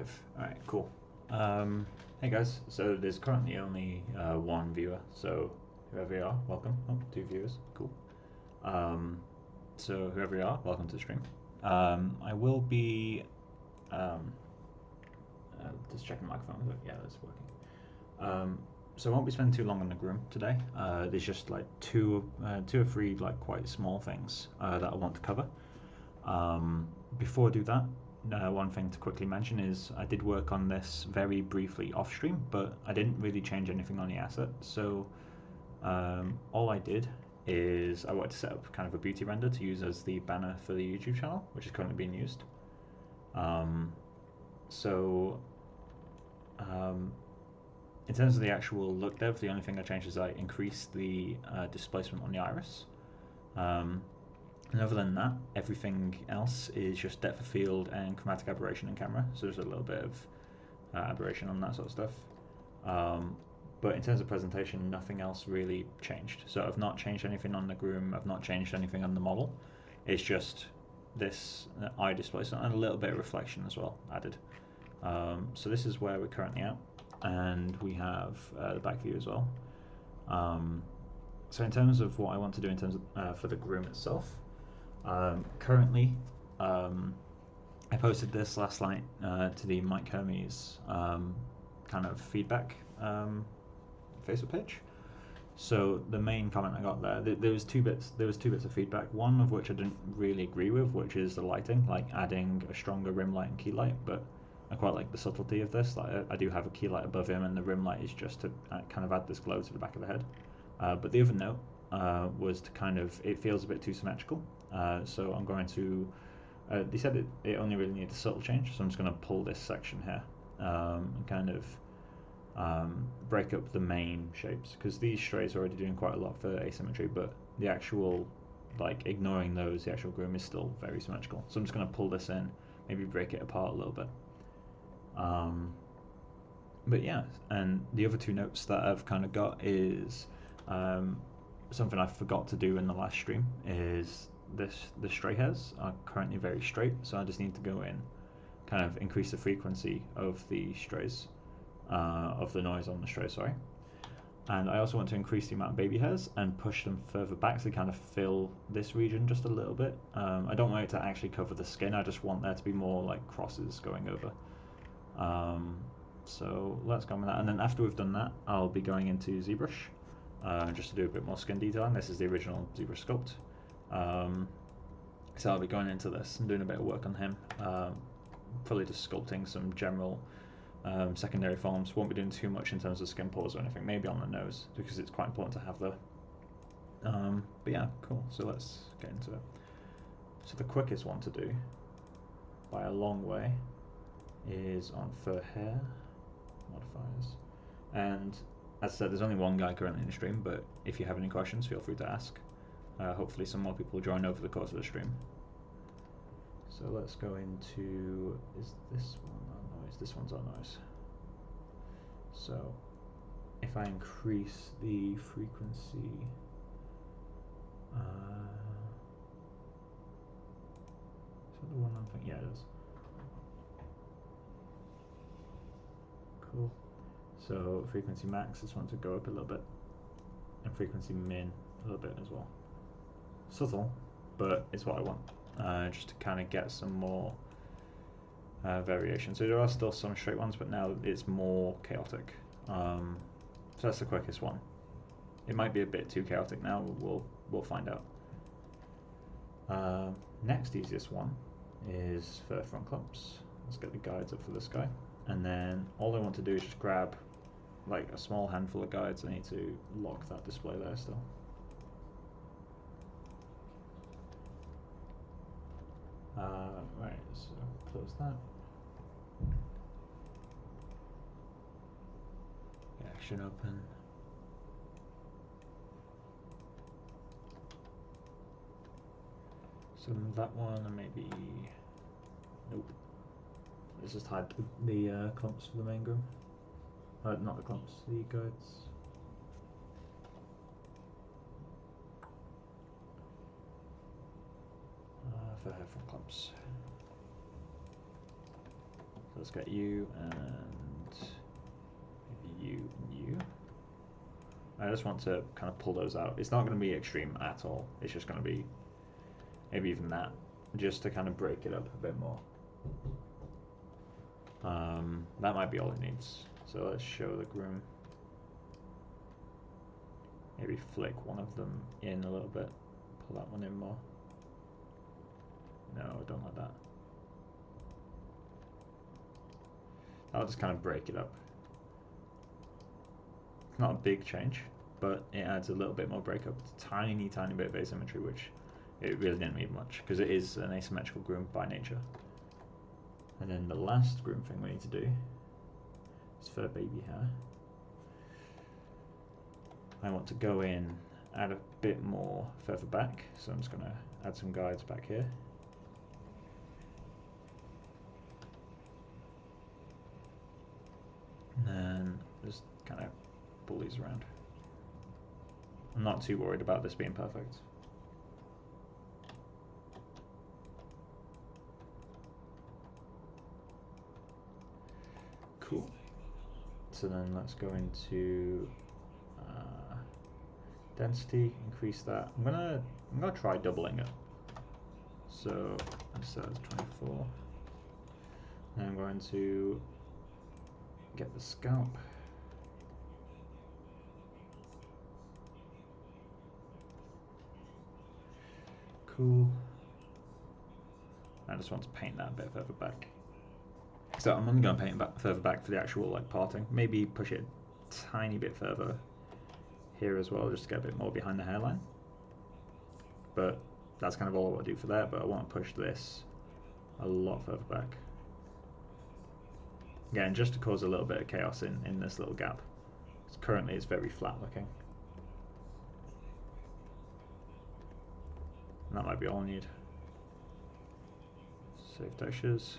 live. Alright, cool. Hey guys, so there's currently only one viewer, so whoever you are, welcome. Oh, two viewers, cool. So whoever you are, welcome to the stream. I will be just checking the microphone, but yeah, that's working. So I won't be spending too long on the groom today. There's just like two or three like quite small things that I want to cover. Before I do that, one thing to quickly mention is I did work on this very briefly off stream, but I didn't really change anything on the asset. So all I did is I wanted to set up kind of a beauty render to use as the banner for the YouTube channel, which is currently being used. In terms of the actual look dev, the only thing I changed is I increased the displacement on the iris. And other than that, everything else is just depth of field and chromatic aberration in camera. So there's a little bit of aberration on that sort of stuff. But in terms of presentation, nothing else really changed. So I've not changed anything on the groom. I've not changed anything on the model. It's just this eye displacement and a little bit of reflection as well added. So this is where we're currently at. And we have the back view as well. So in terms of what I want to do in terms of for the groom itself, currently I posted this last night to the MikeCauchiArt kind of feedback Facebook page. So the main comment I got there was two bits of feedback, one of which I didn't really agree with, which is the lighting, like adding a stronger rim light and key light, but I quite like the subtlety of this. Like I do have a key light above him, and the rim light is just to kind of add this glow to the back of the head. But the other note was to kind of, it feels a bit too symmetrical. So I'm going to, they said it only really needs a subtle change, so I'm just going to pull this section here and kind of break up the main shapes, because these strays are already doing quite a lot for asymmetry, but the actual, like ignoring those, the actual groom is still very symmetrical. So I'm just going to pull this in, maybe break it apart a little bit. But yeah, and the other two notes that I've kind of got is something I forgot to do in the last stream is the stray hairs are currently very straight, so I just need to go in, kind of increase the frequency of the strays, of the noise on the stray, sorry. And I also want to increase the amount of baby hairs and push them further back to kind of fill this region just a little bit. I don't want it to actually cover the skin, I just want there to be more like crosses going over. So let's go with that, and then after we've done that, I'll be going into ZBrush just to do a bit more skin detailing. This is the original ZBrush sculpt. So I'll be going into this and doing a bit of work on him, probably just sculpting some general secondary forms. Won't be doing too much in terms of skin pores or anything, maybe on the nose, because it's quite important to have the but yeah, cool, so let's get into it. So the quickest one to do by a long way is on fur hair modifiers, and as I said, there's only one guy currently in the stream, but if you have any questions, feel free to ask. Hopefully some more people will join over the course of the stream. So let's go into, is this one on noise? This one's on noise. So if I increase the frequency, is that the one I'm thinking? Yeah, it is. Cool. So frequency max, this one to go up a little bit, and frequency min a little bit as well. Subtle, but it's what I want, just to kind of get some more variation. So there are still some straight ones, but now it's more chaotic. So that's the quickest one. It might be a bit too chaotic now. We'll find out. Next easiest one is for front clumps. Let's get the guides up for this guy, and then all I want to do is just grab like a small handful of guides. I need to lock that display there still. Right, so close that. Action open. So that one, and maybe, nope. Let's just hide the clumps for the main groom. Not the clumps, the guides. For hair front clumps. So let's get you and maybe you and you. I just want to kind of pull those out. It's not going to be extreme at all. It's just going to be maybe even that, just to kind of break it up a bit more. That might be all it needs. So let's show the groom. Maybe flick one of them in a little bit. Pull that one in more. No, I don't like that. I'll just kind of break it up. It's not a big change, but it adds a little bit more breakup. It's a tiny, tiny bit of asymmetry, which it really didn't need much, because it is an asymmetrical groom by nature. And then the last groom thing we need to do is for baby hair. I want to go in, add a bit more further back, so I'm just going to add some guides back here. And then just kind of pull these around. I'm not too worried about this being perfect. Cool. So then let's go into density, increase that. I'm gonna try doubling it. So instead of 24, and I'm going to get the scalp. Cool. I just want to paint that a bit further back. So I'm only going to paint it further back for the actual like parting. Maybe push it a tiny bit further here as well, just to get a bit more behind the hairline. But that's kind of all I want to do for that. But I want to push this a lot further back. Again, just to cause a little bit of chaos in this little gap. Currently it's very flat looking. And that might be all I need. Save textures.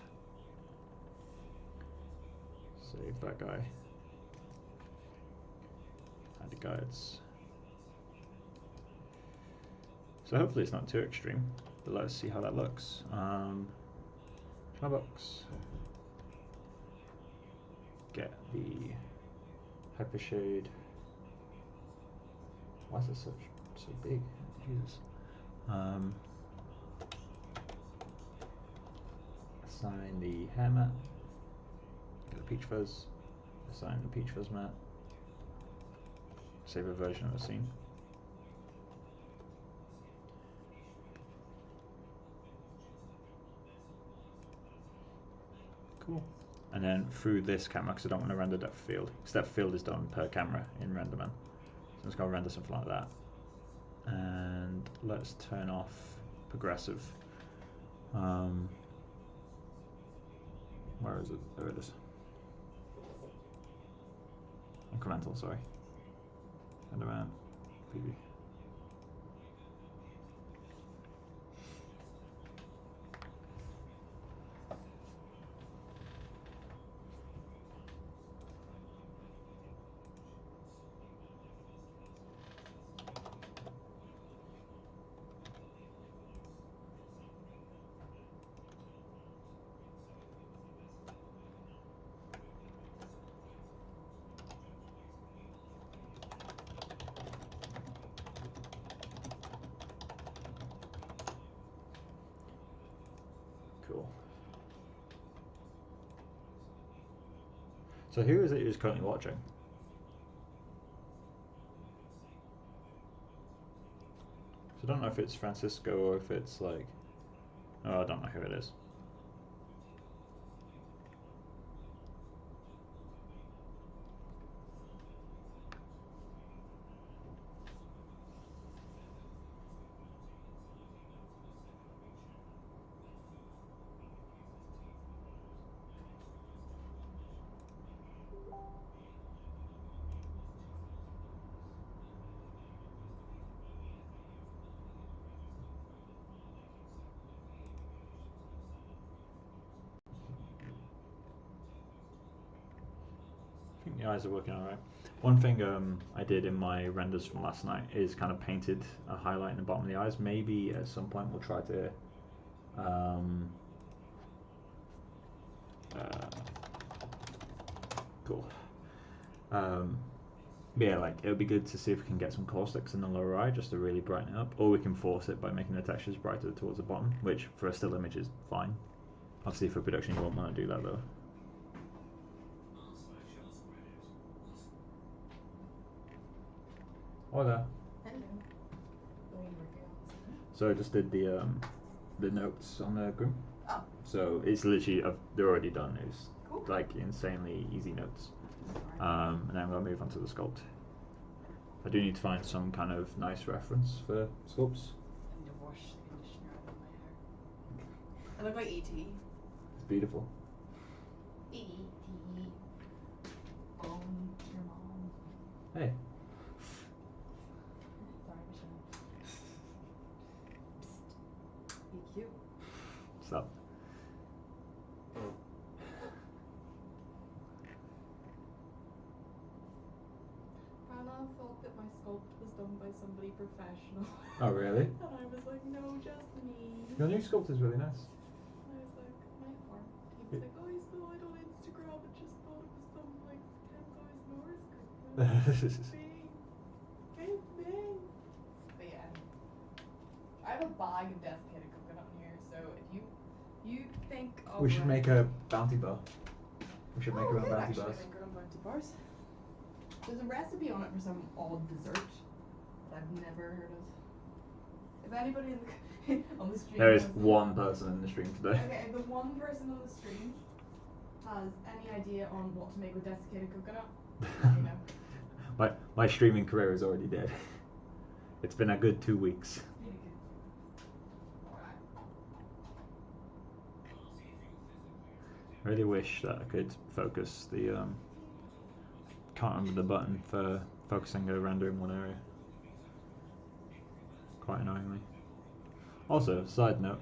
Save that guy. Add the guides. So hopefully it's not too extreme, but let's see how that looks. Box. Get the hyper shade. Why is it so big? Jesus. Assign the hair mat. Get the peach fuzz. Assign the peach fuzz mat. Save a version of the scene. Cool. And then through this camera, because I don't want to render depth of field, because depth of field is done per camera in RenderMan. So I'm just going to render something like that. And let's turn off progressive. Where is it? There it is. Incremental, sorry. RenderMan, preview. Cool. So who is it who's currently watching? So I don't know if it's Francisco or if it's like, oh, I don't know who it is. I think the eyes are working alright. One thing I did in my renders from last night is kind of painted a highlight in the bottom of the eyes. Maybe at some point we'll try to Cool. But yeah, like it would be good to see if we can get some caustics in the lower eye just to really brighten it up, or we can force it by making the textures brighter towards the bottom, which for a still image is fine. Obviously for production you won't want to do that though. Hi there. Hello. What are you working on? So I just did the notes on the groom. Oh. So it's literally they're already done. It's cool. like insanely easy notes. And then I'm gonna move on to the sculpt. I do need to find some kind of nice reference for sculpts. I need to wash the conditioner out of my hair. I look like E.T. It's beautiful. E.T. Your mom. Hey. Sorry, Michelle. Psst. Be cute. What's up? Hannah thought that my sculpt was done by somebody professional. Oh really? And I was like, no, just me. Your new sculpt is really nice. I was like, my heart. He was like, oh, I saw it on Instagram and just thought it was some like 10 guys Norris group. Bing. But yeah. I have a bag of desiccated coconut in here, so if you think of we should make a bounty bar. We should make our own bounty bars. Make our own bounty bars. There's a recipe on it for some odd dessert that I've never heard of. If anybody in the on the stream, There is one person in the stream today. Okay, if the one person on the stream has any idea on what to make with desiccated coconut, let me know. My streaming career is already dead. It's been a good 2 weeks. I really wish that I could focus the can't remember the button for focusing a render in one area. Quite annoyingly. Also, side note,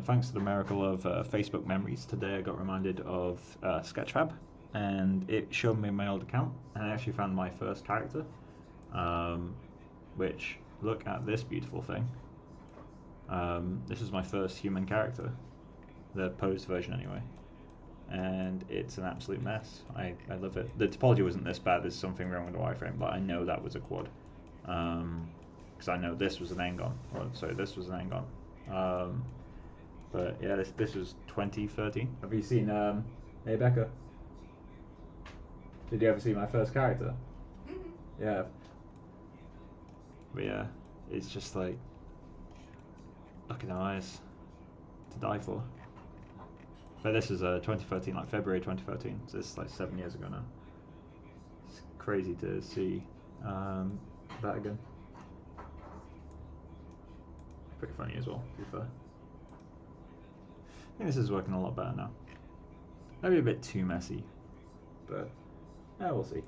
thanks to the miracle of Facebook memories, today I got reminded of Sketchfab, and it showed me my old account, and I actually found my first character, which, look at this beautiful thing. This is my first human character, the posed version anyway, and it's an absolute mess. I love it. The topology wasn't this bad, there's something wrong with the wireframe, but I know that was a quad. Because I know this was an Angon, or sorry, this was an Angon. But yeah, this was 2013. Have you seen, hey Becca? Did you ever see my first character? Mm-hmm. Yeah. But yeah, it's just like, look at the eyes, to die for. But this is 2013, like February 2013, so it's like 7 years ago now. It's crazy to see that again. Pretty funny as well, to be fair. I think this is working a lot better now. Maybe a bit too messy, but yeah, we'll see.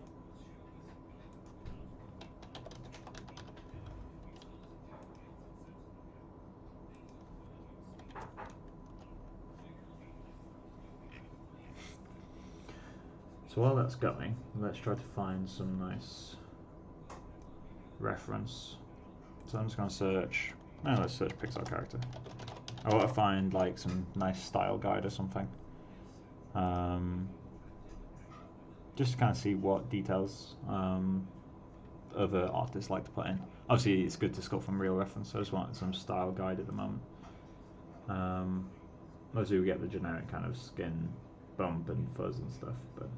So while that's going, let's try to find some nice reference. So I'm just going to search, let's search Pixar character. I want to find like some nice style guide or something. Just to kind of see what details other artists like to put in. Obviously it's good to sculpt from real reference, so I just want some style guide at the moment. Obviously we get the generic kind of skin bump and fuzz and stuff, but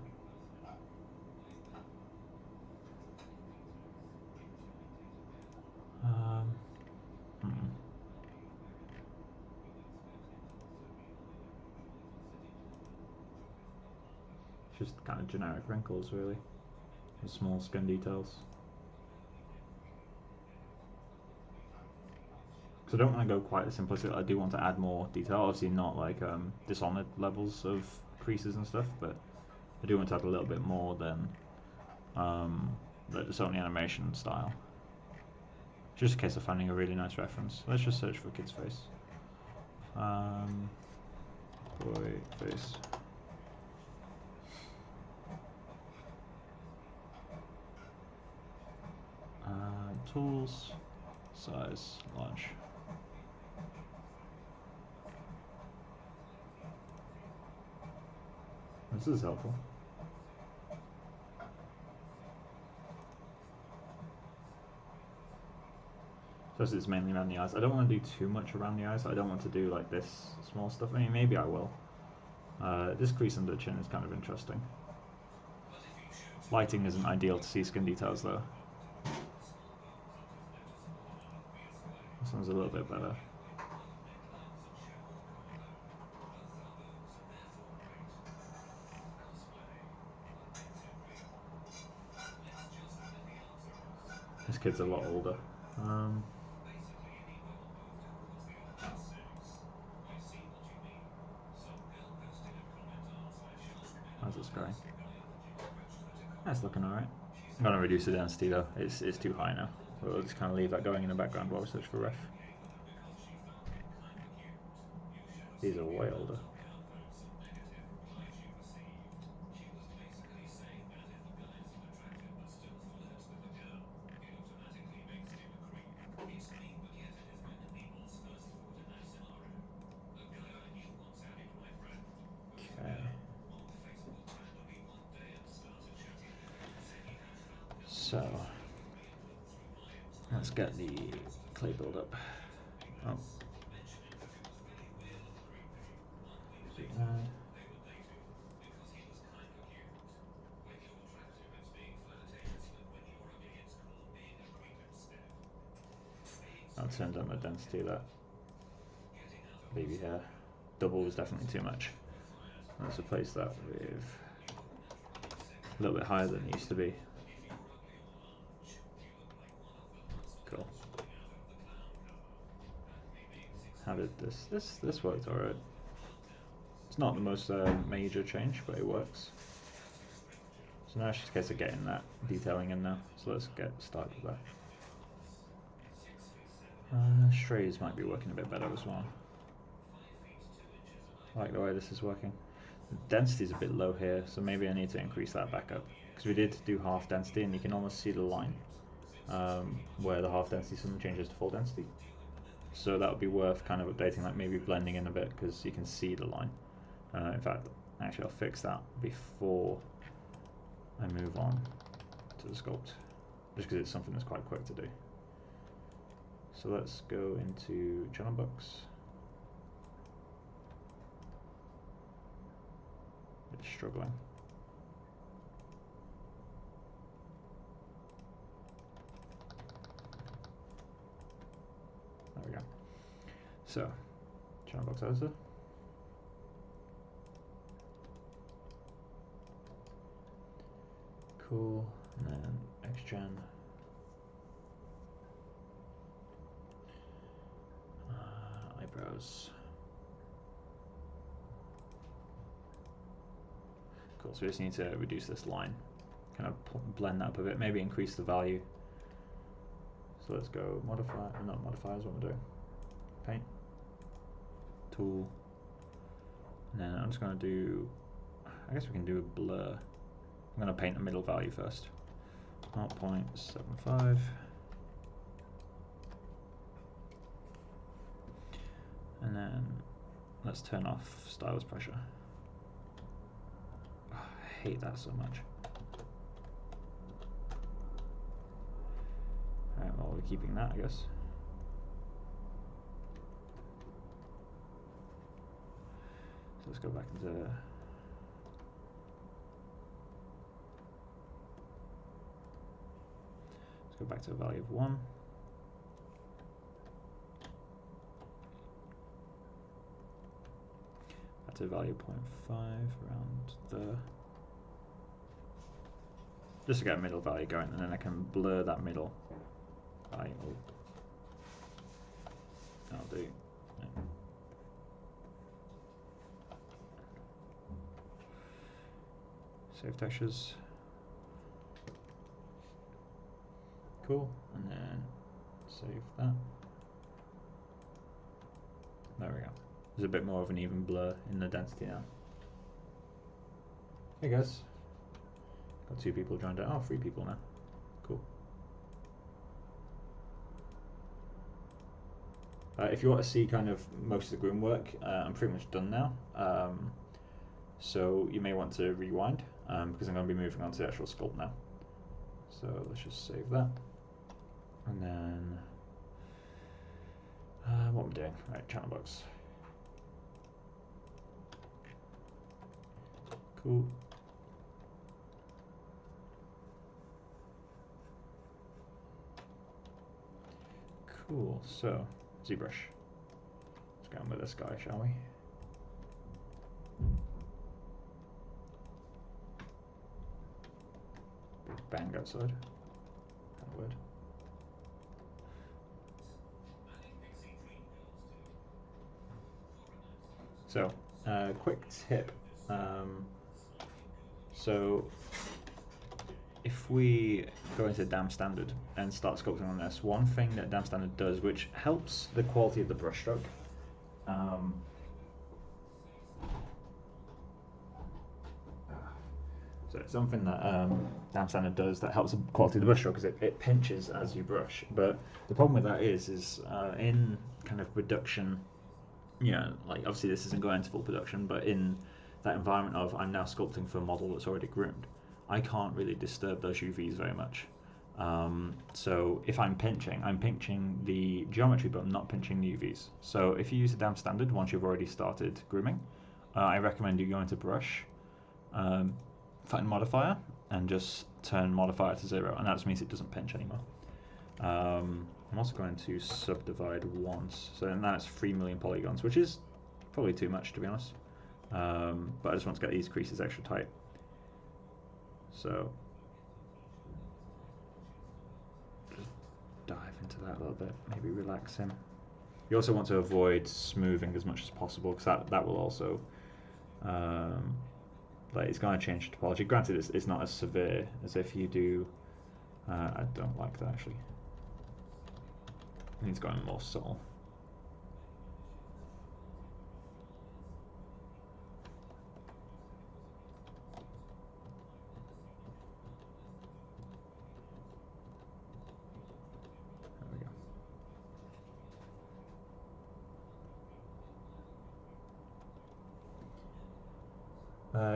just kind of generic wrinkles really, and small skin details. Because I don't want to go quite as simplistic. I do want to add more detail. Obviously not like Dishonored levels of creases and stuff, but I do want to add a little bit more than just only animation style. Just in case of finding a really nice reference. Let's just search for kid's face. Boy face. Tools, size, large. This is helpful. So it's mainly around the eyes. I don't want to do too much around the eyes. I don't want to do like this small stuff. I mean, maybe I will. This crease under the chin is kind of interesting. Lighting isn't ideal to see skin details though. This one's a little bit better. This kid's a lot older. How's this going? That's looking alright. I'm gonna reduce the density though. It's too high now. We'll just kind of leave that going in the background while we search for ref. These are way older. So let's get the clay build up. Oh. I'll turn down the density of that baby hair. Double was definitely too much. Let's replace that with a little bit higher than it used to be. Cool. How did this worked alright. It's not the most major change, but it works. So now it's just a case of getting that detailing in now. So let's get started with that. Strays might be working a bit better as well. I like the way this is working. The density is a bit low here, so maybe I need to increase that back up. Because we did do half density and you can almost see the line where the half density suddenly changes to full density. So that would be worth kind of updating, like maybe blending in a bit because you can see the line. In fact, actually I'll fix that before I move on to the sculpt, just because it's something that's quite quick to do. So let's go into channel box. It's struggling. There we go. So, channel box editor. Cool, and then XGen. Eyebrows. Cool, so we just need to reduce this line, kind of blend that up a bit, maybe increase the value. So let's go modify, not modifiers, what we're doing. Paint, tool, and then I'm just going to do, I guess we can do a blur. I'm going to paint the middle value first. 0.75. And then let's turn off stylus pressure. Oh, I hate that so much. Alright, well, we're keeping that, I guess. So let's go back into go back to a value of 1. Back to a value of 0.5 around there. Just to get a middle value going, and then I can blur that middle by, that'll do. Yeah. Save textures. Cool, and then save that. There we go. There's a bit more of an even blur in the density now. Hey guys. Got 2 people joined out. Oh, 3 people now. Cool. If you want to see kind of most of the groom work, I'm pretty much done now. So you may want to rewind because I'm going to be moving on to the actual sculpt now. So let's just save that. And then what am I doing? Right, channel box. Cool. Cool, so ZBrush. Let's go on with this guy, shall we? Big bang outside. Kind of weird. So, quick tip. So, if we go into Dam Standard and start sculpting on this, one thing that Dam Standard does, which helps the quality of the brushstroke, so it's something that Dam Standard does that helps the quality of the brushstroke, because it pinches as you brush. But the problem with that is in kind of production, like obviously this isn't going to full production, but in that environment of I'm now sculpting for a model that's already groomed, I can't really disturb those UVs very much. So if I'm pinching the geometry, but I'm not pinching the UVs. So if you use a Dam Standard once you've already started grooming, I recommend you go into Brush, find Modifier, and just turn Modifier to 0, and that just means it doesn't pinch anymore. I'm also going to subdivide once, so now it's 3 million polygons, which is probably too much, to be honest. But I just want to get these creases extra tight. So just dive into that a little bit, maybe relax him. You also want to avoid smoothing as much as possible, because that will also like it's going to change topology. Granted, it's not as severe as if you do. I don't like that actually. It needs going more subtle.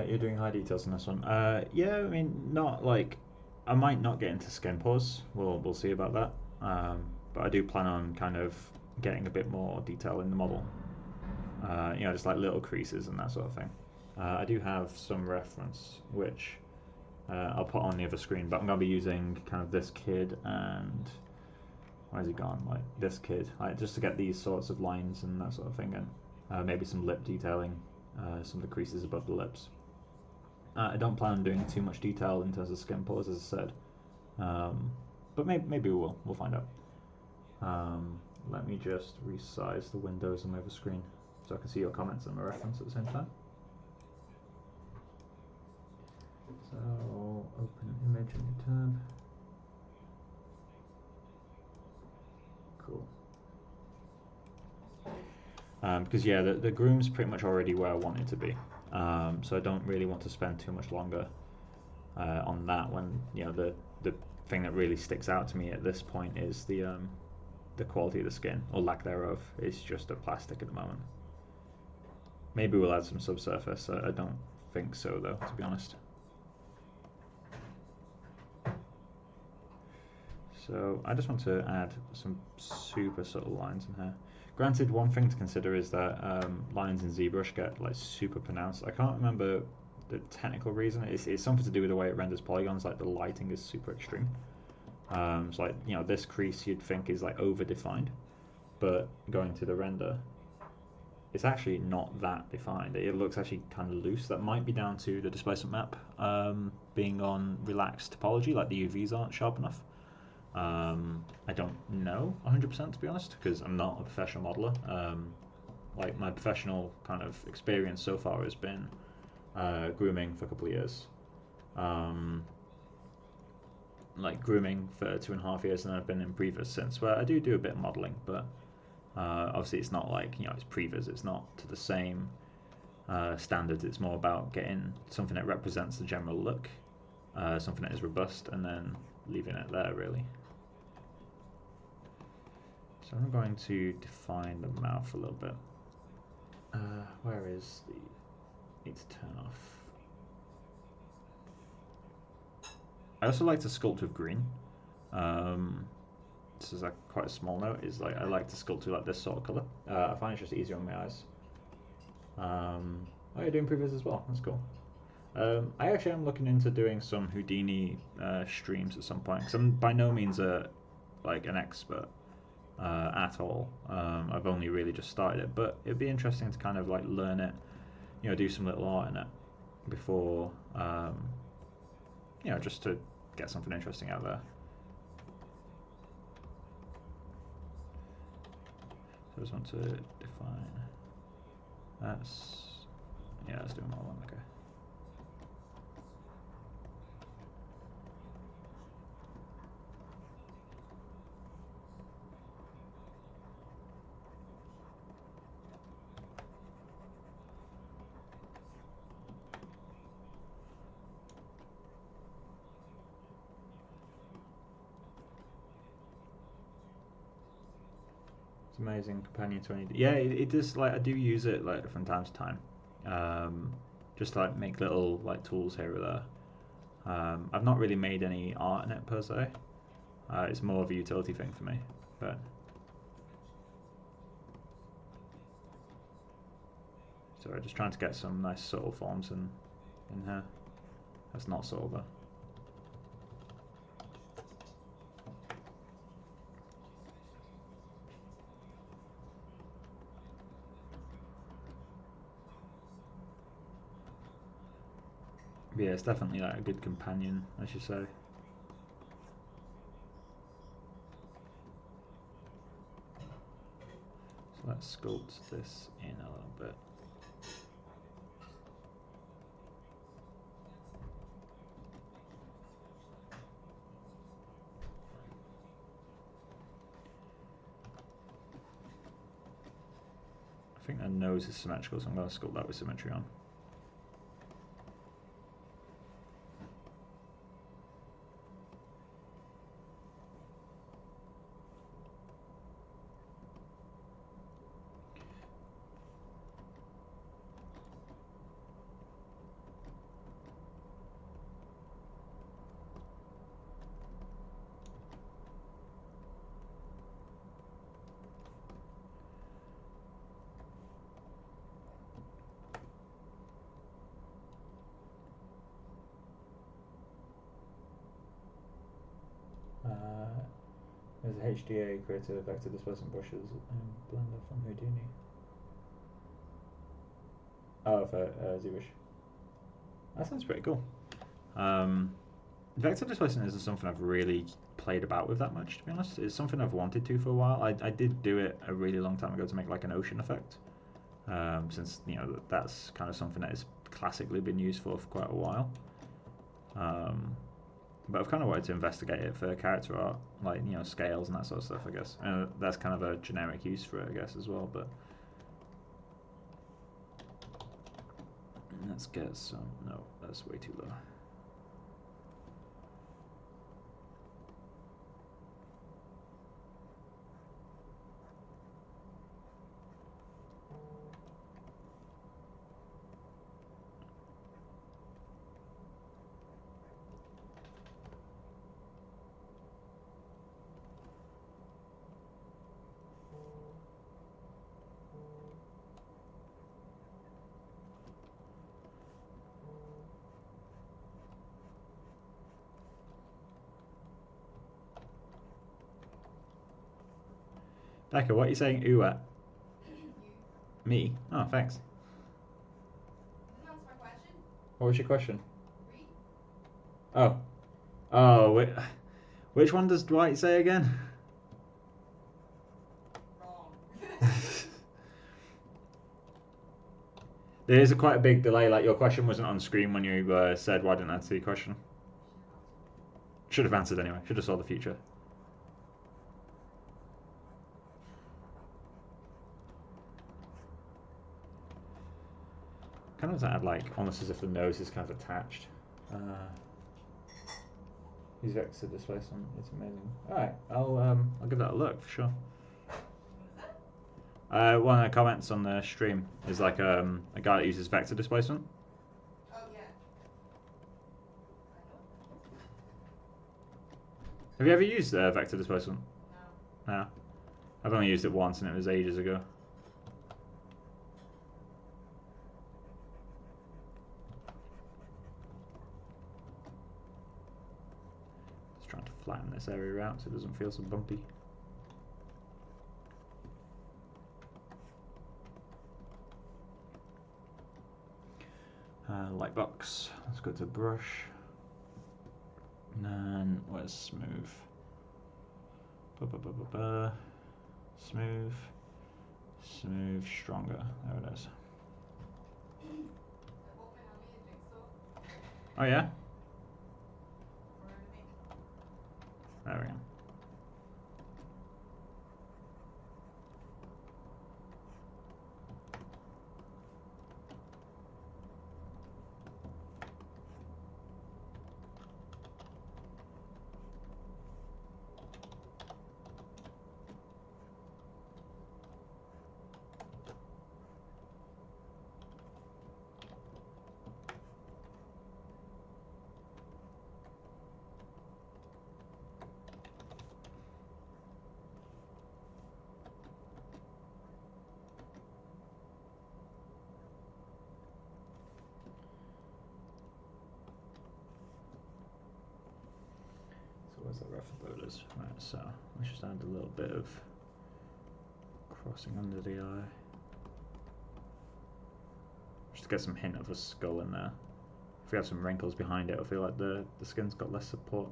You're doing high details in this one. Yeah, I mean, not like I might not get into skin pores. We'll see about that. But I do plan on kind of getting a bit more detail in the model. Just like little creases and that sort of thing. I do have some reference which I'll put on the other screen, but I'm gonna be using kind of this kid and where's he gone? Like this kid, like just to get these sorts of lines and that sort of thing, and maybe some lip detailing. Some of the creases above the lips. I don't plan on doing too much detail in terms of skin pores, as I said, but maybe we will. We'll find out. Let me just resize the windows on my other screen so I can see your comments and my reference at the same time. So open an image in your tab. Cool. Because yeah, the groom's pretty much already where I want it to be, so I don't really want to spend too much longer on that. When the thing that really sticks out to me at this point is the quality of the skin, or lack thereof. It's just a plastic at the moment. Maybe we'll add some subsurface. I don't think so though, to be honest. So I just want to add some super subtle lines in here. Granted, one thing to consider is that lines in ZBrush get like super pronounced. I can't remember the technical reason. It's something to do with the way it renders polygons. Like the lighting is super extreme. So like this crease you'd think is like over defined, but going to the render, it's actually not that defined. It looks actually kind of loose. That might be down to the displacement map being on relaxed topology, like the UVs aren't sharp enough. I don't know 100% to be honest, because I'm not a professional modeler. Like my professional kind of experience so far has been grooming for a couple of years, like grooming for 2.5 years, and I've been in previs since, where I do a bit of modeling, but obviously it's not like it's previs, it's not to the same standards. It's more about getting something that represents the general look, something that is robust, and then leaving it there really. So I'm going to define the mouth a little bit. Where is the need to turn off. I also like to sculpt with green. This is like quite a small note. Is like I like to sculpt with like this sort of color. I find it just easier on my eyes. Oh, you're doing previous as well. That's cool. I actually am looking into doing some Houdini streams at some point because I'm by no means like an expert at all. I've only really just started it, but it'd be interesting to kind of like learn it, you know, do some little art in it before, you know, just to get something interesting out there. So I just want to define. Yeah, let's do them all one. Okay. Amazing companion 20. Yeah, it does. Like I do use it like from time to time, just to, like make little like tools here or there. I've not really made any art in it per se. It's more of a utility thing for me. But so I'm just trying to get some nice subtle forms in here. That's not subtle though. But yeah, it's definitely like a good companion, I should say. So let's sculpt this in a little bit. I think their nose is symmetrical, so I'm going to sculpt that with symmetry on. There's a HDA creative vector displacement brushes and Blender from Houdini. Oh, for ZBrush. That sounds pretty cool. Vector displacement isn't something I've really played about with that much, to be honest. It's something I've wanted to for a while. I did do it a really long time ago to make like an ocean effect, since you know that's kind of something that has classically been used for quite a while. But I've kind of wanted to investigate it for character art, like you know scales and that sort of stuff. I guess that's kind of a generic use for it, I guess, as well. But let's get some. No, that's way too low. Becca, what are you saying ooh at? Me? Oh, thanks. You didn't answer my question. What was your question? Read. Oh. Oh, wait. Which one does Dwight say again? Wrong. There is quite a big delay, like your question wasn't on screen when you said why didn't I answer your question? Should have answered anyway, should have saw the future. Kind of add like, almost as if the nose is kind of attached. These vector displacement, it's amazing. Alright, I'll give that a look for sure. One of the comments on the stream is like a guy that uses vector displacement. Oh yeah. Have you ever used vector displacement? No. No. I've only used it once and it was ages ago. Just trying to flatten this area out so it doesn't feel so bumpy. Light box. Let's go to brush. And then where's smooth? Smooth. Smooth, stronger. There it is. Oh yeah? There we go. Where's the rougher borders? Right, so let's just add a little bit of crossing under the eye. Just to get some hint of a skull in there. If we have some wrinkles behind it, I feel like the skin's got less support.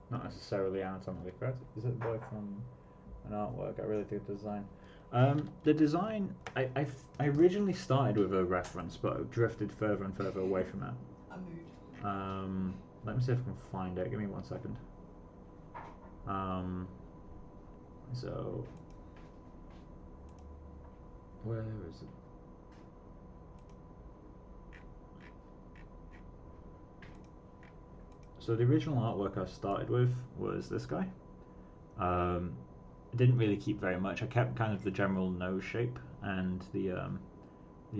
Not necessarily anatomically correct. Is it a boy from an artwork? I really dig the design. The design, I originally started with a reference, but I drifted further and further away from it. A mood. Let me see if I can find it. Give me 1 second. So where is it? So the original artwork I started with was this guy. I didn't really keep very much. I kept kind of the general nose shape and the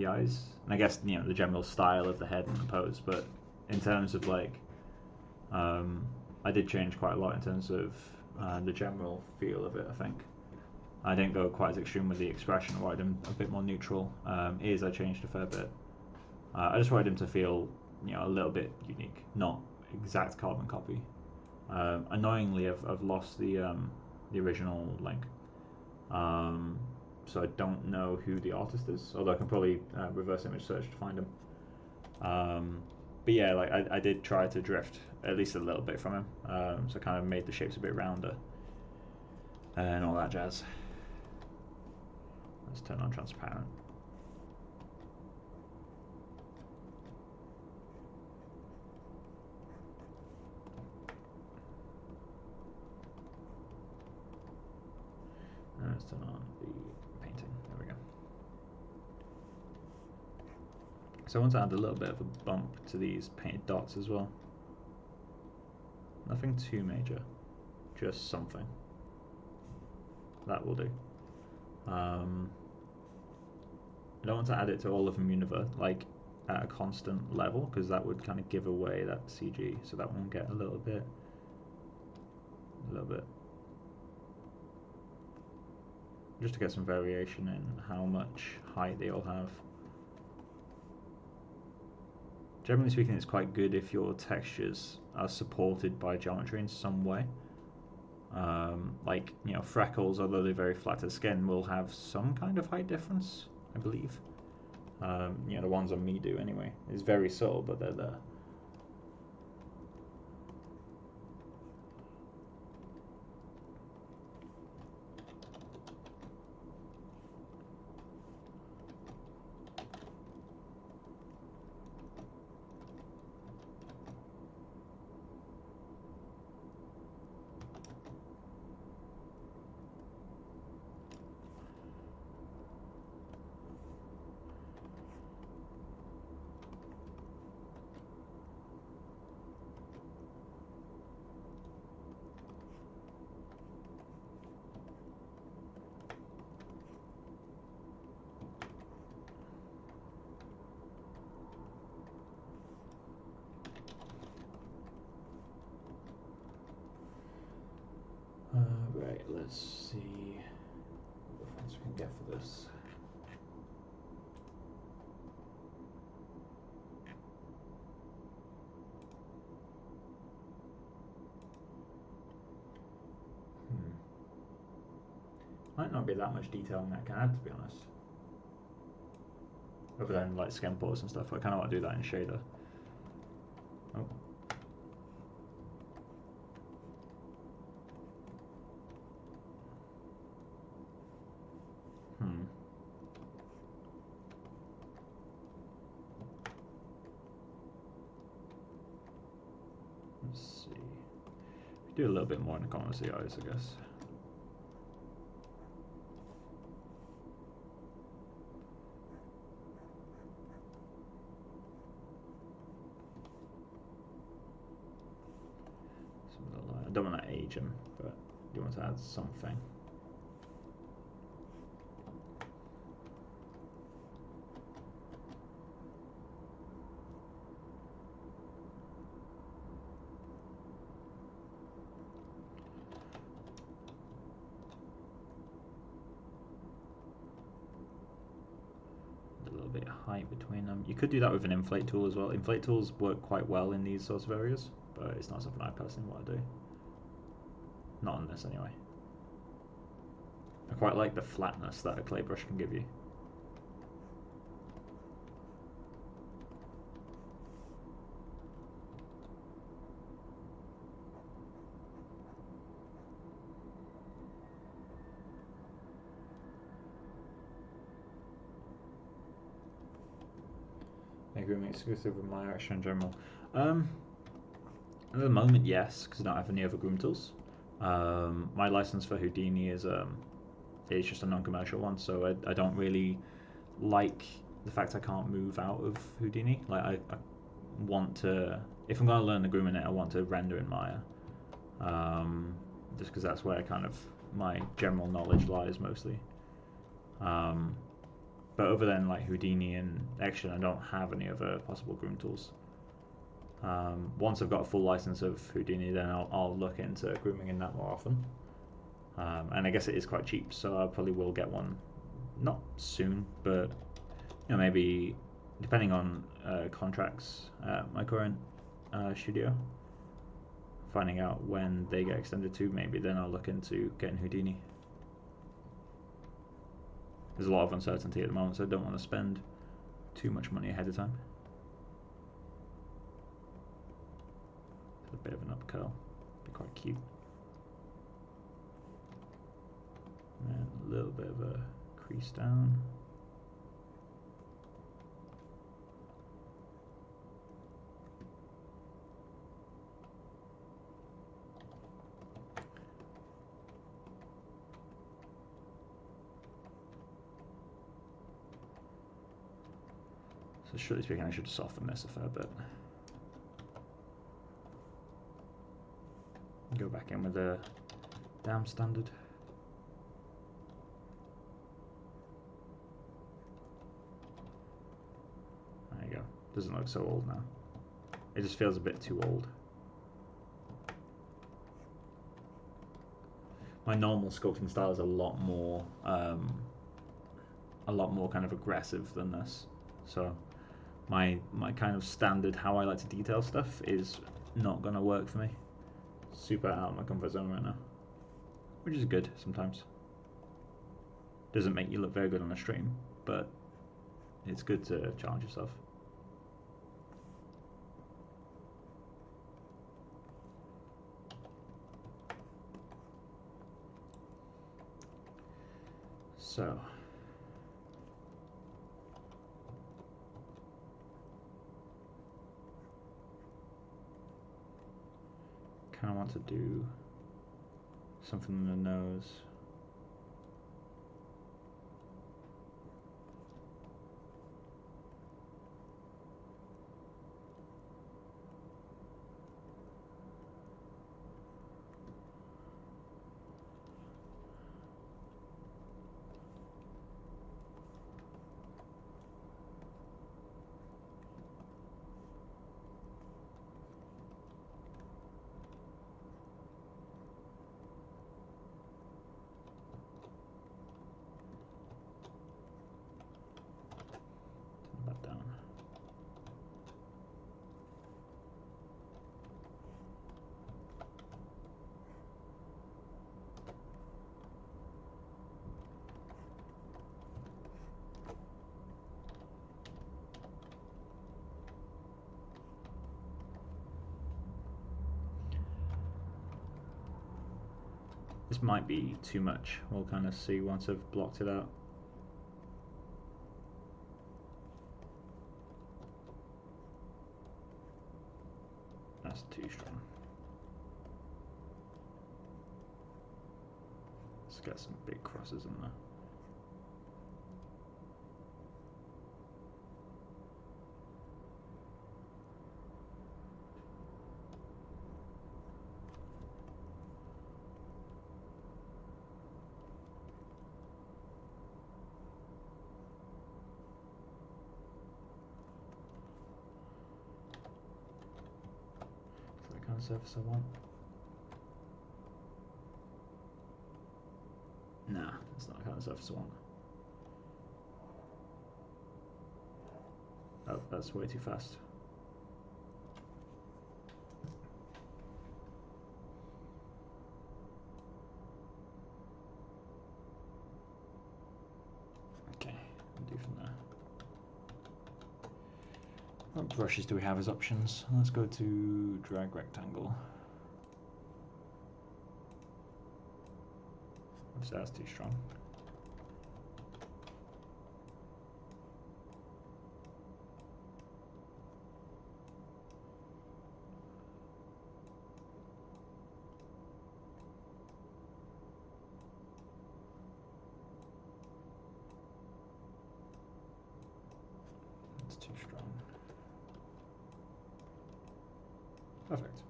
eyes, and I guess the general style of the head and the pose. But in terms of like, I did change quite a lot in terms of the general feel of it. I think I didn't go quite as extreme with the expression. I wanted him a bit more neutral. Ears I changed a fair bit. I just wanted him to feel a little bit unique, not exact carbon copy. Annoyingly, I've lost the original link, so I don't know who the artist is. Although I can probably reverse image search to find him. But yeah, like I did try to drift at least a little bit from him, so I kind of made the shapes a bit rounder and all that jazz. Let's turn on transparent. Let's turn on the painting. There we go. So I want to add a little bit of a bump to these painted dots as well. Nothing too major, just something. That will do. I don't want to add it to all of them like at a constant level, because that would kind of give away that CG. So that one get a little bit. Just to get some variation in how much height they all have. Generally speaking, it's quite good if your textures are supported by geometry in some way. Like, freckles, although they're very flat to the skin, will have some kind of height difference, I believe. The ones on me do anyway. It's very subtle, but they're there. Right, let's see what reference we can get for this. Might not be that much detailing I can add, to be honest. Other than like skin pores and stuff, I kind of want to do that in shader. Oh. Let's see. Do a little bit more in the corners of the eyes, I guess. I don't want to age him, but you want to add something. Bit of height between them. You could do that with an inflate tool as well. Inflate tools work quite well in these sorts of areas, but it's not something I personally want to do. Not on this anyway. I quite like the flatness that a clay brush can give you. Grooming exclusive with MikeCauchiArt in general. At the moment, yes, because I don't have any other groom tools. My license for Houdini is just a non-commercial one, so I don't really like the fact I can't move out of Houdini. Like I want to, if I'm going to learn the groom in it, I want to render in Maya, just because that's where kind of my general knowledge lies mostly. But other than like Houdini and Action, I don't have any other possible groom tools. Once I've got a full license of Houdini, then I'll look into grooming in that more often. And I guess it is quite cheap, so I probably will get one, not soon, but maybe depending on contracts at my current studio, finding out when they get extended to, maybe then I'll look into getting Houdini. There's a lot of uncertainty at the moment, so I don't want to spend too much money ahead of time. A bit of an up curl, be quite cute. And a little bit of a crease down. So strictly speaking, I should soften this a fair bit. Go back in with a damn standard. There you go. Doesn't look so old now. It just feels a bit too old. My normal sculpting style is a lot more kind of aggressive than this. So my kind of standard how I like to detail stuff is not gonna work for me. Super out of my comfort zone right now, which is good sometimes. Doesn't make you look very good on a stream, but it's good to challenge yourself. So kind of want to do something in the nose. This might be too much. We'll kind of see once I've blocked it out. That's too strong. Let's get some big crosses in there. Surface I want. Nah, it's not the kind of surface I want. Oh, that's way too fast. Okay, we'll do from there. What brushes do we have as options? Let's go to drag rectangle. Oops, that's too strong. That's too strong. Perfect.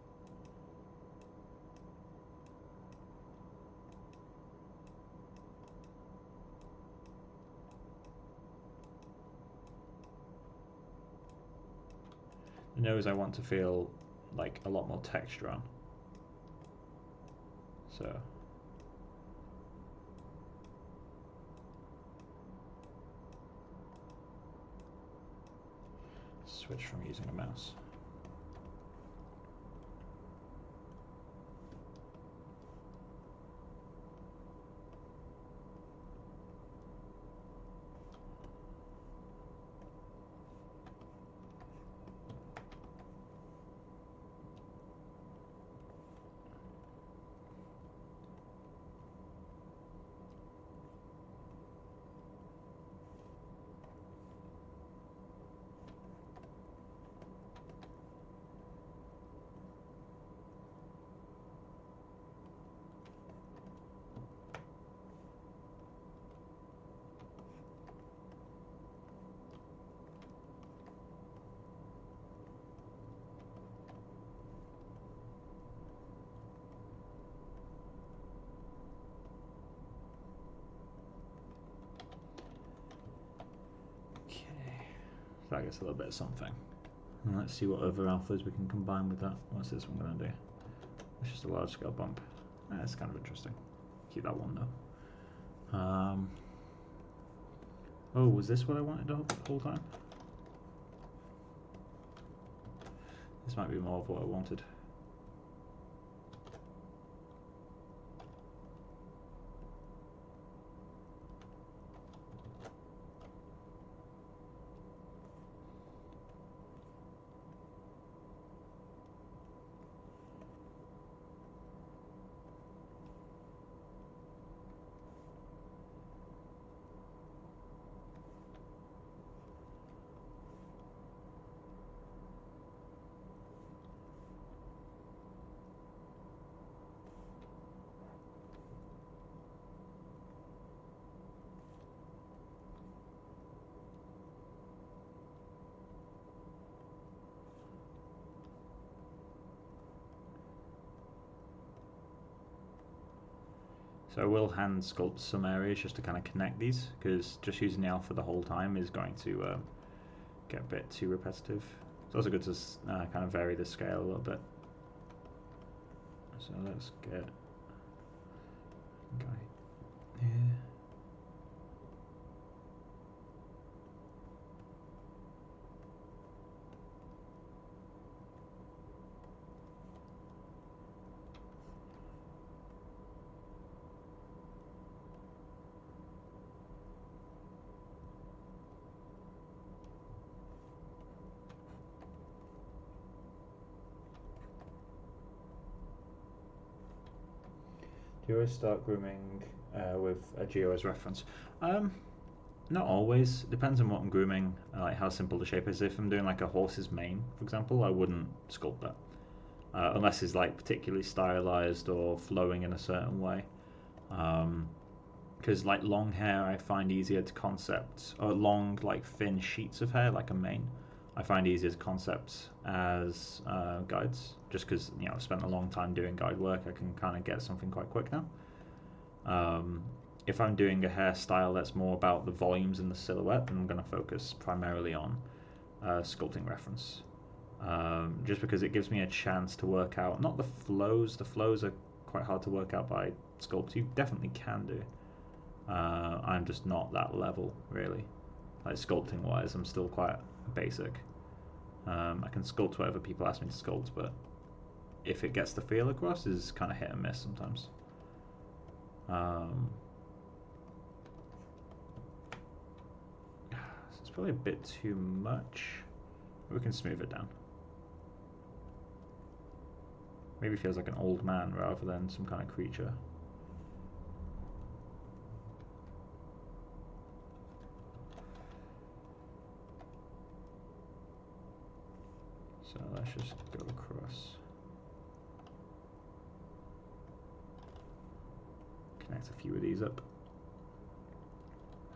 The nose I want to feel like a lot more texture on. So switch from using a mouse. So I guess a little bit of something. And let's see what other alphas we can combine with that. What's this one going to do? It's just a large scale bump. That's kind of interesting. Keep that one though. Oh, was this what I wanted the whole time? This might be more of what I wanted. So I will hand sculpt some areas just to kind of connect these, because just using the alpha the whole time is going to get a bit too repetitive. It's also good to kind of vary the scale a little bit. So let's get a guy here. you always start grooming with a geo as reference? Not always. Depends on what I'm grooming, like how simple the shape is. If I'm doing like a horse's mane, for example, I wouldn't sculpt that. Unless it's like particularly stylized or flowing in a certain way. Because like long hair I find easier to concept, or long like thin sheets of hair like a mane I find easier to concept as guides, just because I've spent a long time doing guide work. I can kind of get something quite quick now. If I'm doing a hairstyle that's more about the volumes and the silhouette, then I'm going to focus primarily on sculpting reference. Just because it gives me a chance to work out, not the flows are quite hard to work out by sculpt. You definitely can do. I'm just not that level, really. Like sculpting wise, I'm still quite basic. I can sculpt whatever people ask me to sculpt, but if it gets the feel across, is kind of hit and miss sometimes. It's probably a bit too much. We can smooth it down. Maybe feels like an old man rather than some kind of creature. So let's just go across. Connect a few of these up.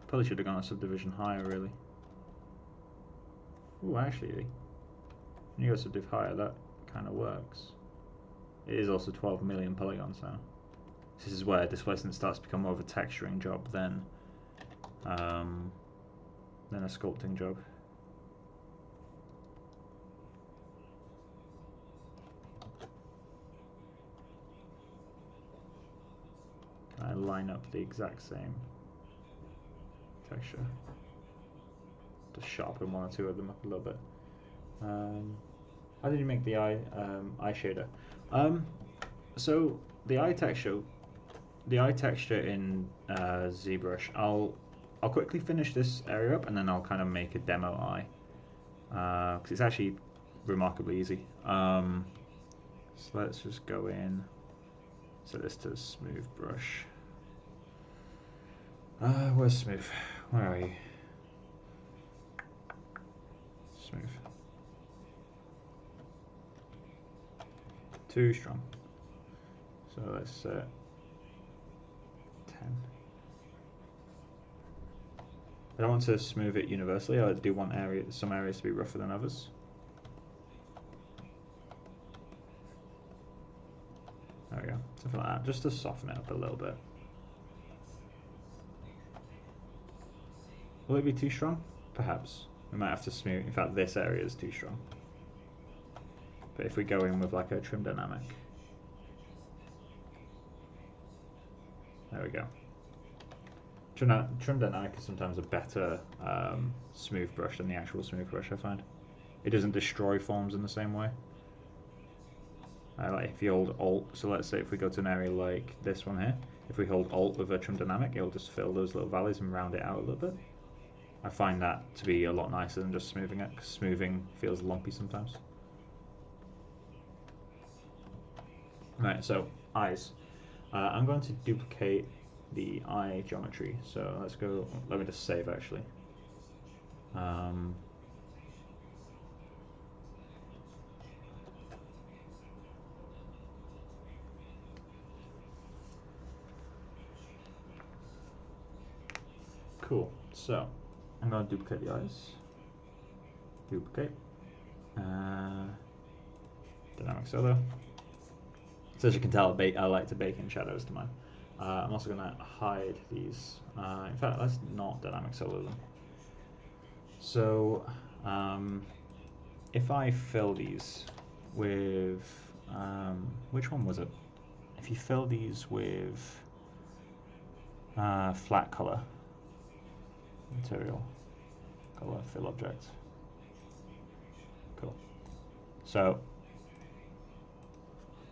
Probably should have gone a subdivision higher, really. Oh, actually, when you go subdiv higher, that kind of works. It is also 12 million polygons now. This is where displacement starts to become more of a texturing job than a sculpting job. I line up the exact same texture. Just sharpen one or two of them up a little bit. How did you make the eye shader? So the eye texture in ZBrush, I'll quickly finish this area up and then I'll kind of make a demo eye, because it's actually remarkably easy. So let's just go in, set this to smooth brush. Where's smooth? Where are you? Smooth. Too strong. So let's set 10. I don't want to smooth it universally. I do want some areas to be rougher than others. There we go. Something like that, just to soften it up a little bit. Will it be too strong? Perhaps. We might have to smooth. In fact, this area is too strong. But if we go in with like a trim dynamic, there we go. Trim dynamic is sometimes a better smooth brush than the actual smooth brush, I find. It doesn't destroy forms in the same way. Like if you hold Alt, so let's say if we go to an area like this one here, if we hold Alt with a trim dynamic, it'll just fill those little valleys and round it out a little bit. I find that to be a lot nicer than just smoothing it, because smoothing feels lumpy sometimes. Right, so eyes. I'm going to duplicate the eye geometry. So let's go, let me just save actually. Cool, so I'm going to duplicate the eyes. Duplicate. Dynamic solo. So as you can tell, I like to bake in shadows to mine. I'm also going to hide these. In fact, let's not dynamic solo them. So if I fill these with, which one was it? If you fill these with flat color, material, color, fill object. Cool. So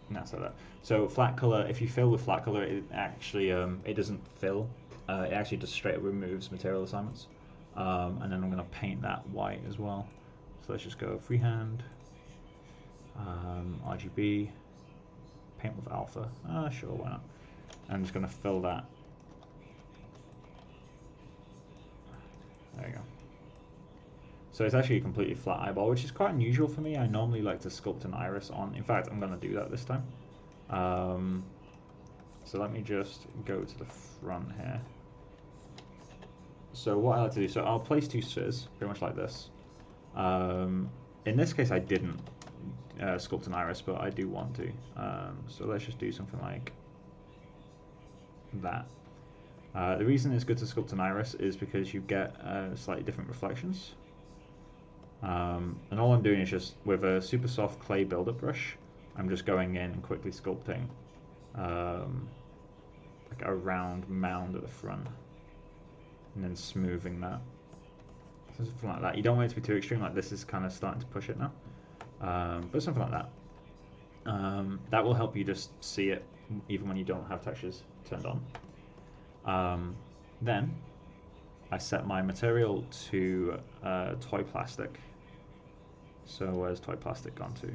that's like that. So flat color, if you fill with flat color, it actually it doesn't fill. It actually just straight up removes material assignments. And then I'm going to paint that white as well. So let's just go freehand, RGB, paint with alpha. Sure, why not? I'm just going to fill that. There you go. So it's actually a completely flat eyeball, which is quite unusual for me. I normally like to sculpt an iris on. In fact, I'm going to do that this time. So let me just go to the front here. So what I like to do, so I'll place two spheres, pretty much like this. In this case, I didn't sculpt an iris, but I do want to. So let's just do something like that. The reason it's good to sculpt an iris is because you get slightly different reflections. And all I'm doing is just, with a super soft clay buildup brush, I'm just going in and quickly sculpting like a round mound at the front, and then smoothing that. So something like that. You don't want it to be too extreme, like this is kind of starting to push it now. But something like that. That will help you just see it even when you don't have textures turned on. Then I set my material to toy plastic. So where's toy plastic gone to?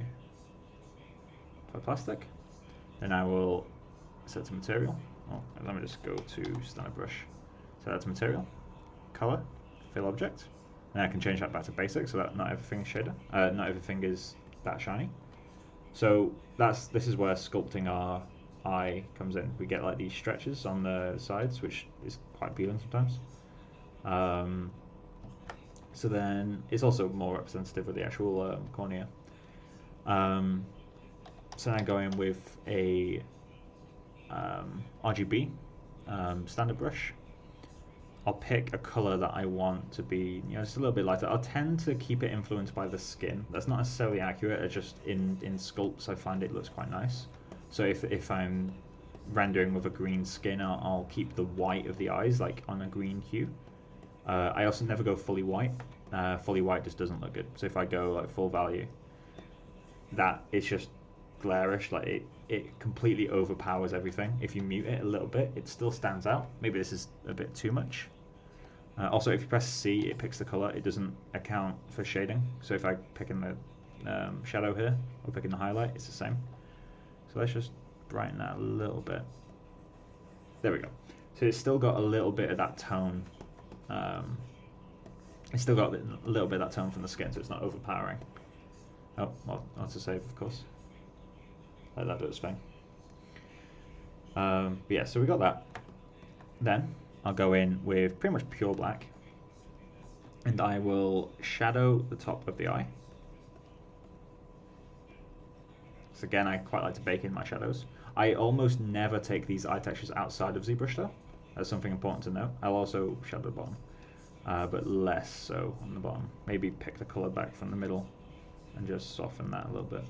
Toy plastic. Then I will set to material. Oh, let me just go to standard brush. Set that to material, color, fill object. And I can change that back to basic so that not everything is shader. Not everything is that shiny. So this is where sculpting our eye comes in. We get like these stretches on the sides, which is quite appealing sometimes. So then it's also more representative of the actual cornea. So I go in with a RGB standard brush. I'll pick a color that I want to be, just a little bit lighter. I'll tend to keep it influenced by the skin. That's not necessarily accurate. It's just in sculpts I find it looks quite nice. So if I'm rendering with a green skin, I'll keep the white of the eyes like on a green hue. I also never go fully white. Fully white just doesn't look good. So if I go like full value, that it's just glarish. Like it completely overpowers everything. If you mute it a little bit, it still stands out. Maybe this is a bit too much. Also, if you press C, it picks the color. It doesn't account for shading. So if I pick in the shadow here or pick in the highlight, it's the same. So let's just brighten that a little bit. There we go. So it's still got a little bit of that tone. It's still got a little bit of that tone from the skin, so it's not overpowering. Oh, well, to save, of course. Let that do its thing. But yeah, so we got that. Then I'll go in with pretty much pure black, and I will shadow the top of the eye. So again, I quite like to bake in my shadows. I almost never take these eye textures outside of ZBrush though. That's something important to note. I'll also shadow the bottom, but less so on the bottom. Maybe pick the color back from the middle and just soften that a little bit.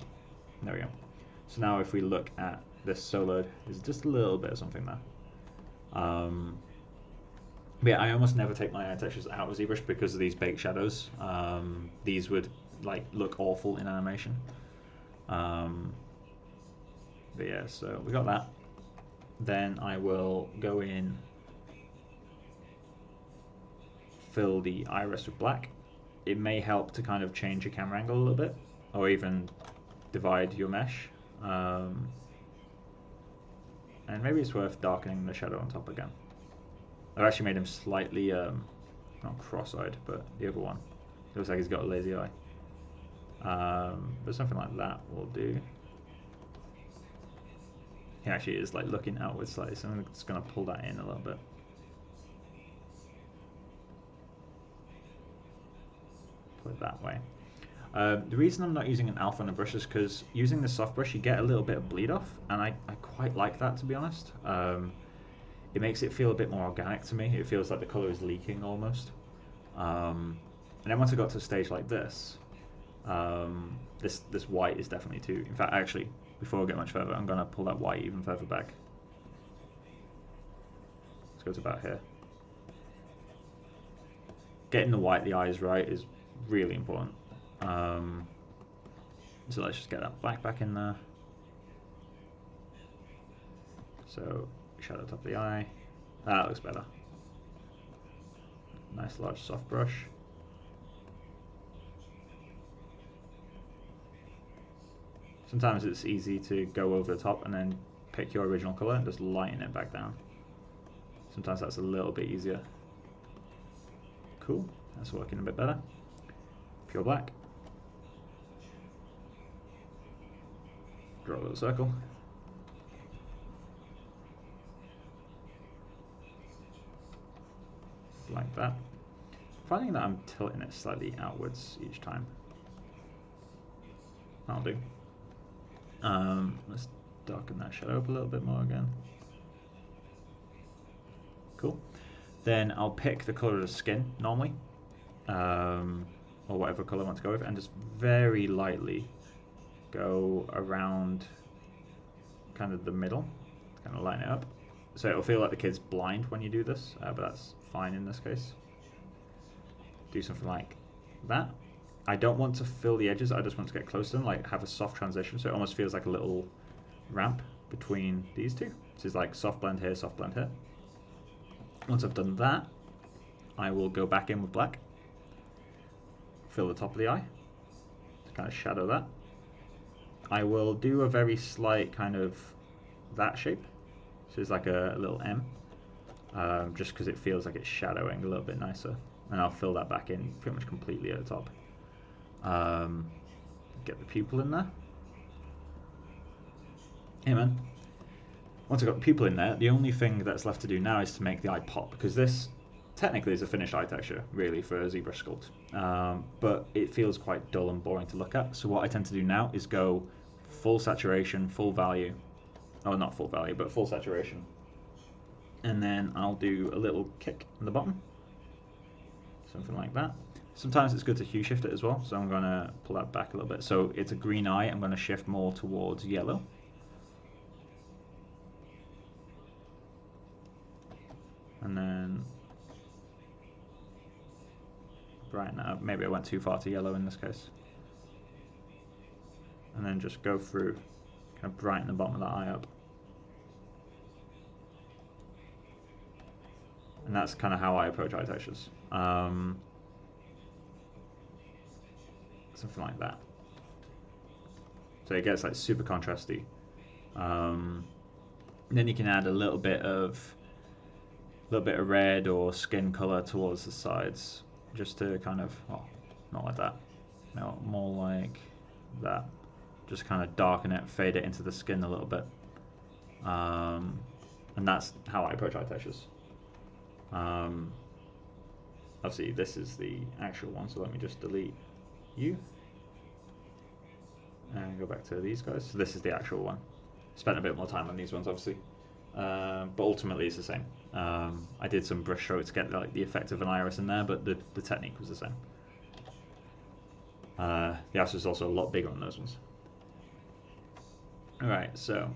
There we go. So now if we look at this soloed, there's just a little bit of something there. But yeah, I almost never take my eye textures out of ZBrush because of these baked shadows. These would like look awful in animation. But yeah, so we got that. Then I will go in, fill the iris with black. It may help to kind of change your camera angle a little bit, or even divide your mesh. And maybe it's worth darkening the shadow on top again. I've actually made him slightly, not cross-eyed, but the other one. It looks like he's got a lazy eye. But something like that will do. He actually is like looking outwards slightly, so I'm just going to pull that in a little bit. Put it that way. The reason I'm not using an alpha on the brush is because using the soft brush you get a little bit of bleed off, and I quite like that, to be honest. It makes it feel a bit more organic to me. It feels like the colour is leaking almost. And then once I got to a stage like this, this white is definitely too. In fact, actually, before I get much further, I'm going to pull that white even further back. Let's go to about here. Getting the white, the eyes right is really important. So let's just get that black back in there. So shadow top of the eye. That looks better. Nice large soft brush. Sometimes it's easy to go over the top and then pick your original colour and just lighten it back down. Sometimes that's a little bit easier. Cool, that's working a bit better. Pure black. Draw a little circle. Like that. Finding that I'm tilting it slightly outwards each time. That'll do. Let's darken that shadow up a little bit more again. Cool. Then I'll pick the colour of the skin normally, or whatever colour I want to go with, and just very lightly go around kind of the middle, kind of line it up. So it'll feel like the kid's blind when you do this, but that's fine in this case. Do something like that. I don't want to fill the edges, I just want to get close to them, like have a soft transition, so it almost feels like a little ramp between these two. This is like soft blend here, soft blend here. Once I've done that, I will go back in with black, fill the top of the eye, to kind of shadow that. I will do a very slight kind of that shape, so it's like a little M, just because it feels like it's shadowing a little bit nicer. And I'll fill that back in pretty much completely at the top. Get the pupil in there. Hey man. Once I've got the pupil in there, the only thing that's left to do now is to make the eye pop, because this technically is a finished eye texture, really, for a ZBrush sculpt. But it feels quite dull and boring to look at, so what I tend to do now is go full saturation, full value. Oh, not full value, but full saturation. And then I'll do a little kick in the bottom. Something like that. Sometimes it's good to hue shift it as well, so I'm going to pull that back a little bit. So it's a green eye, I'm going to shift more towards yellow. And then brighten that up. Maybe I went too far to yellow in this case. And then just go through, kind of brighten the bottom of that eye up. And that's kind of how I approach eye textures. Something like that. So it gets like super contrasty. Then you can add a little bit of red or skin color towards the sides, just to kind of, well, not like that, no, more like that. Just kind of darken it, fade it into the skin a little bit. And that's how I approach eye textures. Obviously this is the actual one, so let me just delete you and go back to these guys. So this is the actual one. Spent a bit more time on these ones, obviously, but ultimately it's the same. I did some brush stroke to get like the effect of an iris in there, but the technique was the same. The iris was also a lot bigger on those ones. Alright, so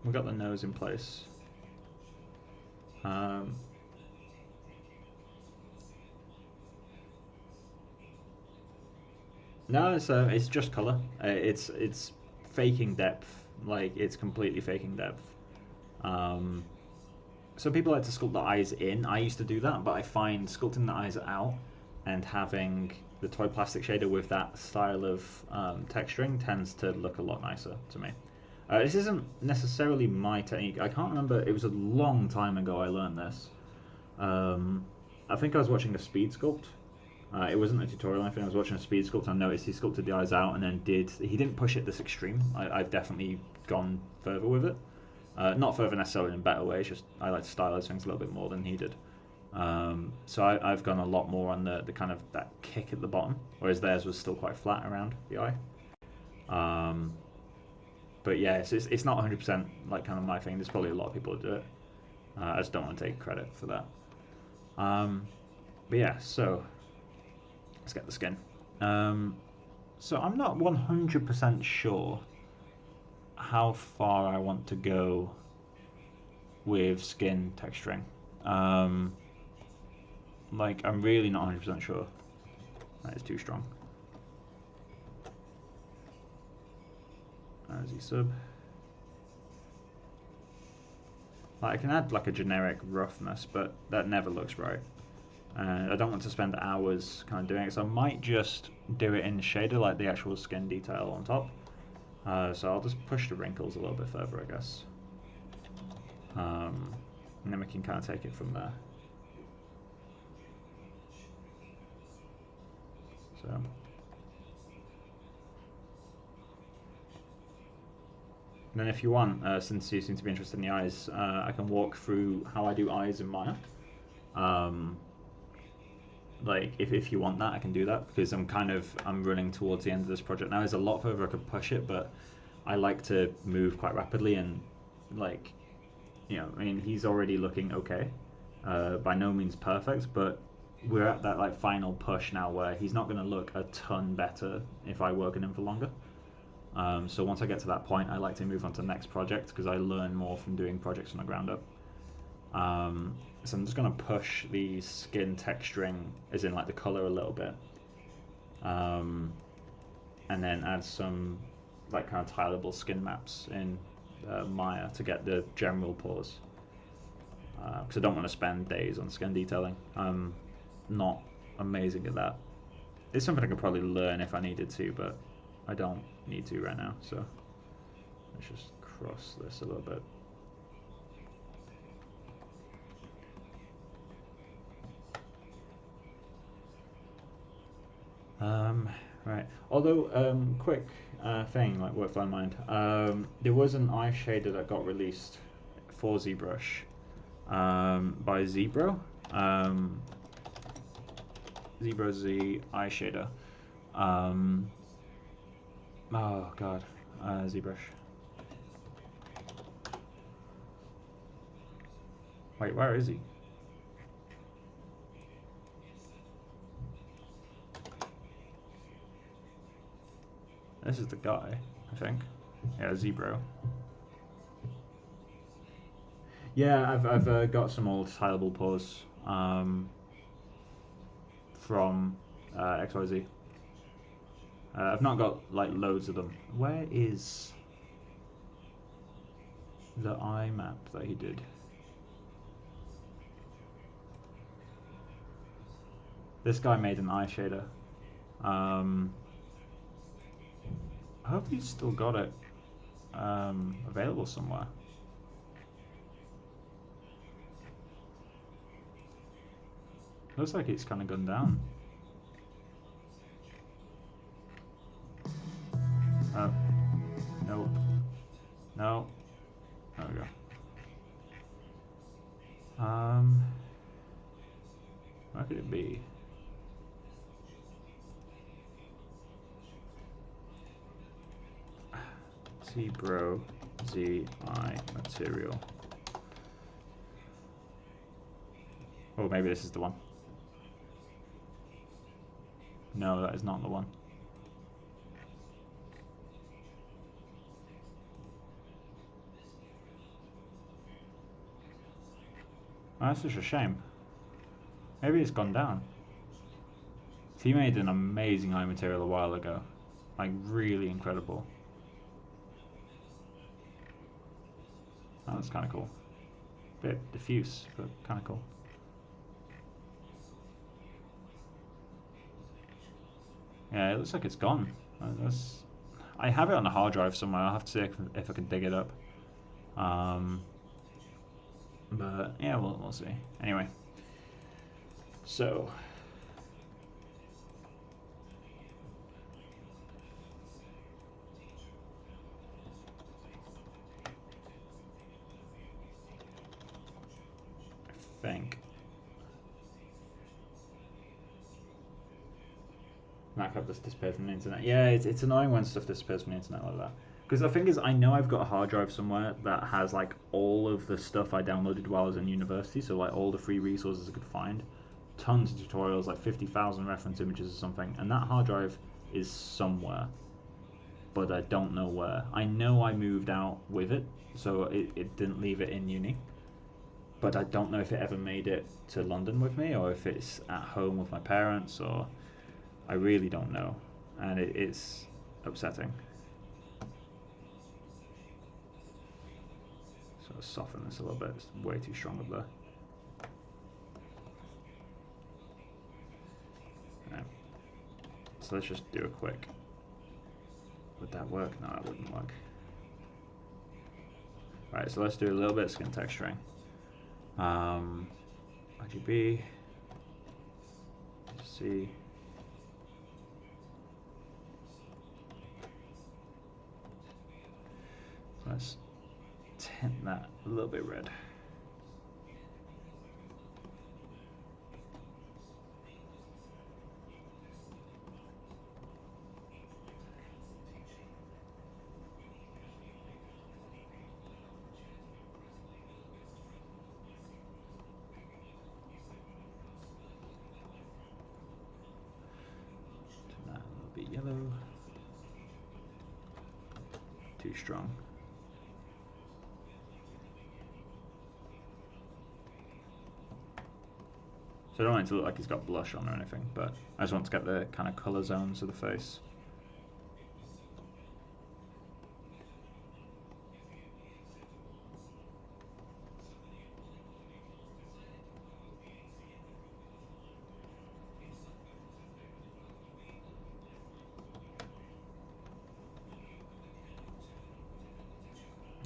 we've got the nose in place. No, it's just color. It's faking depth. Like, it's completely faking depth. So people like to sculpt the eyes in. I used to do that, but I find sculpting the eyes out and having the toy plastic shader with that style of texturing tends to look a lot nicer to me. This isn't necessarily my technique. I can't remember. It was a long time ago I learned this. I think I was watching a speed sculpt. It wasn't a tutorial or anything. I was watching a speed sculpt and I noticed he sculpted the eyes out and then he didn't push it this extreme. I've definitely gone further with it. Not further necessarily in a better way, it's just I like to stylize things a little bit more than he did. So I've gone a lot more on the kind of that kick at the bottom, whereas theirs was still quite flat around the eye. But yeah, it's not 100% like kind of my thing. There's probably a lot of people that do it. I just don't want to take credit for that. But yeah, so let's get the skin. So I'm not 100% sure how far I want to go with skin texturing. Like, I'm really not 100% sure. That is too strong. As he sub. Like, I can add like a generic roughness, but that never looks right. And I don't want to spend hours kind of doing it, so I might just do it in shader, like the actual skin detail on top. So I'll just push the wrinkles a little bit further, I guess. And then we can kind of take it from there. So. And then if you want, since you seem to be interested in the eyes, I can walk through how I do eyes in Maya. Like if you want that, I can do that, because I'm running towards the end of this project now. There's a lot further I could push it, but I like to move quite rapidly, and like, you know, I mean, he's already looking okay, by no means perfect, but we're at that like final push now where he's not going to look a ton better if I work on him for longer. So once I get to that point, I like to move on to the next project, because I learn more from doing projects from the ground up. So I'm just going to push the skin texturing, as in like the color, a little bit, and then add some like kind of tileable skin maps in Maya to get the general pores, because I don't want to spend days on skin detailing. I'm not amazing at that. It's something I could probably learn if I needed to, but I don't need to right now. So let's just cross this a little bit. Right. Although, quick thing, like worth in mind, there was an eye shader that got released for ZBrush by ZBro. ZBro Z eye shader. Oh god, ZBrush. Wait, where is he? This is the guy, I think. Yeah, ZBro. Yeah, I've got some old tileable pores from XYZ. I've not got like loads of them. Where is the eye map that he did? This guy made an eye shader. I hope he's still got it available somewhere. Looks like it's kind of gone down. Oh, nope. No. There we go. Where could it be? ZBro ZI material. Oh, maybe this is the one. No, that is not the one. Oh, that's such a shame. Maybe it's gone down. He made an amazing eye material a while ago. Like, really incredible. Oh, that's kind of cool. Bit diffuse, but kind of cool. Yeah, it looks like it's gone. I have it on a hard drive somewhere. I'll have to see if I can dig it up. But yeah, we'll see. Anyway, so I think backup just disappeared from the internet. Yeah, it's annoying when stuff disappears from the internet like that. Because the thing is, I know I've got a hard drive somewhere that has like all of the stuff I downloaded while I was in university, so like all the free resources I could find, tons of tutorials, like 50,000 reference images or something, and that hard drive is somewhere, but I don't know where. I know I moved out with it, so it didn't leave it in uni, but I don't know if it ever made it to London with me, or if it's at home with my parents, or I really don't know, and it's upsetting. So I'll soften this a little bit. It's way too strong up there. Right. So let's just do a quick. Would that work? No, that wouldn't work. Right, so let's do a little bit of skin texturing. RGB. See. Let's tint that a little bit red. Turn that a little bit yellow. Too strong. So I don't want it to look like he's got blush on or anything, but I just want to get the kind of colour zones of the face.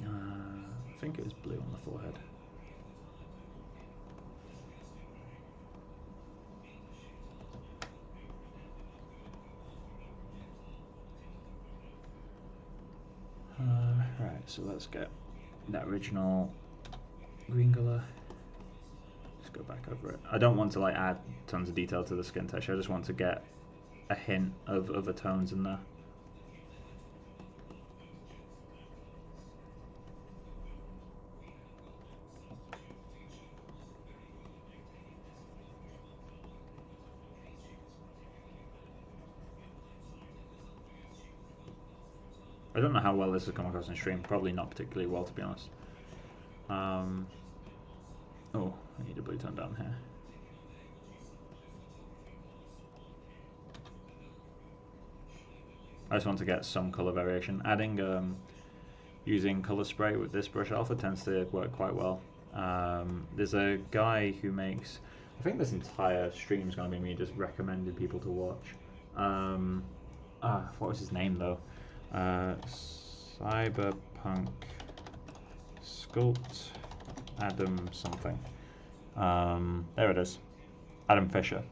I think it was blue on the forehead. Right, so let's get that original green colour. Just go back over it. I don't want to like add tons of detail to the skin texture. I just want to get a hint of other tones in there. I don't know how well this has come across in stream. Probably not particularly well, to be honest. Oh, I need a blue tone down here. I just want to get some color variation. Adding, using color spray with this brush alpha tends to work quite well. There's a guy who makes, I think this entire stream is going to be me just recommending people to watch. What was his name though? Cyberpunk Sculpt Adam something. There it is. Adam Fisher.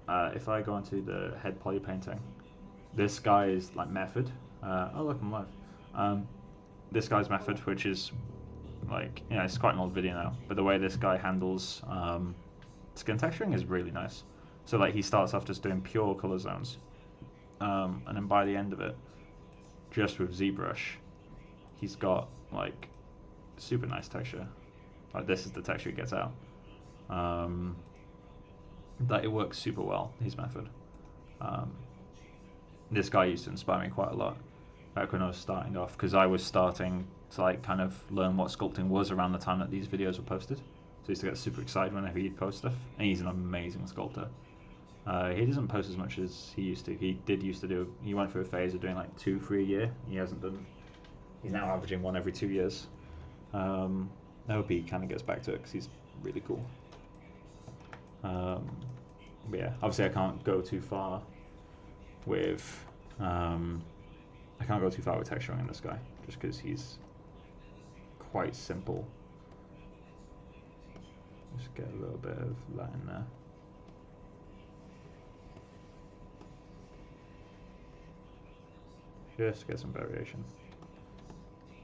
If I go into the head poly painting, this guy is like method. Oh look, I'm live. This guy's method, which is like, you know, it's quite an old video now, but the way this guy handles skin texturing is really nice. So like he starts off just doing pure color zones, and then by the end of it, just with ZBrush, he's got like super nice texture. Like this is the texture he gets out. That it works super well, his method. This guy used to inspire me quite a lot back when I was starting off, because I was starting to like kind of learn what sculpting was around the time that these videos were posted. So I used to get super excited whenever he'd post stuff, and he's an amazing sculptor. He doesn't post as much as he used to. He went through a phase of doing like 2-3 a year. He's now averaging 1 every 2 years. I hope he kind of gets back to it because he's really cool. But yeah, obviously I can't go too far with texturing in this guy, just because he's quite simple. Just get a little bit of that in there. Just to get some variation.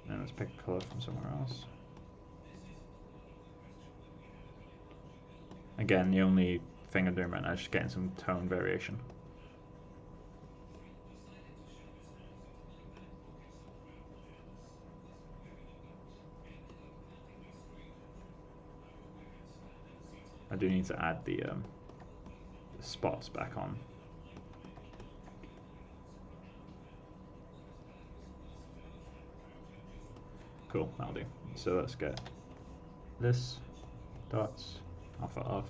And let's pick a color from somewhere else. Again, the only thing I'm doing right now is just getting some tone variation. I do need to add the spots back on. Cool, that'll do. So let's get this, dots, alpha off.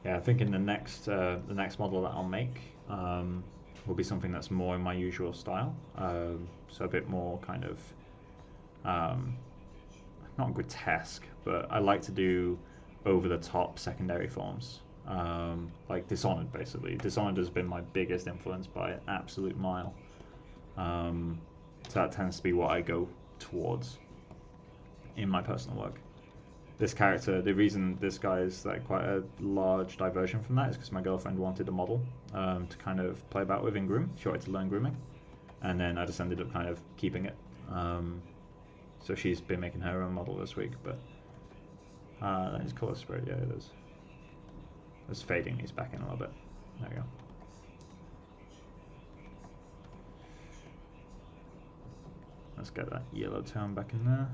Yeah, I think in the next model that I'll make will be something that's more in my usual style. So a bit more kind of, not grotesque, but I like to do over-the-top secondary forms. Like Dishonored, basically. Dishonored has been my biggest influence by an absolute mile. So that tends to be what I go towards in my personal work. This character, the reason this guy is like quite a large diversion from that is because my girlfriend wanted a model to kind of play about with in Groom. She wanted to learn grooming, and then I just ended up kind of keeping it. So she's been making her own model this week, but that is color spray. Yeah, it is. It's fading these back in a little bit. There we go. Let's get that yellow tone back in there.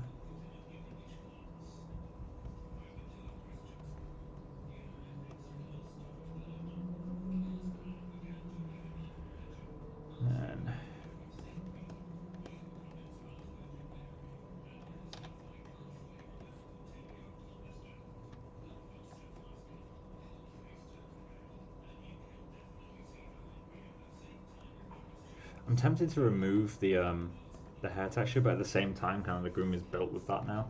And I'm tempted to remove the hair texture, but at the same time, kind of the groom is built with that now.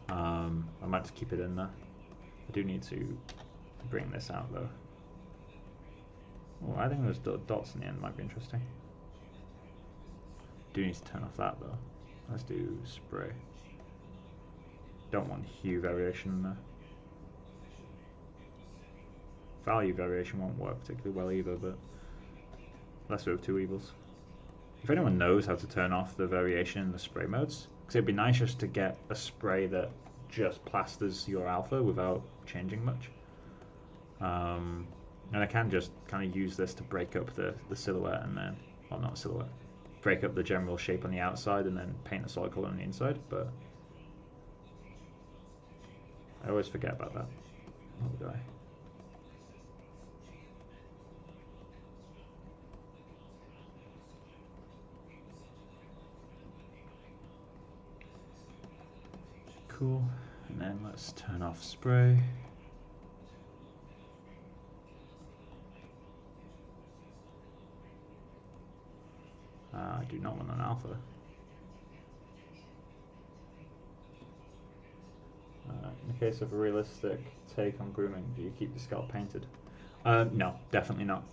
I might just keep it in there. I do need to bring this out though. Oh, adding those dots in the end might be interesting. Do need to turn off that though. Let's do spray. Don't want hue variation in there. Value variation won't work particularly well either, but lesser of two evils. If anyone knows how to turn off the variation in the spray modes, because it'd be nice just to get a spray that just plasters your alpha without changing much. And I can just kind of use this to break up the silhouette and then, well, not silhouette, break up the general shape on the outside and then paint a solid color on the inside, but I always forget about that. Oh, guy. Cool, and then let's turn off spray. I do not want an alpha. In the case of a realistic take on grooming, do you keep the scalp painted? No, definitely not.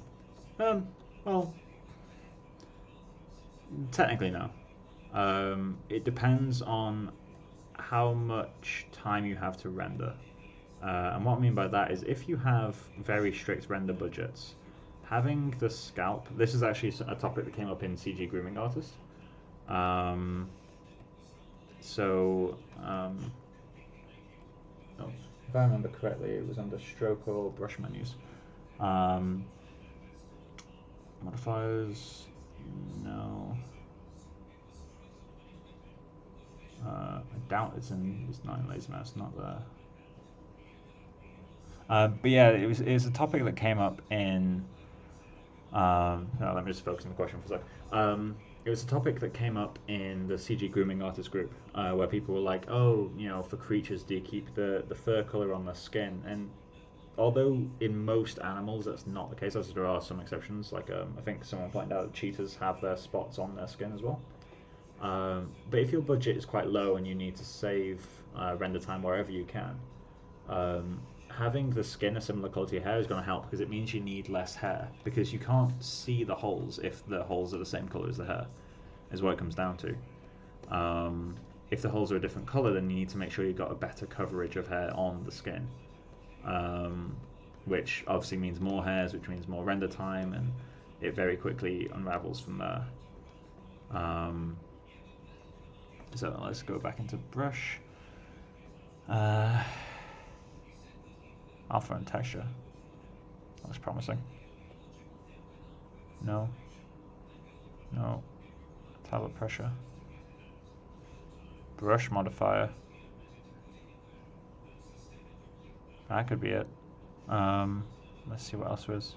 Well, technically no. It depends on how much time you have to render. And what I mean by that is if you have very strict render budgets, having the scalp, this is actually a topic that came up in CG Grooming Artist. If I remember correctly, it was under stroke or brush menus. Modifiers, no. I doubt it's not in lazy mouse, not there. But yeah, it was a topic that came up in. No, let me just focus on the question for a sec. It was a topic that came up in the CG Grooming Artist group, where people were like, "Oh, for creatures, do you keep the fur color on their skin?" And although in most animals that's not the case, as there are some exceptions, like I think someone pointed out that cheetahs have their spots on their skin as well. But if your budget is quite low and you need to save render time wherever you can, having the skin a similar color to your hair is going to help, because it means you need less hair, because you can't see the holes if the holes are the same color as the hair, is what it comes down to. If the holes are a different color, then you need to make sure you've got a better coverage of hair on the skin, which obviously means more hairs, which means more render time, and it very quickly unravels from there. So let's go back into brush. Alpha and texture. Looks promising. No. No. Tablet pressure. Brush modifier. That could be it. Let's see what else there is.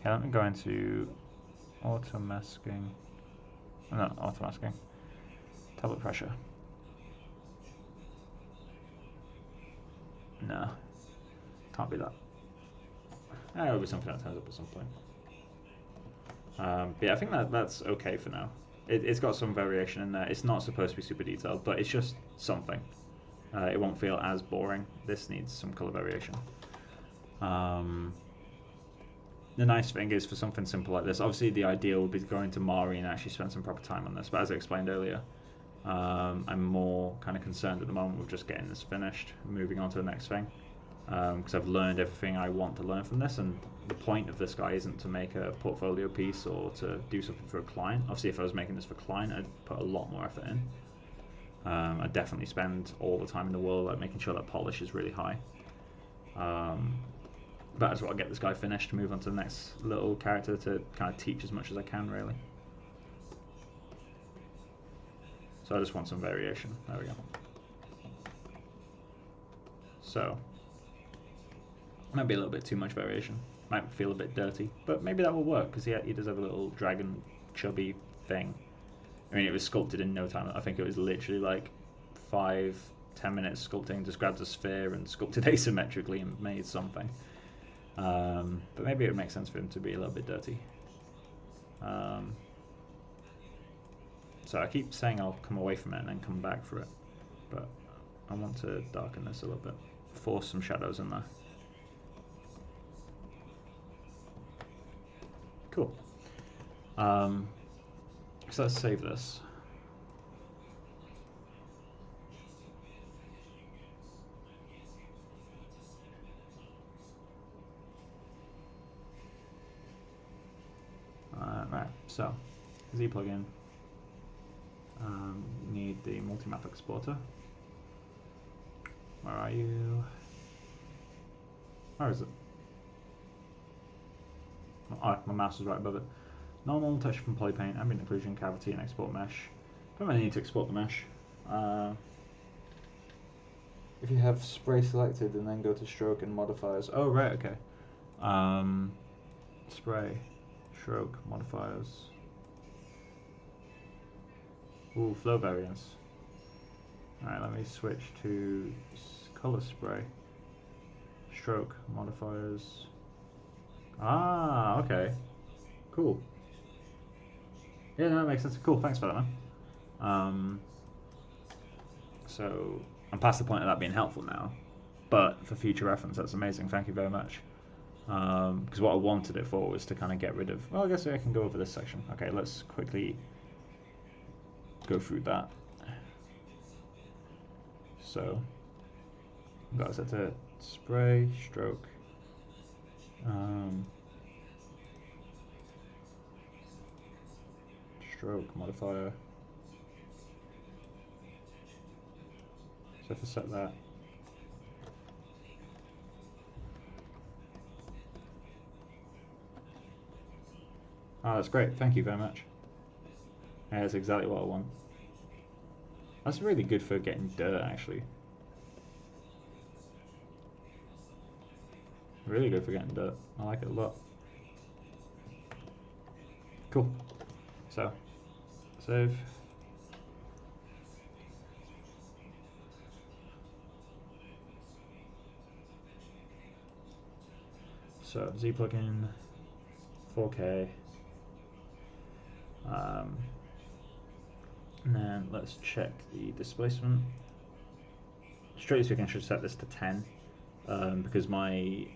Yeah, let me go into auto masking. No, auto masking. Tablet pressure. No, can't be that. It'll be something that turns up at some point. But yeah, I think that's okay for now. It's got some variation in there. It's not supposed to be super detailed, but it's just something. It won't feel as boring. This needs some color variation. The nice thing is for something simple like this, obviously the ideal would be going to Mari and actually spend some proper time on this, but as I explained earlier, I'm more kind of concerned at the moment with just getting this finished, moving on to the next thing, because I've learned everything I want to learn from this, and the point of this guy isn't to make a portfolio piece or to do something for a client. Obviously if I was making this for a client, I'd put a lot more effort in. I'd definitely spend all the time in the world like making sure that polish is really high. But I just want to get this guy finished to move on to the next little character to kind of teach as much as I can, really. So I just want some variation. There we go. So, might be a little bit too much variation. Might feel a bit dirty, but maybe that will work because he does have a little dragon chubby thing. I mean, it was sculpted in no time. I think it was literally like 5-10 minutes sculpting. Just grabbed a sphere and sculpted asymmetrically and made something. But maybe it would make sense for him to be a little bit dirty. So I keep saying I'll come away from it and then come back for it, but I want to darken this a little bit, force some shadows in there. Cool. So let's save this. Right, so Z plugin. Need the multi-map exporter. Where are you? Where is it? Oh, my mouse is right above it. Normal, texture from polypaint, ambient occlusion, cavity, and export mesh. Don't really need to export the mesh. If you have spray selected and then go to stroke and modifiers. Oh, right, okay. Spray, stroke, modifiers. Ooh, flow variance. Alright, let me switch to color spray. Stroke, modifiers. Ah, okay. Cool. Yeah, no, that makes sense. Cool, thanks for that, man. So, I'm past the point of that being helpful now, but for future reference, that's amazing. Thank you very much. Because what I wanted it for was to kind of get rid of... Well, I guess I can go over this section. Okay, let's quickly go through that. So, I've got it set to spray, stroke. Stroke modifier. So if I set that, that's great. Thank you very much. Yeah, that's exactly what I want. That's really good for getting dirt, actually. Really good for getting dirt. I like it a lot. Cool. So, save. So Z plugin, 4K. And then let's check the displacement. Straight speaking, I should set this to 10 because my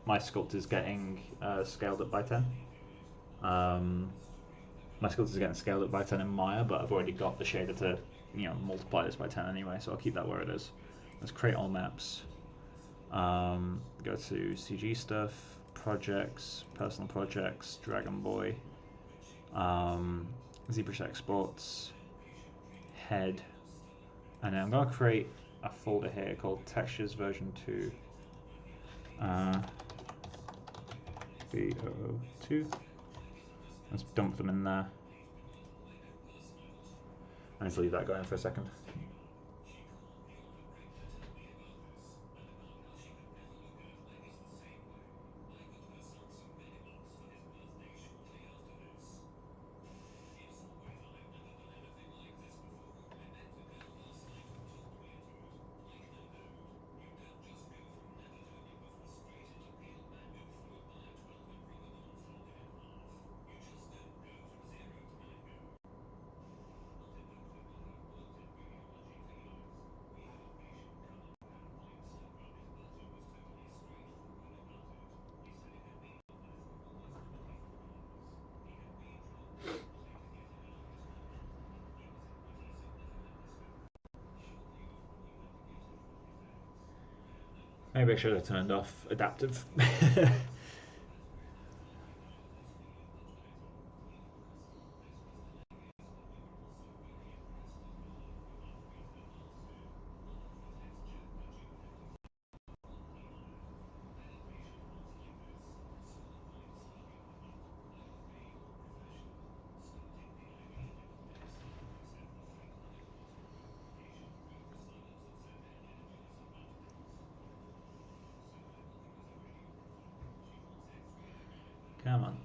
sculpt is getting scaled up by 10. My sculpt is getting scaled up by 10 in Maya, but I've already got the shader to multiply this by 10 anyway, so I'll keep that where it is. Let's create all maps. Go to CG stuff, projects, personal projects, Dragon Boy, ZBrush exports, head, and then I'm going to create a folder here called textures version 2, V002. Let's dump them in there. I need to leave that going for a second. Maybe I should have turned off adaptive. Come on.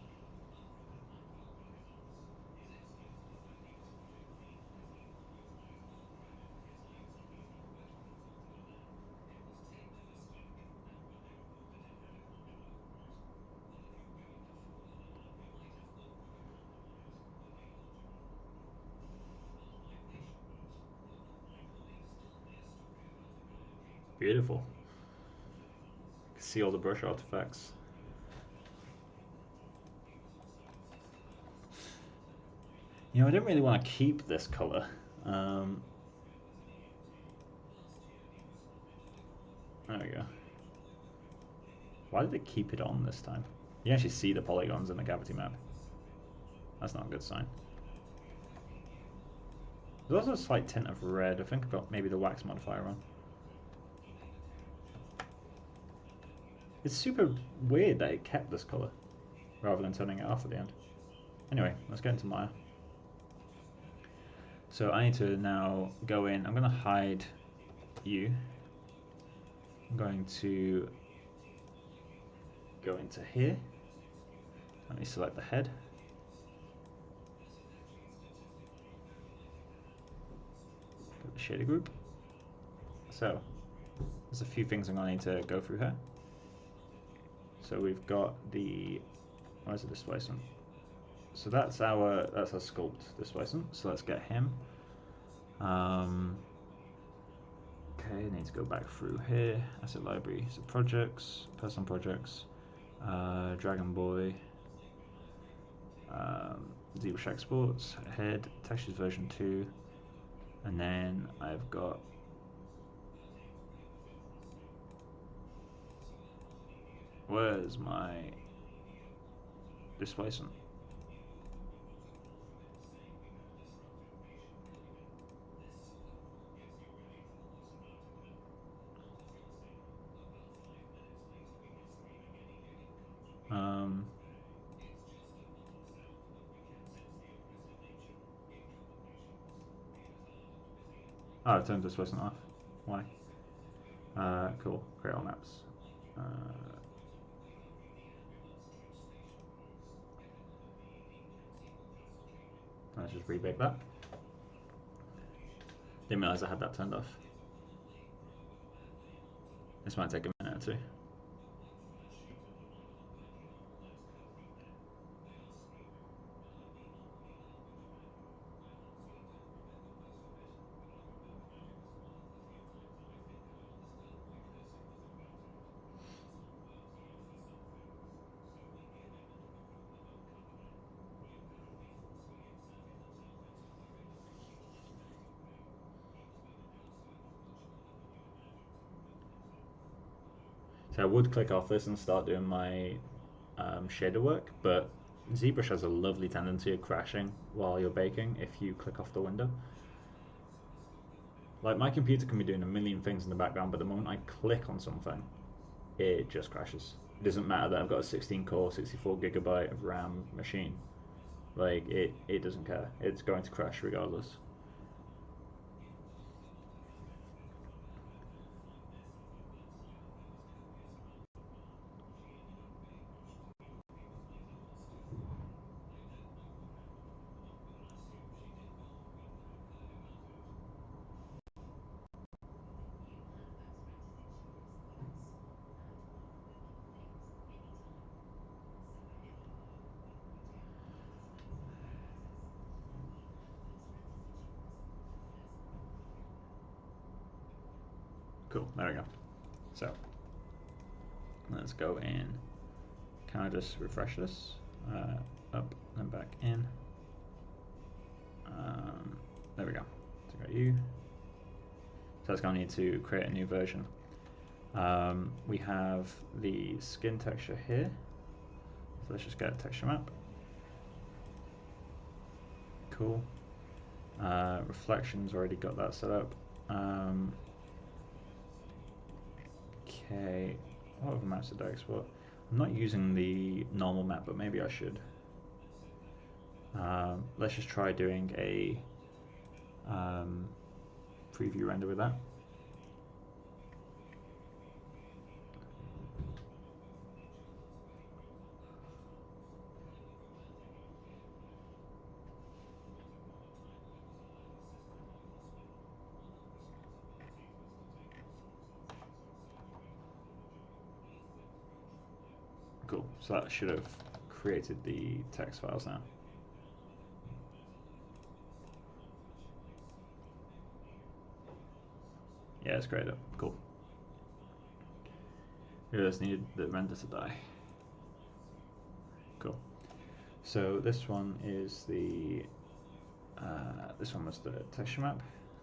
Beautiful. You can see all the brush artifacts. You know, I don't really want to keep this color. There we go. Why did they keep it on this time? You can actually see the polygons in the cavity map. That's not a good sign. There's also a slight tint of red. I think I've got maybe the wax modifier on. It's super weird that it kept this color rather than turning it off at the end. Anyway, let's get into Maya. So I need to now go in. I'm going to hide you. I'm going to go into here. Let me select the head. Go to the shader group. So there's a few things I'm going to need to go through here. So we've got the, where's the displacement? So that's our sculpt displacement. So let's get him. Okay, I need to go back through here. Asset library, so projects, personal projects, Dragon Boy, ZBrush exports, head, textures version 2, and then I've got where's my displacement? Oh, I've turned displacement off. Why? Cool. Create all maps. Let's just rebake that. Didn't realize I had that turned off. This might take a minute or two. So I would click off this and start doing my shader work, but ZBrush has a lovely tendency of crashing while you're baking if you click off the window. Like, my computer can be doing a million things in the background, but the moment I click on something, it just crashes. It doesn't matter that I've got a 16 core, 64 gigabyte of RAM machine. Like, it doesn't care. It's going to crash regardless. Cool, there we go. So, let's go in. Can I just refresh this? Up and back in. There we go. So I got you. So it's going to need to create a new version. We have the skin texture here. So let's just get a texture map. Cool. Reflections, already got that set up. Okay, what other maps did I export? I'm not using the normal map, but maybe I should. Let's just try doing a preview render with that. Cool, so that should have created the text files now. Yeah, it's great. Cool. We just needed the render to die. Cool. So this one is the this one was the texture map.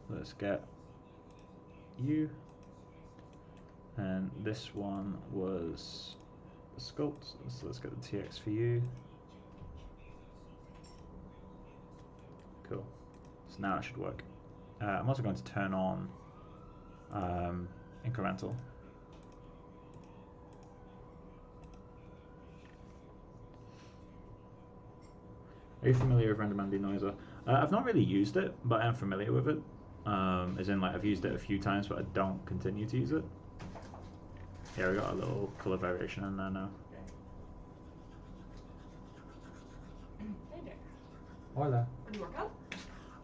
Let's get you, and this one was the sculpt. So let's get the TX for you. Cool. So now it should work. I'm also going to turn on incremental. Are you familiar with RenderMan Denoiser? I've not really used it, but I am familiar with it. As in, like, I've used it a few times, but I don't continue to use it. Yeah, we got a little color variation in there now. Hey there. Hola. What do you work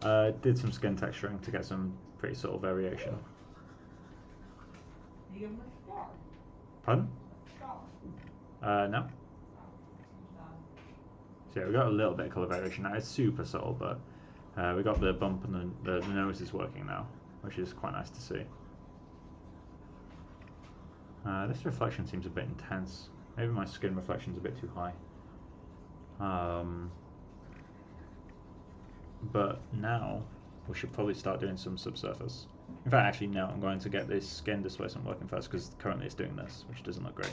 on? Did some skin texturing to get some pretty subtle variation. You give him a star. Pardon? Star. No. So yeah, we got a little bit of color variation now. It's super subtle, but we got the bump and the nose is working now, which is quite nice to see. This reflection seems a bit intense. Maybe my skin reflection's a bit too high. But now we should probably start doing some subsurface. In fact, actually no, I'm going to get this skin displacement working first, because currently it's doing this, which doesn't look great.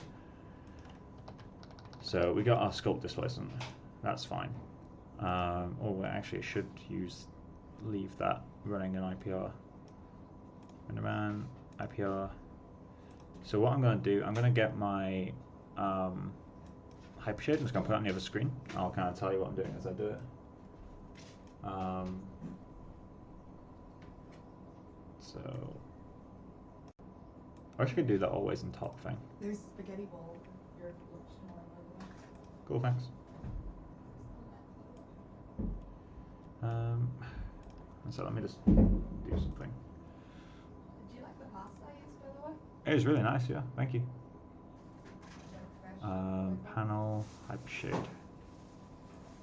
So we got our sculpt displacement. That's fine. Or actually, I should leave that running in IPR. RenderMan, IPR. So what I'm going to do, I'm going to get my hypershade. I'm just going to put it on the other screen. I'll kind of tell you what I'm doing as I do it. So I actually could do that always in top thing. There's spaghetti bowl. Your lunch tomorrow, by the way. Cool, thanks. So let me just do something. Did you like the pasta I used, by the way? It was really nice, yeah. Thank you. Fresh. Panel, hypershade.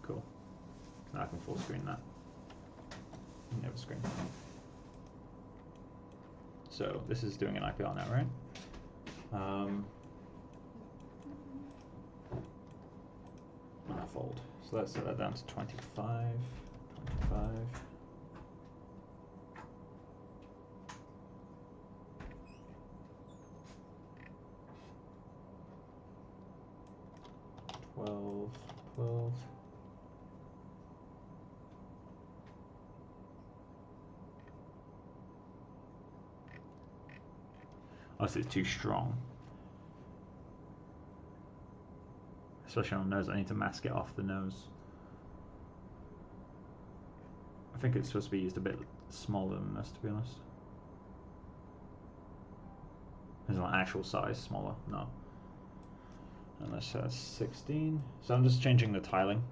Cool. Now I can full screen that. Never screen. So this is doing an IPR now, right? Manifold. So let's set that down to 25. 25. $12. Obviously it's too strong. Especially on the nose, I need to mask it off the nose. I think it's supposed to be used a bit smaller than this, to be honest. Is it an actual size smaller? No. Unless that's 16. So I'm just changing the tiling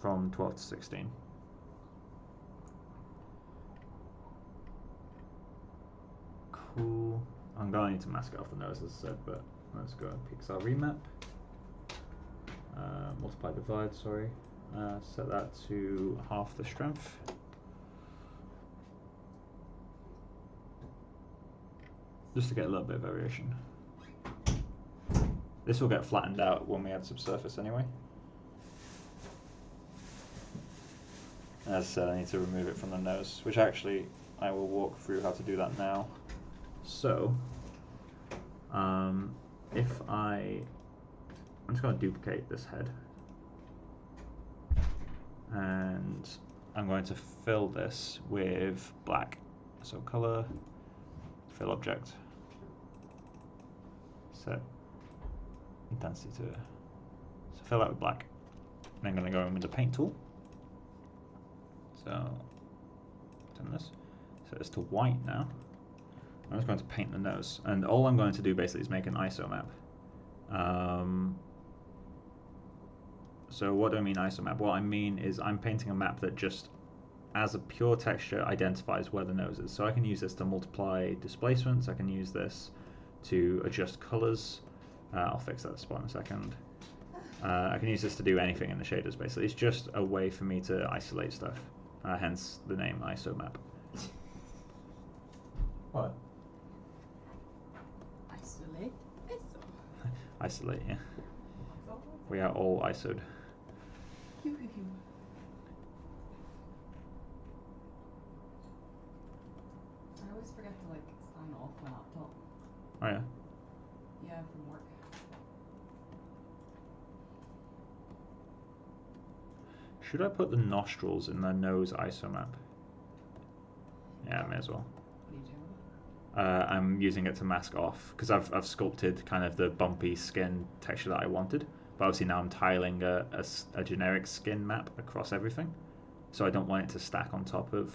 from 12 to 16. Cool. I'm going to need to mask it off the nose, as I said, but let's go Pixar remap. Multiply divide, sorry. Set that to half the strength. Just to get a little bit of variation. This will get flattened out when we add subsurface anyway. As I said, I need to remove it from the nose, which actually I will walk through how to do that now. So, If I'm just going to duplicate this head, and I'm going to fill this with black. So color, fill object, set intensity to, so fill that with black. And I'm going to go in with the paint tool. So done this. Set this to white now. I'm just going to paint the nose, and all I'm going to do basically is make an ISO map. So what do I mean ISO map? What I mean is I'm painting a map that just, as a pure texture, identifies where the nose is. So I can use this to multiply displacements. I can use this to adjust colors. I'll fix that spot in a second. I can use this to do anything in the shaders, basically. It's just a way for me to isolate stuff. Hence the name ISO map. What? Isolate. Isolate, yeah. We are all ISO'd. I always forget to like sign off my laptop. Oh yeah? Yeah, from work. Should I put the nostrils in the nose ISO map? Yeah, I may as well. What are you doing with it? I'm using it to mask off, because I've sculpted kind of the bumpy skin texture that I wanted, but obviously now I'm tiling a generic skin map across everything, so I don't want it to stack on top of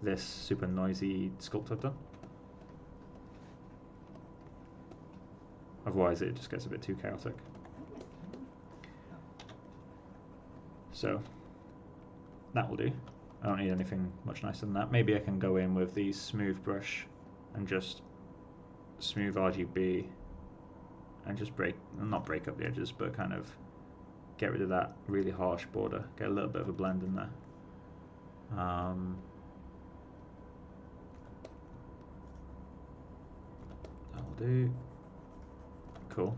this super noisy sculpt I've done. Otherwise it just gets a bit too chaotic. So that will do. I don't need anything much nicer than that. Maybe I can go in with the smooth brush and just smooth RGB and just not break up the edges, but kind of get rid of that really harsh border, get a little bit of a blend in there. That'll do. Cool.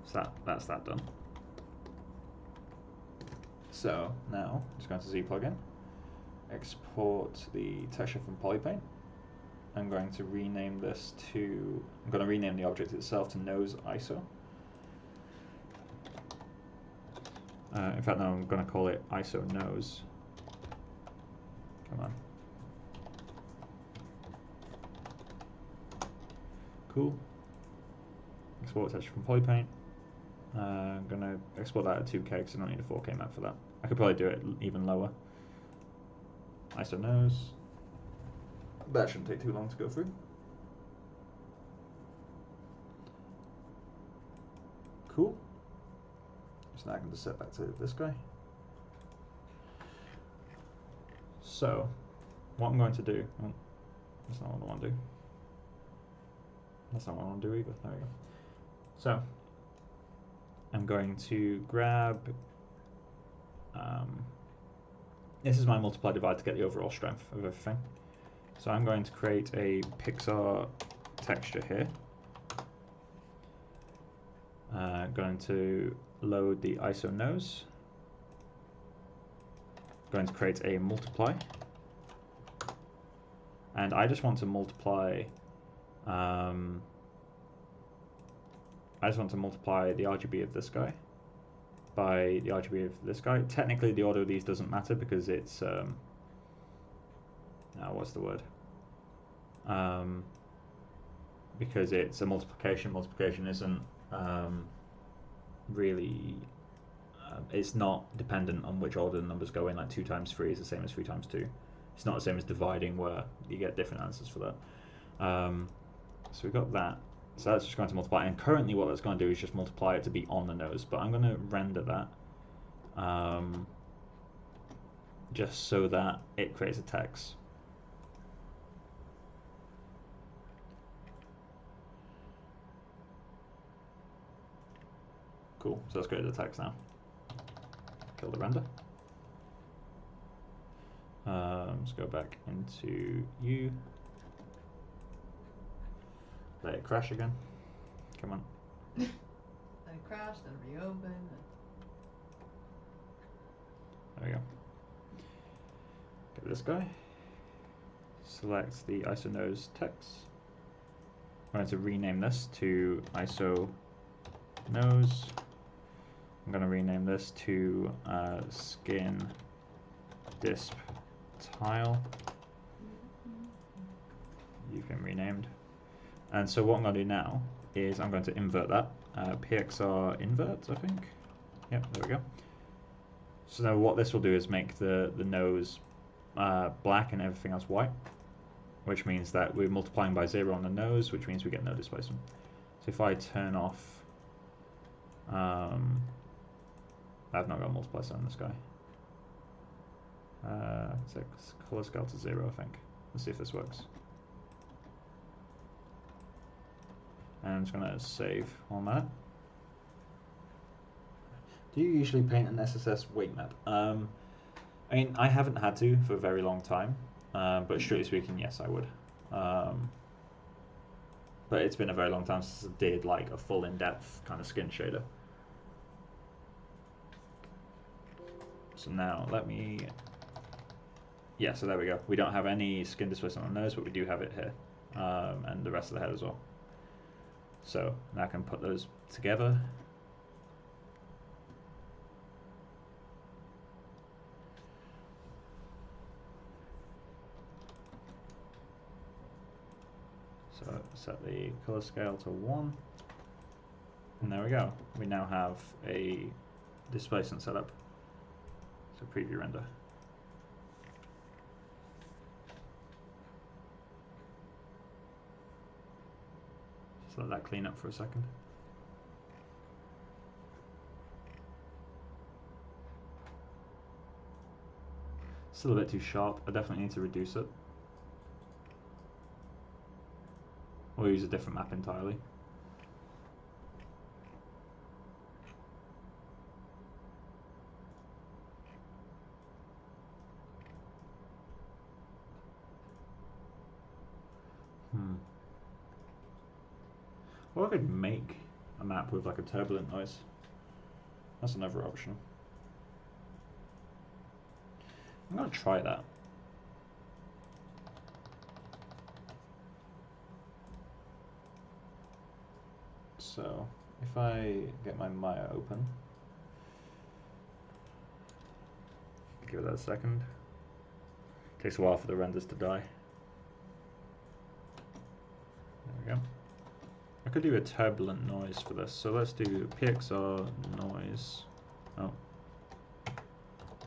So that's that done. So now I'm just going to Z plugin, export the texture from Polypaint. I'm going to rename this to, I'm going to rename the object itself to nose ISO. In fact, no, I'm going to call it ISO nose. Come on. Cool. Export texture from Polypaint. I'm going to export that at 2K because I don't need a 4K map for that. I could probably do it even lower. ISO nose. That shouldn't take too long to go through. Cool. So now I can just set back to this guy. So, what I'm going to do, oh, that's not what I want to do. That's not what I want to do either. There we go. So, I'm going to grab, this is my multiply divide to get the overall strength of everything. So I'm going to create a Pixar texture here. Going to load the ISO nose. Going to create a multiply. And I just want to multiply the RGB of this guy by the RGB of this guy. Technically the order of these doesn't matter because it's what's the word? Because it's a multiplication. Multiplication isn't really it's not dependent on which order the numbers go in. Like 2 times 3 is the same as 3 times 2. It's not the same as dividing where you get different answers for that. So we've got that. So that's just going to multiply, and currently what that's going to do is just multiply it to be on the nose, but I'm going to render that just so that it creates a text. Cool, so let's create the text now. Kill the render. Let's go back into U. Let it crash again. Come on. Let it crash, then reopen. There we go. Get this guy. Select the ISO nose text. going to rename this to ISO nose. I'm going to rename this to skin disp tile. You've been renamed. And so what I'm going to do now is I'm going to invert that. PXR invert, I think. Yep, there we go. So now what this will do is make the nose black and everything else white, which means that we're multiplying by 0 on the nose, which means we get no displacement. So if I turn off, I've not got multiply sign on this guy. It's color scale to 0, I think. Let's see if this works. And I'm just going to save 1 minute. Do you usually paint an SSS weight map? I mean, I haven't had to for a very long time, but strictly speaking, yes, I would. But it's been a very long time since I did like a full in-depth kind of skin shader. So now let me, yeah, so there we go. We don't have any skin displacement on the nose, but we do have it here, and the rest of the head as well. So now I can put those together. So set the color scale to 1, and there we go. We now have a displacement setup. So preview render. Just let that clean up for a second. Still a bit too sharp. I definitely need to reduce it. Or use a different map entirely. Or I could make a map with like a turbulent noise. That's another option. I'm going to try that. So if I get my Maya open, give it a second. Takes a while for the renders to die. There we go. I could do a turbulent noise for this, so let's do PXR noise. Oh,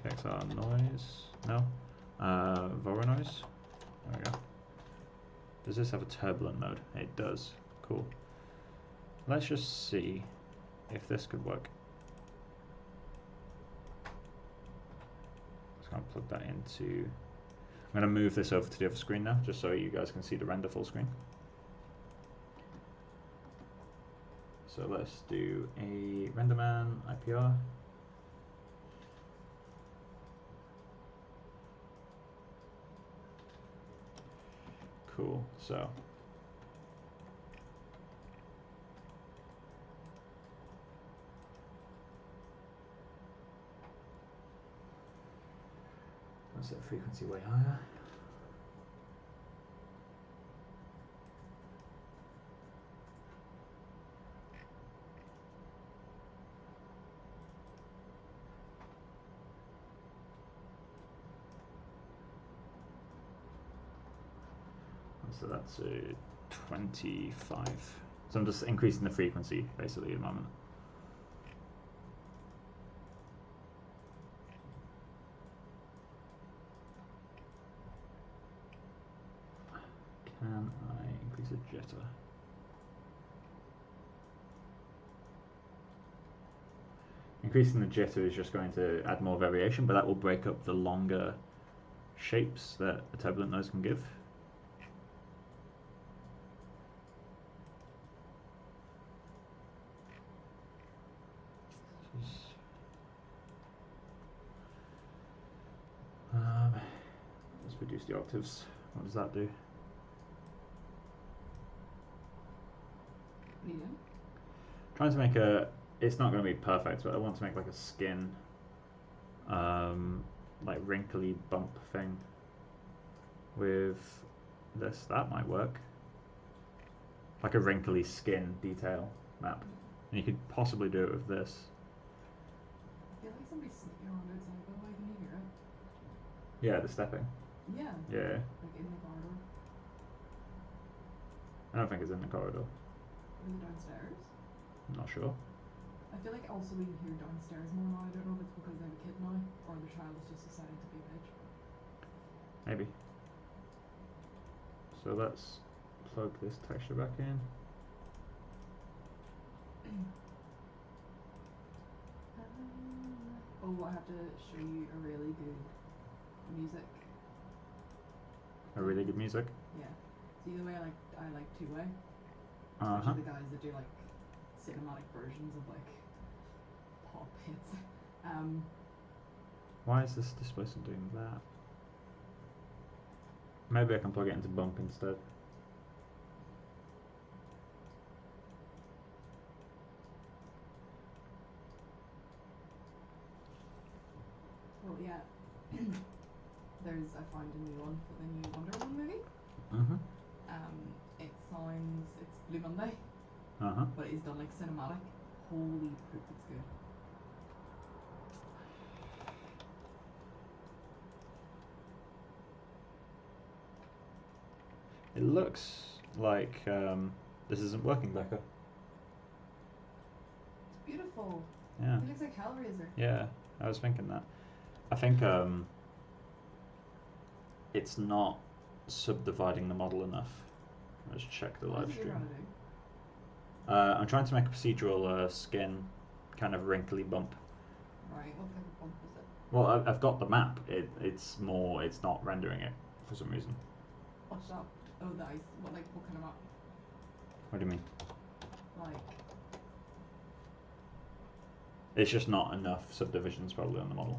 PXR noise. No, Vora noise. There we go. Does this have a turbulent mode? It does. Cool. Let's just see if this could work. Just gonna plug that into. I'm gonna move this over to the other screen now, just so you guys can see the render full screen. So let's do a renderman IPR. Cool. So let's set frequency way higher. So that's a 25. So I'm just increasing the frequency basically at the moment. Can I increase the jitter? Increasing the jitter is just going to add more variation, but that will break up the longer shapes that a turbulent noise can give. Let's reduce the octaves. What does that do? Yeah. Trying to make a, it's not going to be perfect, but I want to make like a skin, like wrinkly bump thing with this. That might work. like a wrinkly skin detail map. And you could possibly do it with this. I feel like somebody's sneaking around outside, by the way, can you hear it? Yeah, the stepping. Yeah. Yeah. Like in the corridor. I don't think it's in the corridor. Or is it downstairs? I'm not sure. I feel like also we hear downstairs more now. I don't know if it's because they have a kid now or the child is just deciding to be a bitch. Maybe. So let's plug this texture back in. Oh, I have to show you a really good music. A really good music. Yeah. See the way I like two-way? Uh-huh. Especially the guys that do like cinematic versions of like pop hits. Why is this displacement doing that? Maybe I can plug it into bump instead. Well, yeah. I found a new one for the new Wonder Woman movie. Mm-hmm. It's Blue Monday. Uh-huh. But it's done like cinematic. Holy poop, it's good. It looks like this isn't working, Becca. It's beautiful. Yeah. It looks like Hellraiser. Yeah, I was thinking that. I think it's not subdividing the model enough. Let's check the live stream. I'm trying to make a procedural skin kind of wrinkly bump. Right, what type of bump is it? Well, I've got the map. It's not rendering it for some reason. What's that? Oh, the ice. What kind of map? What do you mean? Like. It's just not enough subdivisions probably on the model.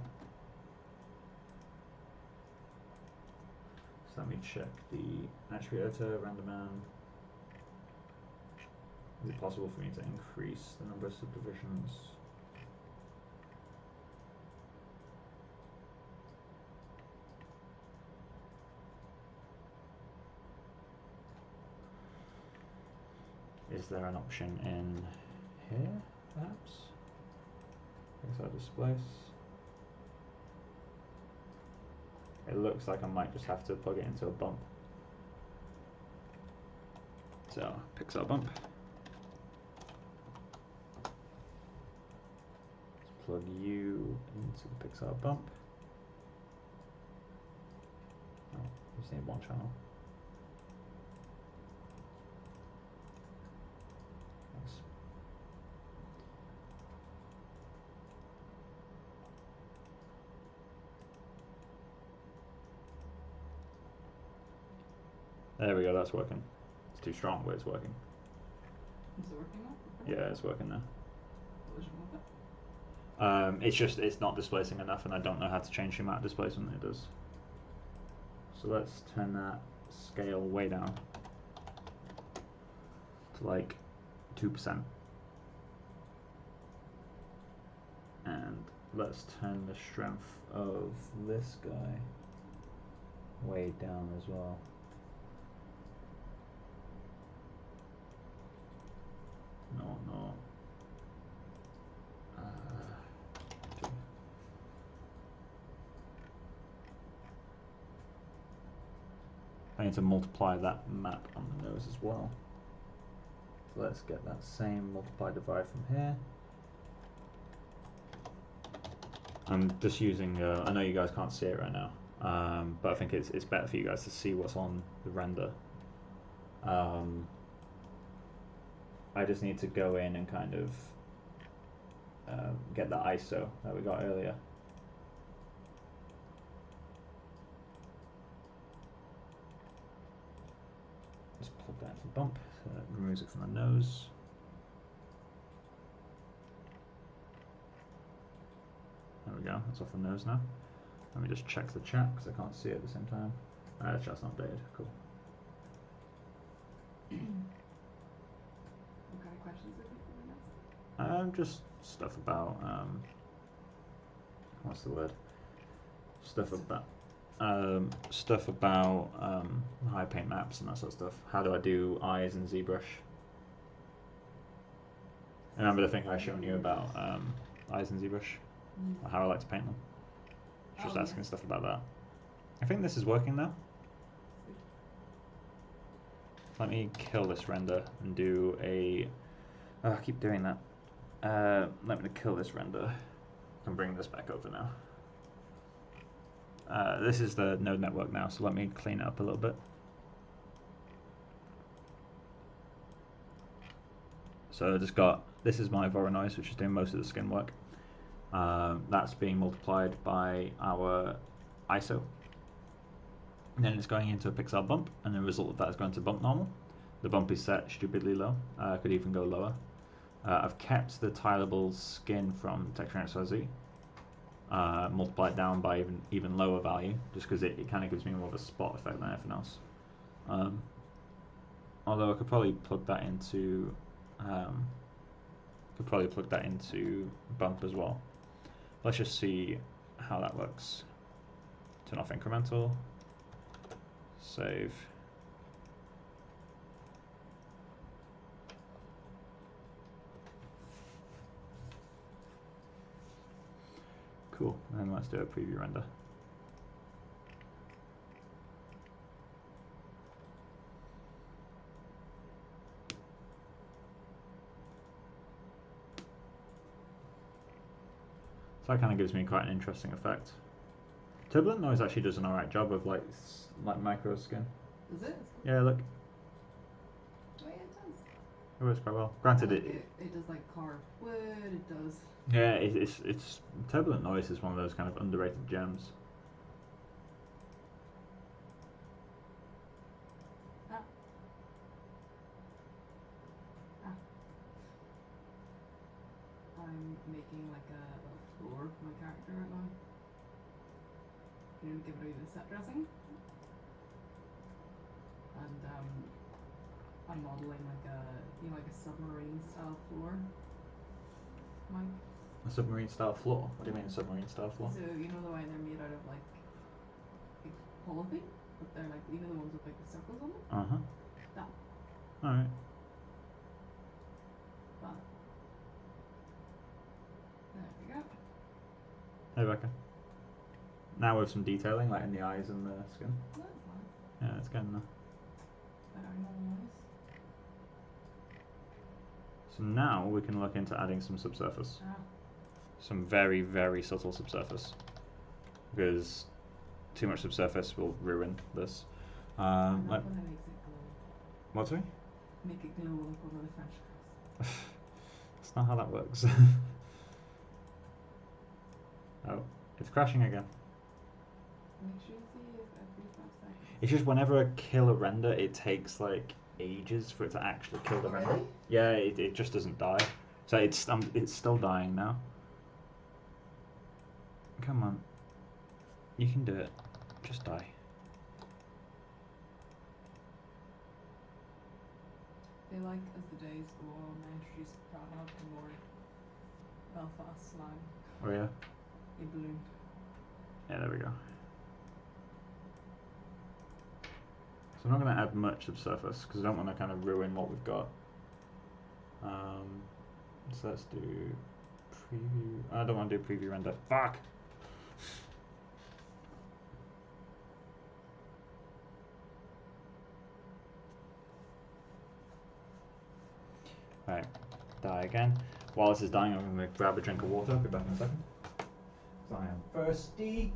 So let me check the attribute editor, random man. Is it possible for me to increase the number of subdivisions? Is there an option in here, perhaps? Pixel displace. It looks like I might just have to plug it into a bump. So, pixel bump. Let's plug you into the pixel bump. Oh, we just need one channel. Nice. There we go, that's working. It's too strong, but it's working. Is it working now? Yeah, it's working now. What was wrong with it? It's not displacing enough, and I don't know how to change the amount of displacement it does. So let's turn that scale way down to like 2%. And let's turn the strength of this guy way down as well. No. I need to multiply that map on the nose as well. So let's get that same multiply divide from here. I'm just using, I know you guys can't see it right now, but I think it's better for you guys to see what's on the render. I just need to go in and kind of get the ISO that we got earlier. Just plug that into the bump, so that removes it from the nose. There we go, that's off the nose now. Let me just check the chat because I can't see it at the same time. The chat's not updated, cool. What kind of questions are people being asked? Just stuff about, what's the word? Stuff about high paint maps and that sort of stuff. How do I do eyes in ZBrush? Remember the thing I was showing you about eyes in ZBrush? How I like to paint them? Just asking stuff about that. I think this is working now. Let me kill this render and do a... Oh, I keep doing that. Let me kill this render. I can bring this back over now. This is the node network now, so let me clean it up a little bit. So I just got, this is my Voronoi, which is doing most of the skin work. That's being multiplied by our ISO. And then it's going into a pixel bump, and the result of that is going to bump normal. The bump is set stupidly low, could even go lower. I've kept the tileable skin from texture XYZ, multiplied down by even lower value, just because it kind of gives me more of a spot effect than anything else. Although I could probably plug that into bump as well. Let's just see how that looks. Turn off incremental. Save. Cool, and let's do a preview render. So that kind of gives me quite an interesting effect. Turbulent Noise actually does an alright job of like micro skin. Does it? Yeah, look. Oh yeah, it does. It works quite well. Granted, it does like carved wood. It does. Yeah, it's Turbulent Noise is one of those kind of underrated gems. I'm making like a floor for my character right now. You know, give it a bit of set dressing. And I'm modeling like a submarine style floor. Mike. A submarine style floor? What do you mean a submarine style floor? So you know the way they're made out of like polythene, but they're like the ones with like the circles on them. That. All right. But there we go. Hey Becca. Now with some detailing, like in the eyes and the skin. That's nice. Yeah, it's getting there. Very nice. So now we can look into adding some subsurface. Some very, very subtle subsurface. Because too much subsurface will ruin this. That makes it glow. What, sorry? Make it glow like one of the French girls. That's not how that works. Oh, it's crashing again. Make sure you see it every 5 seconds. It's just whenever I kill a render, it takes like ages for it to actually kill the render. Really? Yeah, it just doesn't die. So it's still dying now. Come on, you can do it. Just die. They like as the days go on, I introduced Pranav and more Belfast slang. Oh yeah. A balloon. Yeah, there we go. So I'm not going to add much subsurface because I don't want to kind of ruin what we've got. So let's do preview. I don't want to do preview render. Fuck! Right, die again. While this is dying, I'm going to grab a drink of water. I'll be back in a second. So I am thirsty.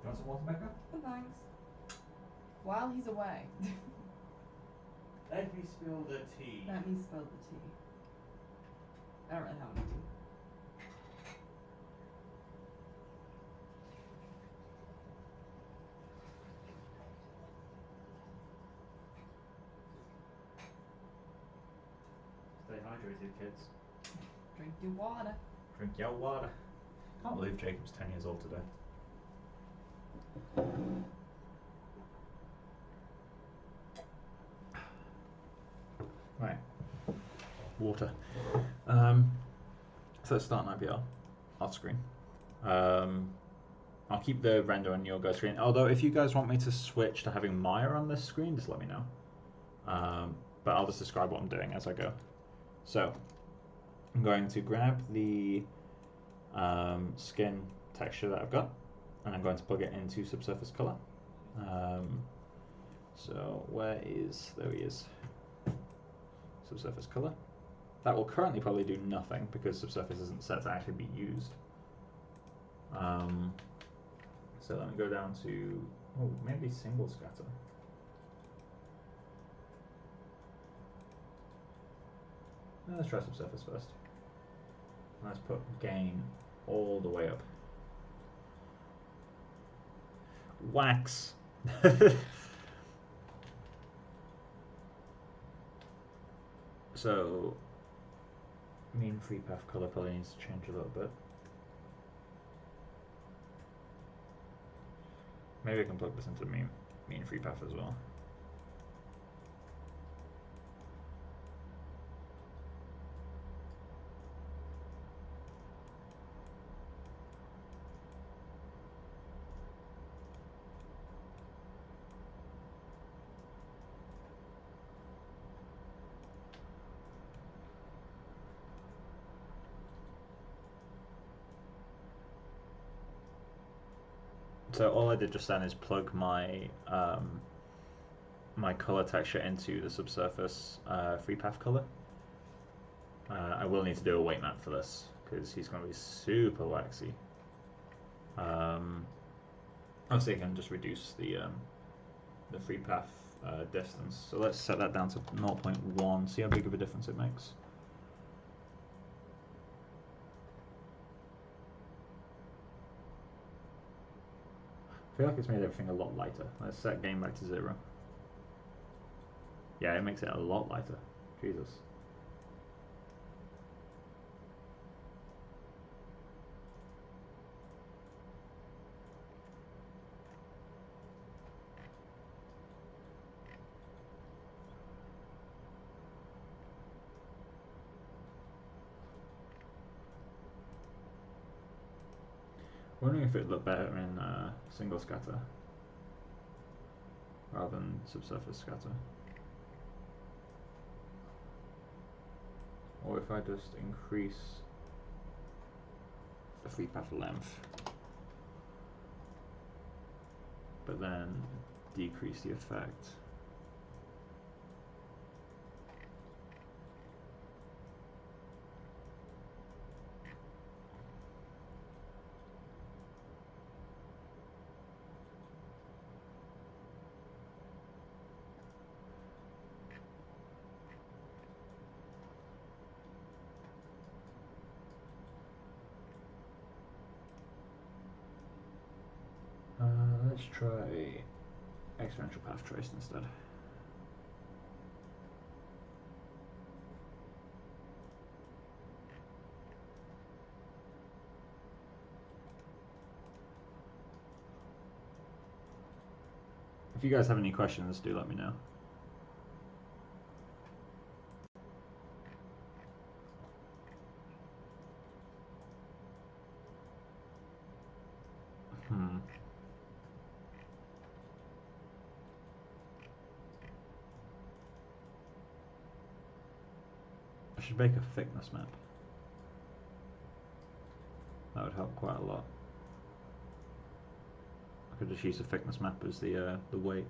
You want some water, Becca? Oh, thanks. While he's away. Let me spill the tea. Let me spill the tea. I don't really have any tea. Stay hydrated, kids. Drink your water. Drink your water. Can't believe Jacob's 10 years old today. Right. Water. So let's start an IPL off screen. I'll keep the render on your go screen. Although if you guys want me to switch to having Maya on this screen, just let me know. But I'll just describe what I'm doing as I go. So I'm going to grab the skin texture that I've got, and I'm going to plug it into subsurface color. So there he is, subsurface color. That will currently probably do nothing because subsurface isn't set to actually be used. So let me go down to, maybe single scatter. Let's try subsurface first. Let's put gain all the way up. Wax. So mean free path color probably needs to change a little bit. Maybe I can plug this into mean free path as well. So all I did just then is plug my my color texture into the subsurface free path color. I will need to do a weight map for this because he's going to be super waxy. Obviously, I can just reduce the free path distance. So let's set that down to 0.1. See how big of a difference it makes. I feel like it's made everything a lot lighter. Let's set gain back to 0. Yeah, it makes it a lot lighter. Jesus. Wondering if it'd look better in single scatter rather than subsurface scatter. Or if I just increase the free path length, but then decrease the effect. Let's try exponential path trace instead. If you guys have any questions, do let me know. I should make a thickness map. That would help quite a lot. I could just use the thickness map as the weight.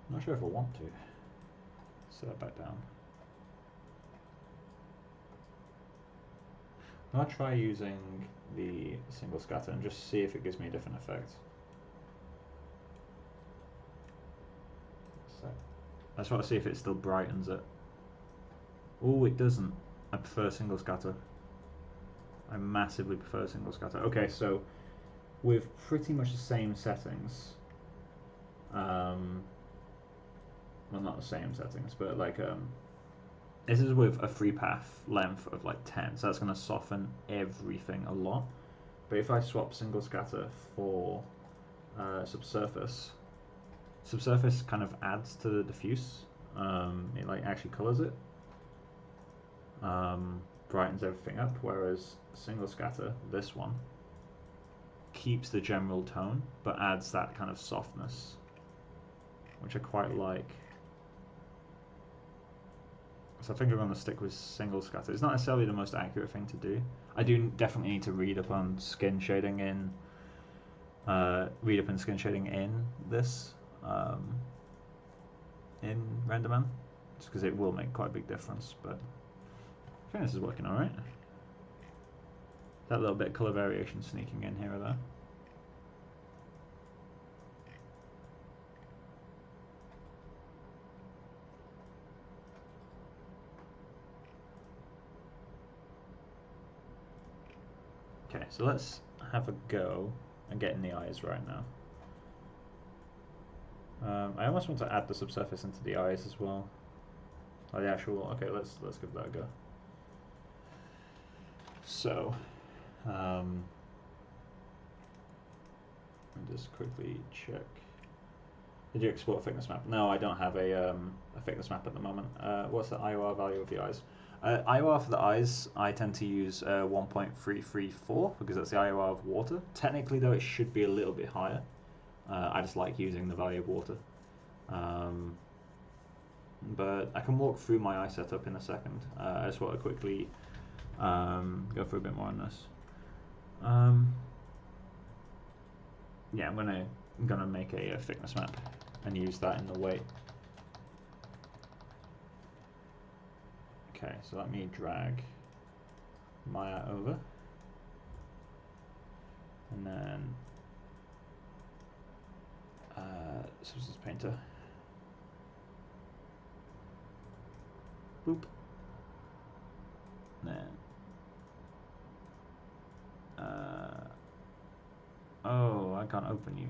I'm not sure if I want to set that back down. I'll try using the single scatter and just see if it gives me a different effect. So I just want to see if it still brightens it. Oh, it doesn't. I prefer single scatter. I massively prefer single scatter. Okay, so with pretty much the same settings, well, not the same settings, but like this is with a free path length of like 10, so that's going to soften everything a lot. But if I swap single scatter for subsurface. Subsurface kind of adds to the diffuse. It like actually colors it, brightens everything up. Whereas single scatter, this one, keeps the general tone but adds that kind of softness, which I quite like. So I think I'm going to stick with single scatter. It's not necessarily the most accurate thing to do. I do definitely need to read up on skin shading in this in RenderMan, just because it will make quite a big difference. But I think this is working all right. That little bit of color variation sneaking in here or there. Okay, so let's have a go and get in the eyes right now. I almost want to add the subsurface into the eyes as well. Oh, the actual. Okay, let's give that a go. So, let me just quickly check. Did you export a thickness map? No, I don't have a thickness map at the moment. What's the IOR value of the eyes? IOR for the eyes, I tend to use 1.334 because that's the IOR of water. Technically, though, it should be a little bit higher. I just like using the value of water. But I can walk through my eye setup in a second. I just want to quickly go through a bit more on this. Yeah, I'm gonna make a thickness map and use that in the weight. Okay, so let me drag Maya over, and then Substance Painter. Boop. Then oh, I can't open you.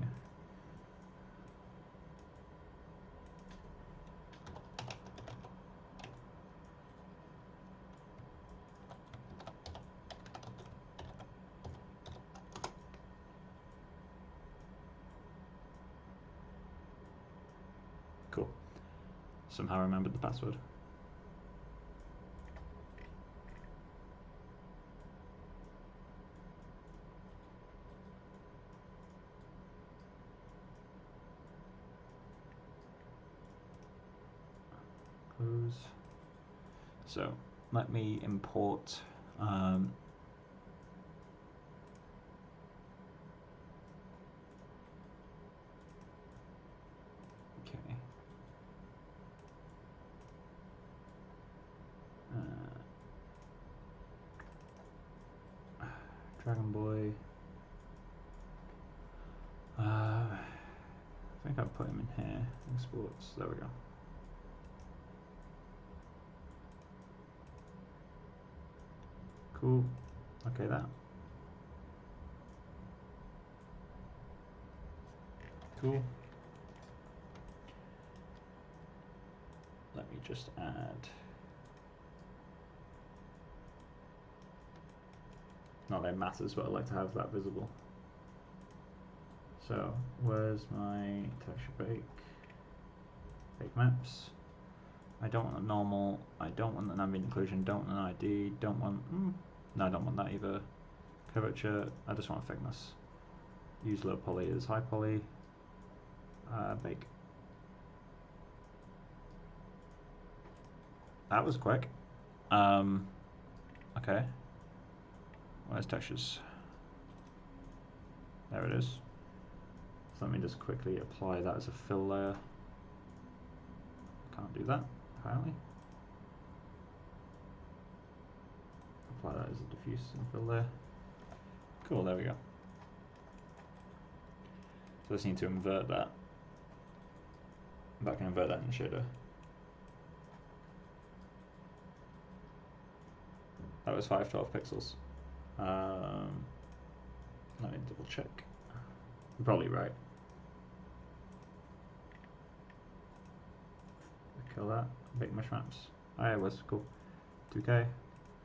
Cool. Somehow remembered the password. Close. So let me import okay. Dragon Boy. I think I'll put him in here. Exports. There we go. Cool. Okay, that. Cool. Let me just add. Not that it matters, but I like to have that visible. So, where's my texture bake? Bake maps. I don't want a normal. I don't want an ambient occlusion. Don't want an ID. Don't want. No, I don't want that either. Curvature. I just want thickness. Use low poly as high poly. Bake. That was quick. Okay. Where's textures? There it is. So let me just quickly apply that as a fill layer. Can't do that, apparently. Apply that as a diffuse and fill layer. Cool, there we go. So I just need to invert that. But I can invert that in the shader. That was 512 pixels. Let me double check. I'm probably right. Kill that. Big mesh maps. Oh, yeah, it was cool. 2K.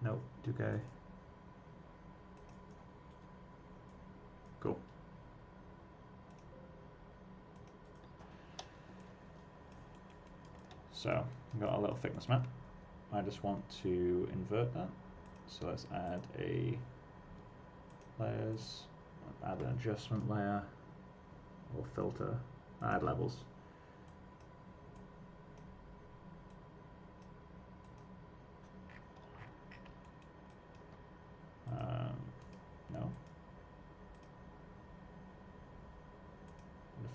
Nope. 2K. Cool. So we've got our little thickness map. I just want to invert that. So let's add a layers, add an adjustment layer, or filter, add levels. No.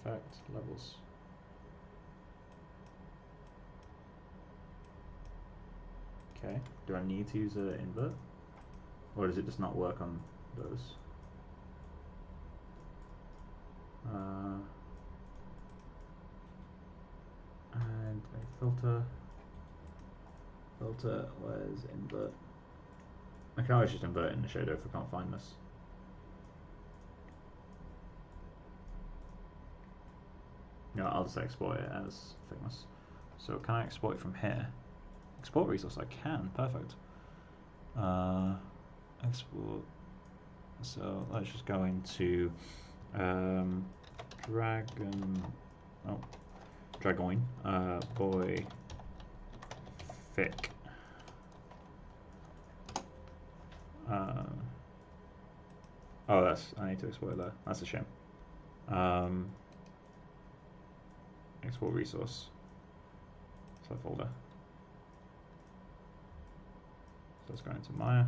Effect, levels. Okay, do I need to use an invert? Or does it just not work on those? And a filter. Filter, where's invert? I can always just invert in the shader if I can't find this. No, I'll just export it as thickness. So can I export it from here? Export resource, I can, perfect. Export, so let's just go into Dragoin, boy, thick. Oh, I need to export it there. That's a shame. Export resource. Subfolder. So let's go into Maya.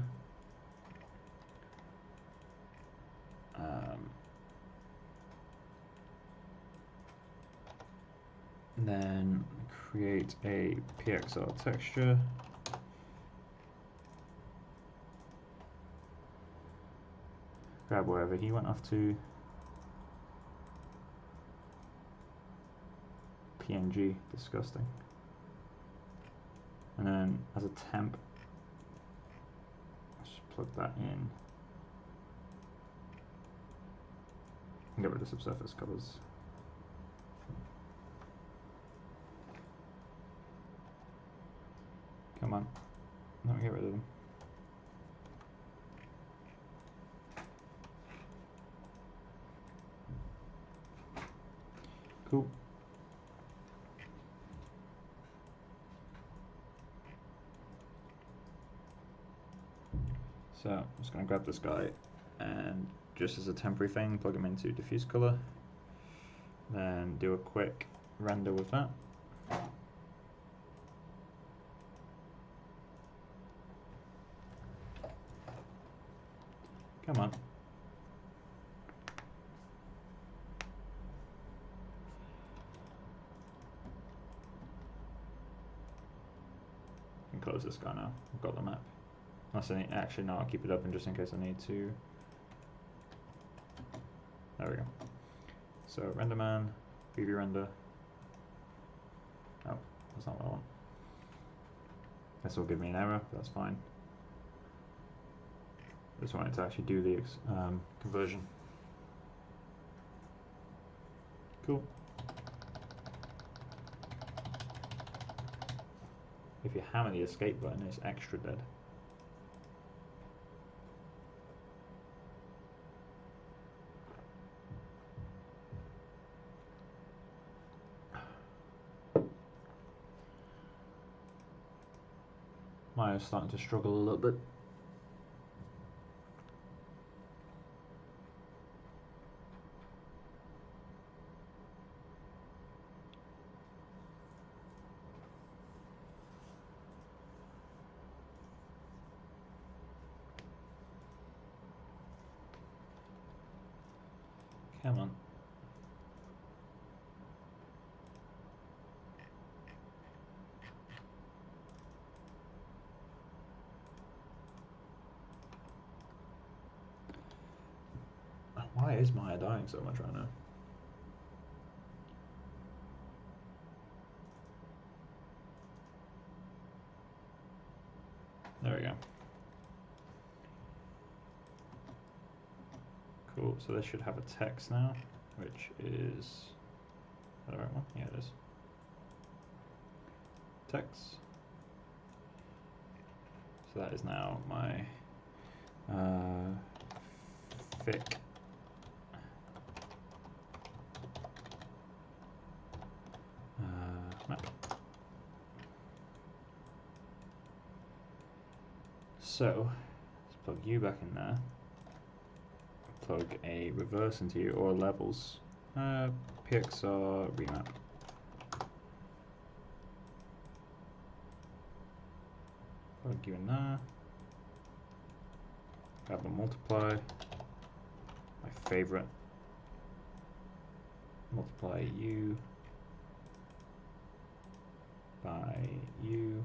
And then create a PXR texture. Grab wherever he went off to. PNG, disgusting. And then as a temp, let's just plug that in. And get rid of subsurface colors. Come on, no, get rid of them. Cool. So I'm just going to grab this guy and just as a temporary thing, plug him into diffuse color. Then do a quick render with that. Come on. Close this guy now. I've got the map. Actually, no, I'll keep it open just in case I need to. There we go. So render man, preview render. Oh, that's not what I want. This will give me an error, but that's fine. I just wanted to actually do the conversion. Cool. If you hammer the escape button, it's extra dead. Maya's starting to struggle a little bit. Come on. Why is Maya dying so much right now? There we go. Cool, so this should have a text now, which is, is that the right one? Yeah, it is. Text. So that is now my thick map. So let's plug you back in there. Plug a reverse into you, or levels. PXR remap. Plug you in there. Grab a multiply. My favorite. Multiply you by you.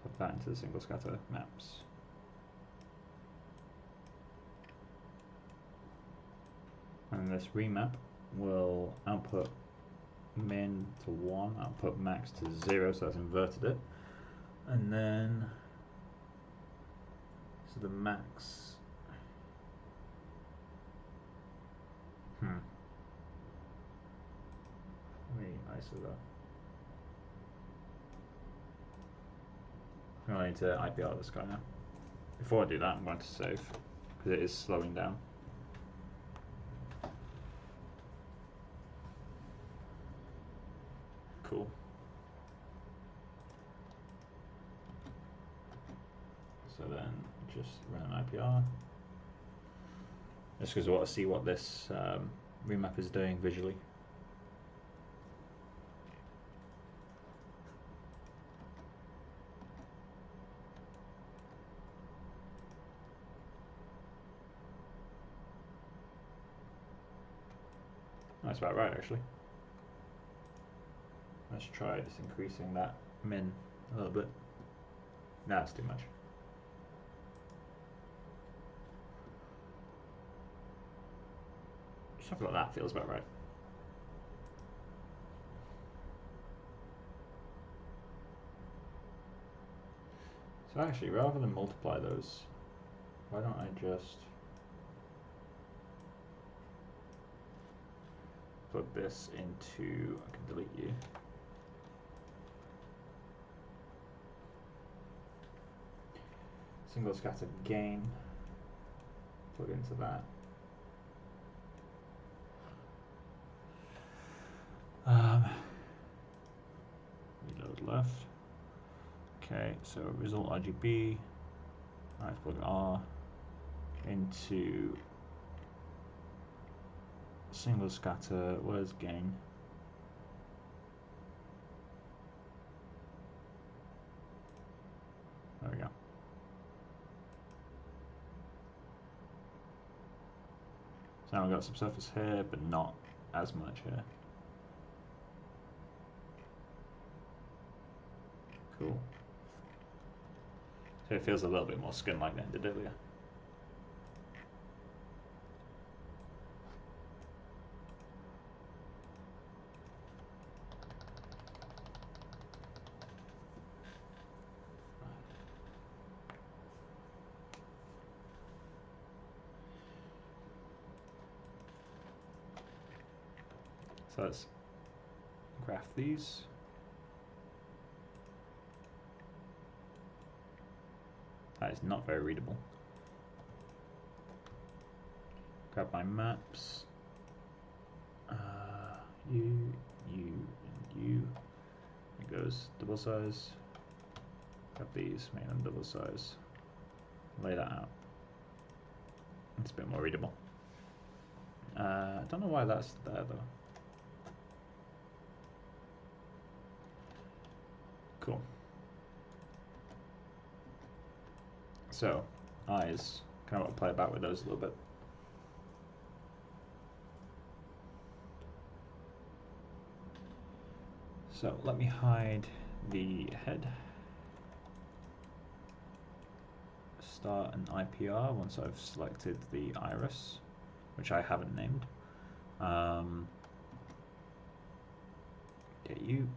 Plug that into the single scatter maps. And this remap will output min to 1, output max to 0, so that's inverted it. And then, so the max, let me ISO that. I need to IPR this guy now. Before I do that, I'm going to save, because it is slowing down. Cool. So then just run an IPR. Just because I want to see what this remap is doing visually. That's about right, actually. Let's try just increasing that min a little bit. No, that's too much. Something like that feels about right. So actually, rather than multiply those, why don't I just put this into, I can delete you. Single scatter gain, plug into that. Reload left. Okay, so result RGB. Alright, plug R into single scatter. Where's gain? There we go. So now we've got subsurface here, but not as much here. Cool. So it feels a little bit more skin-like than it did earlier. So let's graph these. That is not very readable. Grab my maps. You, and you. It goes double size. Grab these, make them double size. Lay that out. It's a bit more readable. I don't know why that's there though. Cool. So, eyes. Kind of want to play about with those a little bit. So let me hide the head. Start an IPR once I've selected the iris, which I haven't named. Get you.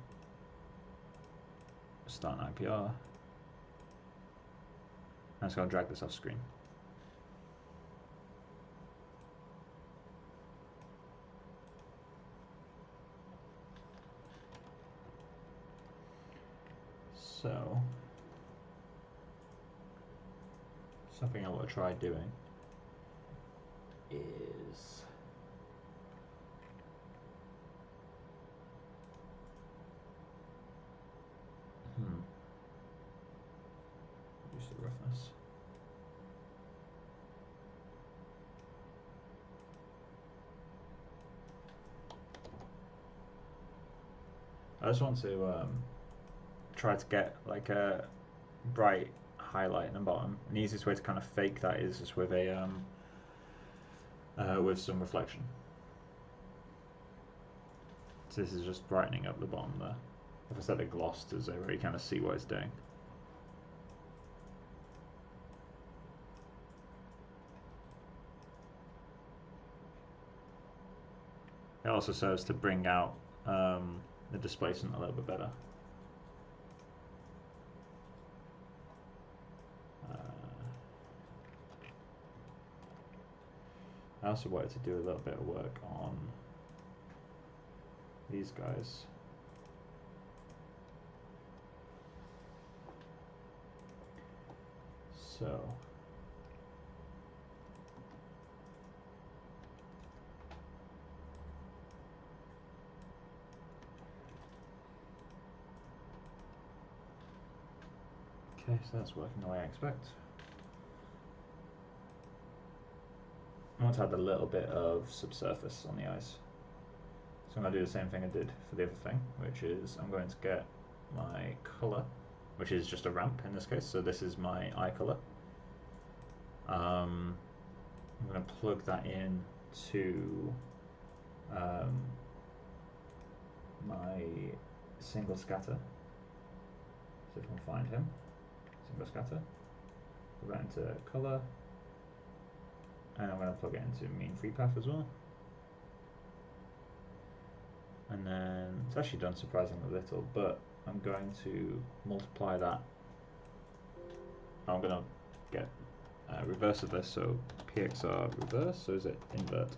Start an IPR. I'm just going to drag this off screen. So, something I want to try doing is roughness. I just want to try to get like a bright highlight in the bottom. And the easiest way to kind of fake that is just with a with some reflection. So this is just brightening up the bottom there. If I set the gloss to 0, you kind of see what it's doing. It also serves to bring out the displacement a little bit better. I also wanted to do a little bit of work on these guys. So okay, so that's working the way I expect. I want to add a little bit of subsurface on the eyes. So I'm going to do the same thing I did for the other thing, which is I'm going to get my colour, which is just a ramp in this case, so this is my eye colour. I'm going to plug that in to my single scatter. So if I can find him, single scatter, plug that into colour, and I'm going to plug it into mean free path as well. And then it's actually done surprisingly little, but I'm going to multiply that. I'm going to get reverse of this, so PXR reverse, so is it invert?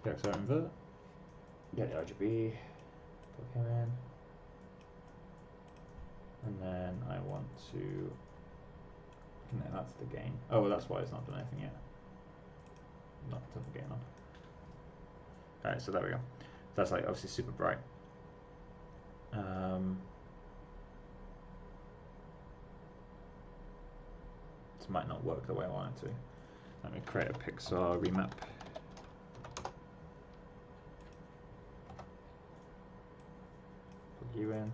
PXR invert, get the RGB, plug him in, and then I want to connect that to the gain. Oh, well, that's why it's not done anything yet. Not put the gain on. Alright, so there we go. That's like obviously super bright. This might not work the way I want it to. Let me create a Pixar remap. Plug you in,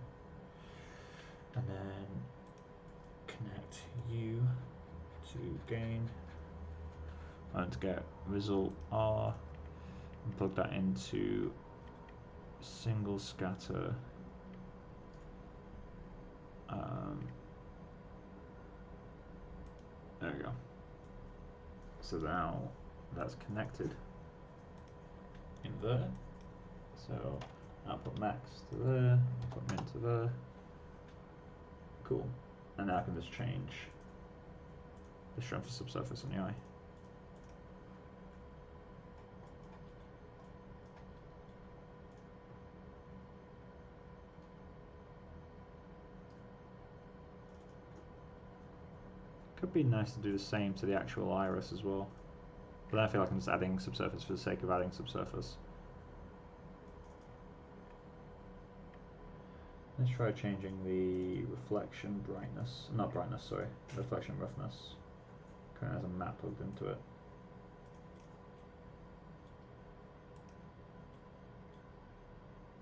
and then connect you to gain. I want to get result R and plug that into single scatter. There we go. So now that's connected. Invert it. So I'll put max to there, put min to there. Cool. And now I can just change the strength of subsurface on the eye. Could be nice to do the same to the actual iris as well, but I feel like I'm just adding subsurface for the sake of adding subsurface. Let's try changing the reflection brightness, not brightness, sorry, reflection roughness. Currently has a map plugged into it.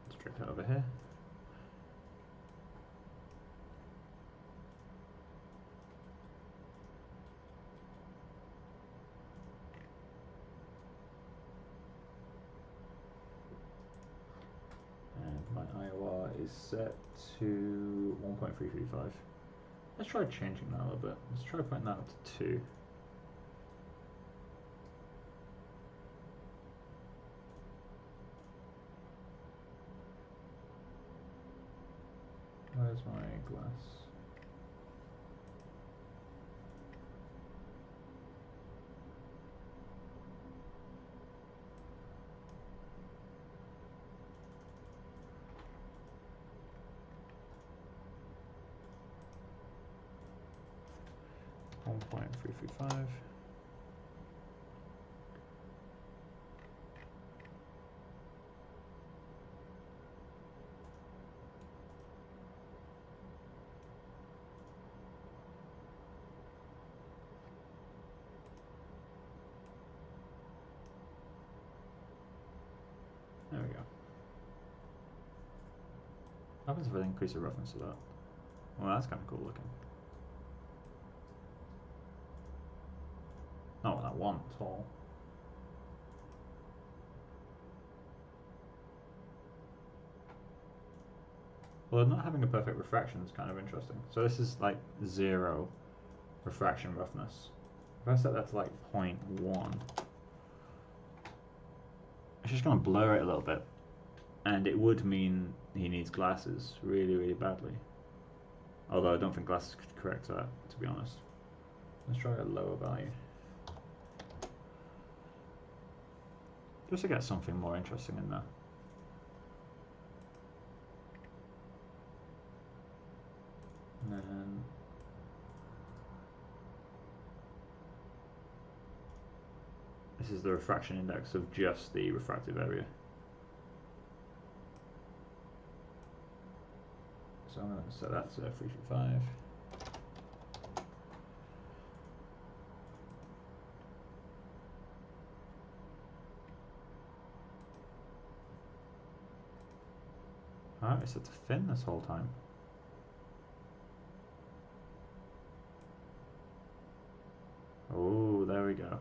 Let's drag that over here. Is set to 1.335. Let's try changing that a little bit. Let's try putting that up to 2. Where's my glass? .335. happens if I increase the roughness of that? Well, that's kind of cool looking. Not what I want at all. Well, not having a perfect refraction is kind of interesting. So this is like 0 refraction roughness. If I set that to like 0.1, it's just going to blur it a little bit. And it would mean he needs glasses really, really badly. Although I don't think glasses could correct that, to be honest. Let's try a lower value. Just to get something more interesting in there. And then this is the refraction index of just the refractive area. So I'm going to set that to 335. Alright, it's set to thin this whole time. Oh, there we go.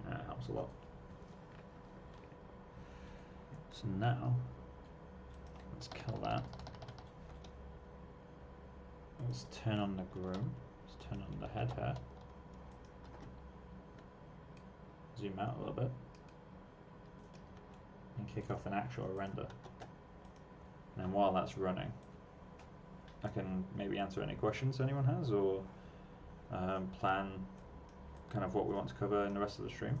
That helps a lot. So now, let's kill that. Let's turn on the groom. Let's turn on the head hair. Zoom out a little bit. And kick off an actual render. And then while that's running, I can maybe answer any questions anyone has, or plan kind of what we want to cover in the rest of the stream.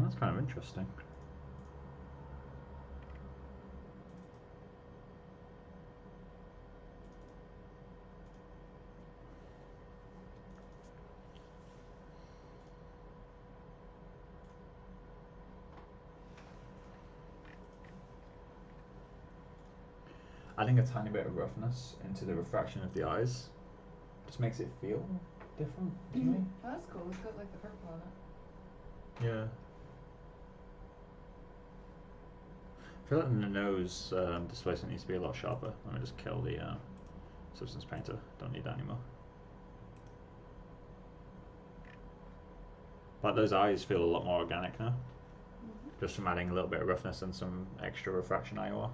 That's kind of interesting. Adding a tiny bit of roughness into the refraction of the eyes just makes it feel different to me. Oh, that's cool. It's got like the purple on it. Yeah. I feel like the nose displacement needs to be a lot sharper. Let me just kill the substance painter. Don't need that anymore. But those eyes feel a lot more organic now. Just from adding a little bit of roughness and some extra refraction IOR.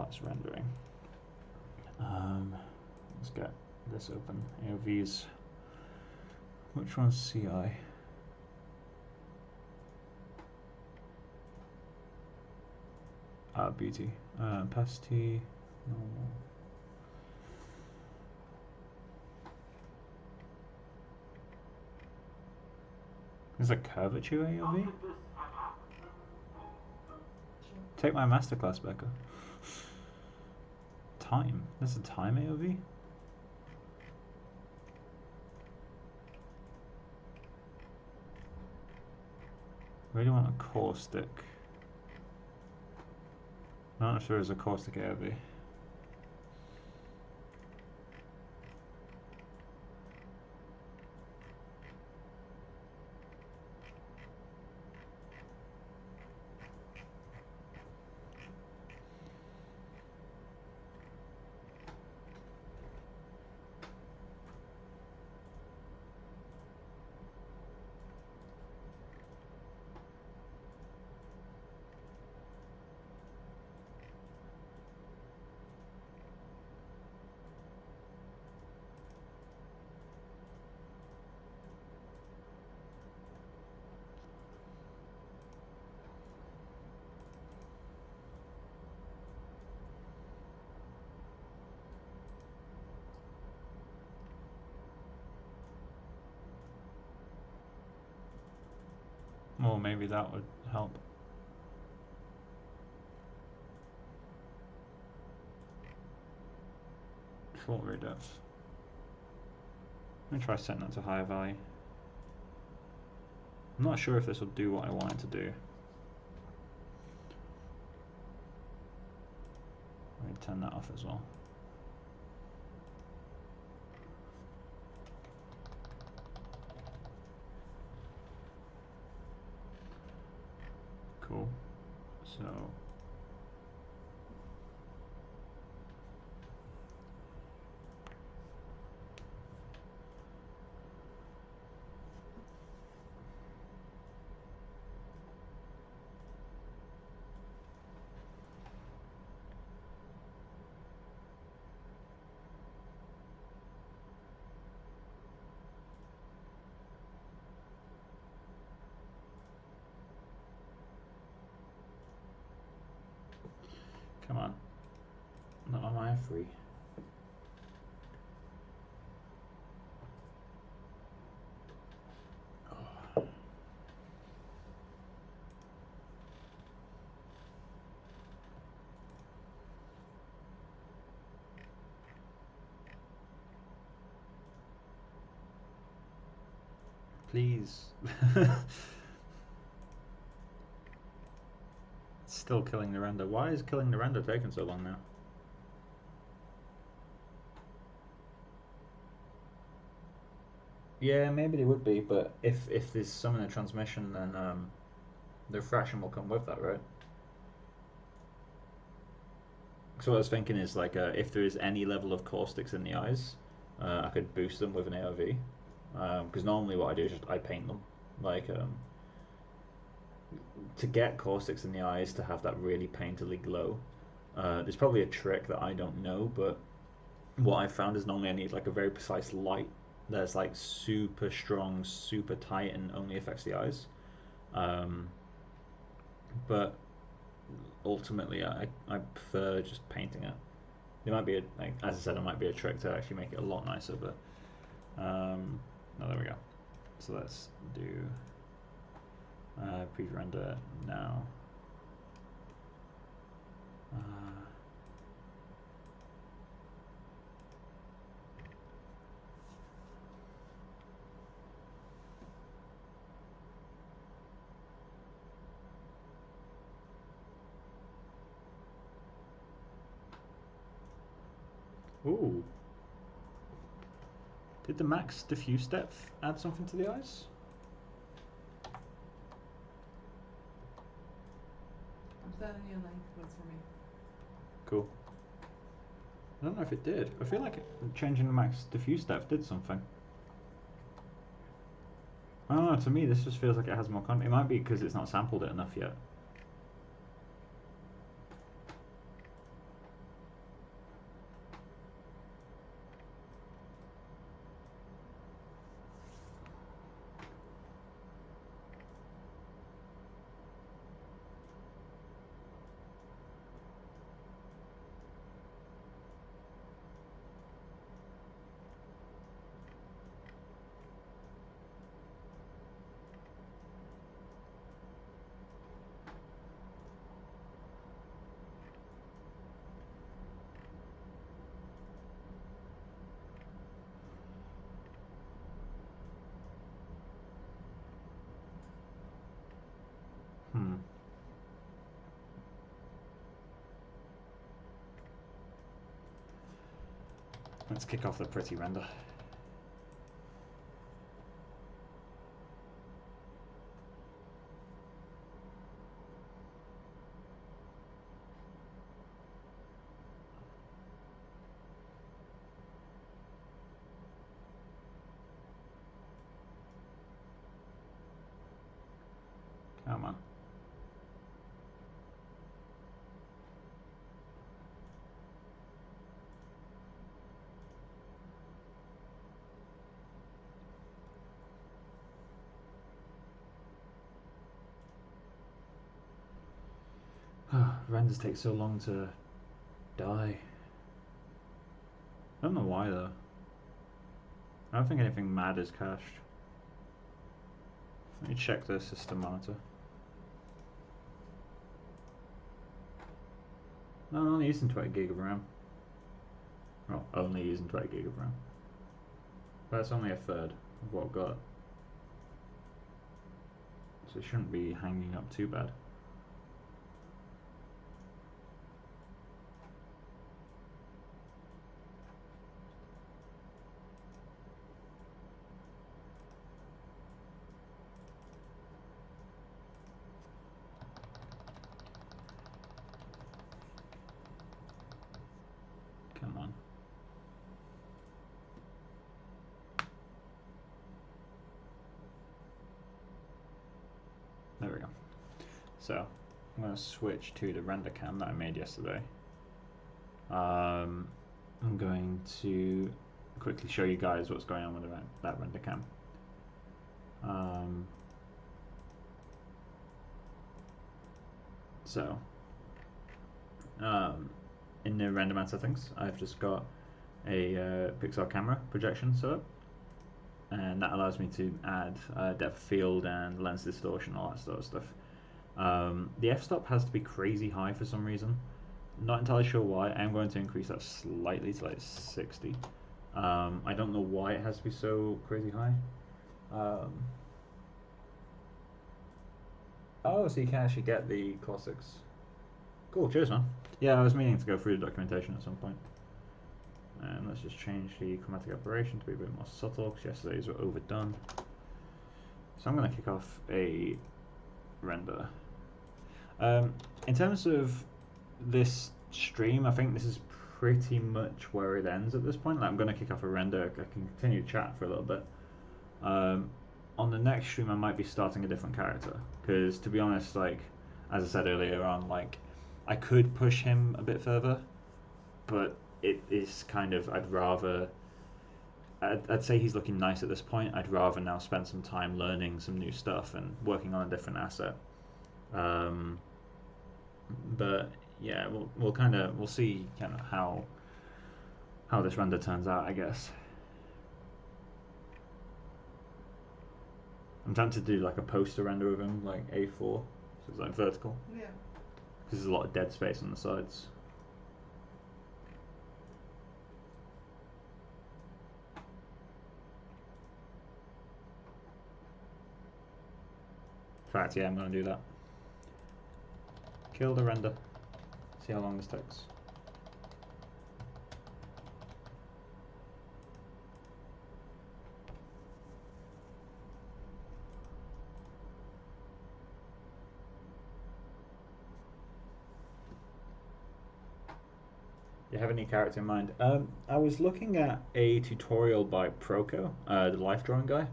it's rendering. Let's get this open. AOVs. Which one's CI? Beauty. Opacity. Normal. There's a curvature AOV? Take my masterclass, Becca. Time. There's a time AOV? Really want a caustic. I'm not sure there's a caustic AOV. Or maybe that would help. Short ray depth. Let me try setting that to higher value. I'm not sure if this will do what I want it to do. Let me turn that off as well. Cool. So come on. Not on my free. Oh. Please. Still killing the render. Why is killing the render taking so long now? Yeah, maybe they would be, but if there's some in the transmission, then the refraction will come with that, right? So what I was thinking is like if there is any level of caustics in the eyes, I could boost them with an AOV. Because normally what I do is just I paint them. Like to get caustics in the eyes to have that really painterly glow. There's probably a trick that I don't know, but what I found is normally I need like a very precise light that's like super strong, super tight, and only affects the eyes. But ultimately, I prefer just painting it. There might be a, like, as I said, it might be a trick to actually make it a lot nicer, but no, there we go. So let's do pre-render now. Ooh. Did the max diffuse depth add something to the eyes? I'm sending you a link, but it's for me. Cool. I don't know if it did. I feel like changing the max diffuse depth did something. I don't know, to me this just feels like it has more content. It might be because it's not sampled it enough yet. Let's kick off the pretty render. Come on. Renders take so long to die. I don't know why though. I don't think anything mad is cached. Let me check the system monitor. No, I'm only using 20 gig of RAM. Well, only using 20 gig of RAM. That's only a third of what I've got. So it shouldn't be hanging up too bad. Come on. There we go. So I'm going to switch to the render cam that I made yesterday. I'm going to quickly show you guys what's going on with that render cam. In the render mount settings, I've just got a Pixar camera projection set up, and that allows me to add depth of field and lens distortion, all that sort of stuff. The f-stop has to be crazy high for some reason. Not entirely sure why. I'm going to increase that slightly to like 60. I don't know why it has to be so crazy high. Oh, so you can actually get the classics. Cool, cheers man. Yeah, I was meaning to go through the documentation at some point. And let's just change the chromatic aberration to be a bit more subtle, because yesterday's were overdone. So I'm going to kick off a render. In terms of this stream, I think this is pretty much where it ends at this point. Like, I'm going to kick off a render. I can continue to chat for a little bit. On the next stream, I might be starting a different character, because to be honest, like as I said earlier on, like I could push him a bit further, but it is kind of, I'd say he's looking nice at this point. I'd rather now spend some time learning some new stuff and working on a different asset. But yeah, we'll see kind of how this render turns out, I guess. I'm trying to do like a poster render of him, like A4, so it's like vertical. Yeah. Because there's a lot of dead space on the sides. In fact, yeah, I'm going to do that. Kill the render. See how long this takes. You have any character in mind? I was looking at a tutorial by Proco, the life drawing guy.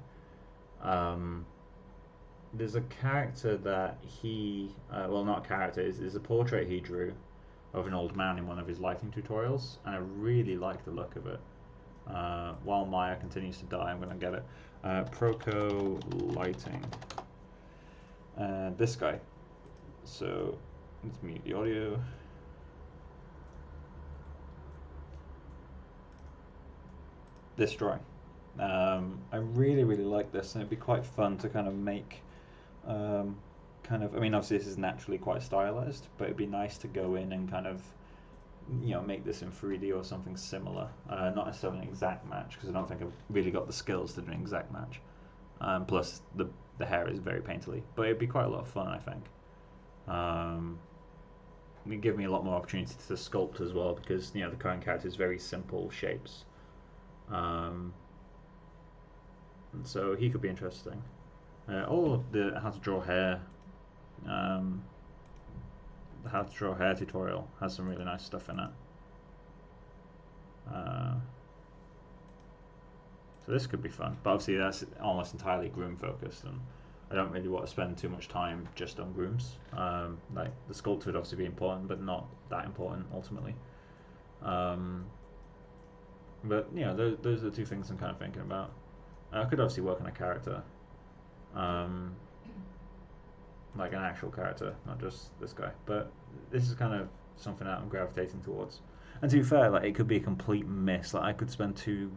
There's a character that he, well, not a character, is a portrait he drew of an old man in one of his lighting tutorials, and I really like the look of it. While Maya continues to die, I'm going to get it. Proco lighting. This guy. So let's mute the audio. This drawing. I really like this, and it'd be quite fun to kind of make I mean, obviously this is naturally quite stylized, but it'd be nice to go in and kind of, you know, make this in 3D or something similar. Not necessarily an exact match, because I don't think I've really got the skills to do an exact match. Plus the hair is very painterly, but it'd be quite a lot of fun, I think. It would give me a lot more opportunity to sculpt as well, because, you know, the current character is very simple shapes. And so he could be interesting. Or the how to draw hair, the how to draw hair tutorial has some really nice stuff in it. So this could be fun, but obviously that's almost entirely groom focused, and I don't really want to spend too much time just on grooms. Like the sculpt would obviously be important, but not that important ultimately. But you know, those are the two things I'm kind of thinking about. I could obviously work on a character, like an actual character, not just this guy. But this is kind of something that I'm gravitating towards. And to be fair, like it could be a complete miss. Like I could spend 2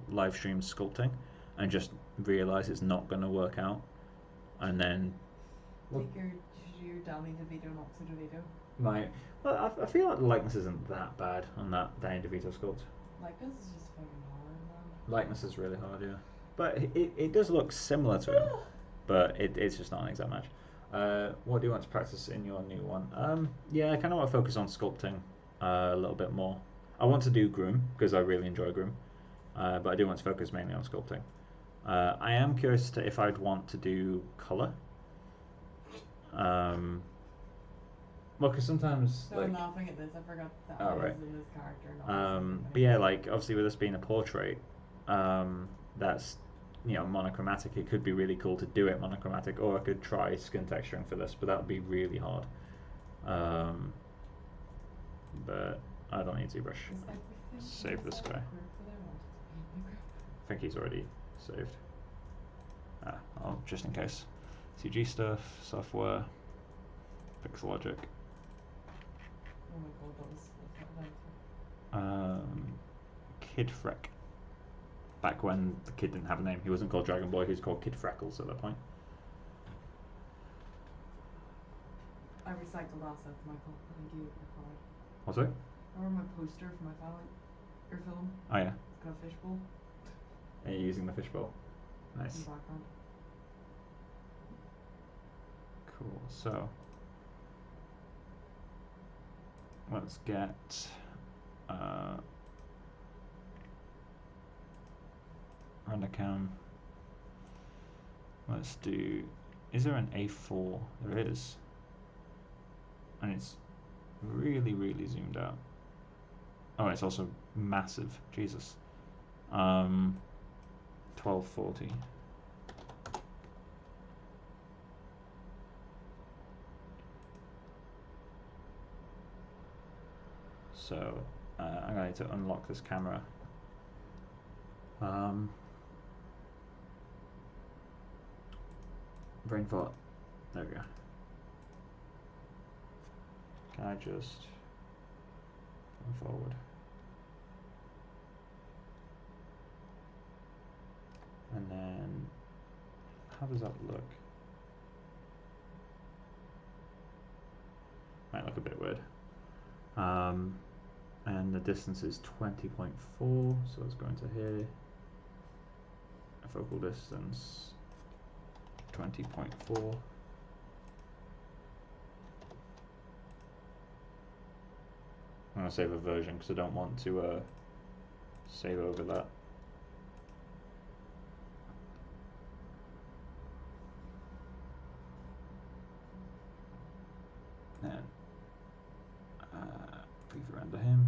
live streams sculpting, and just realize it's not going to work out, and then Take your Danny DeVito, not to DeVito. Right. Well, I feel like the likeness isn't that bad on that Danny DeVito sculpt. Likeness is just fucking hard, man. Likeness is really hard, yeah. But it does look similar to him, but it's just not an exact match. What do you want to practice in your new one? Yeah, I kind of want to focus on sculpting a little bit more. I want to do groom because I really enjoy groom, but I do want to focus mainly on sculpting. I am curious to if I'd want to do color. Well, because sometimes So I'm laughing at this. I forgot that Oh, right. in this character. But yeah, like obviously with this being a portrait, that's monochromatic. It could be really cool to do it monochromatic, or I could try skin texturing for this, but that would be really hard. But I don't need ZBrush. Save this guy. I think he's already saved. Oh, just in case. CG stuff, software, Pixelogic. Oh my god, that was Kid Freck. Back when the kid didn't have a name, he wasn't called Dragon Boy. He was called Kid Freckles at that point. I recycled assets, Michael. Thank you. What's it? Remember my poster for my film? Oh yeah. It's got a fishbowl. And you're using the fishbowl. Nice. In the background. Cool. So let's get render cam. Let's do. Is there an A4? There is, and it's really, really zoomed out. Oh, it's also massive. Jesus. 1240. So I'm going to unlock this camera. Brain fart. There we go. Can I just go forward? And then, how does that look? Might look a bit weird. And the distance is 20.4, so let's go into here. A focal distance 20.4. I'm gonna save a version because I don't want to save over that. And please render him.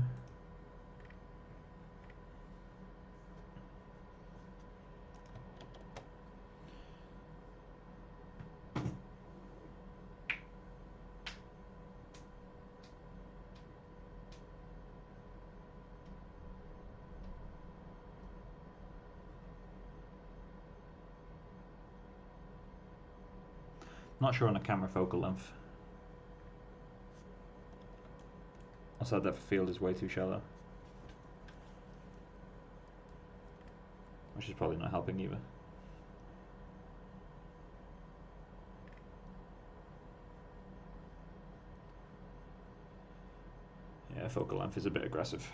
Not sure on the camera focal length. Also, that field is way too shallow, which is probably not helping either. Yeah, focal length is a bit aggressive.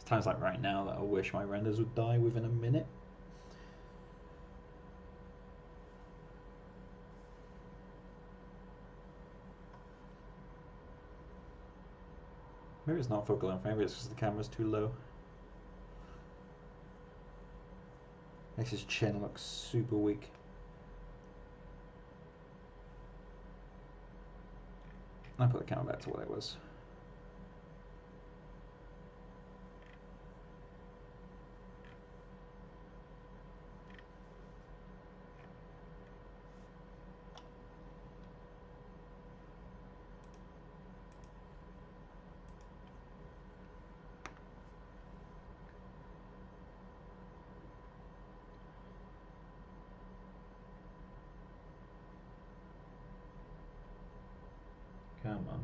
Times like right now that I wish my renders would die within a minute. Maybe it's not focal length, maybe it's because the camera's too low. Makes his chin look super weak. I put the camera back to what it was. Come on.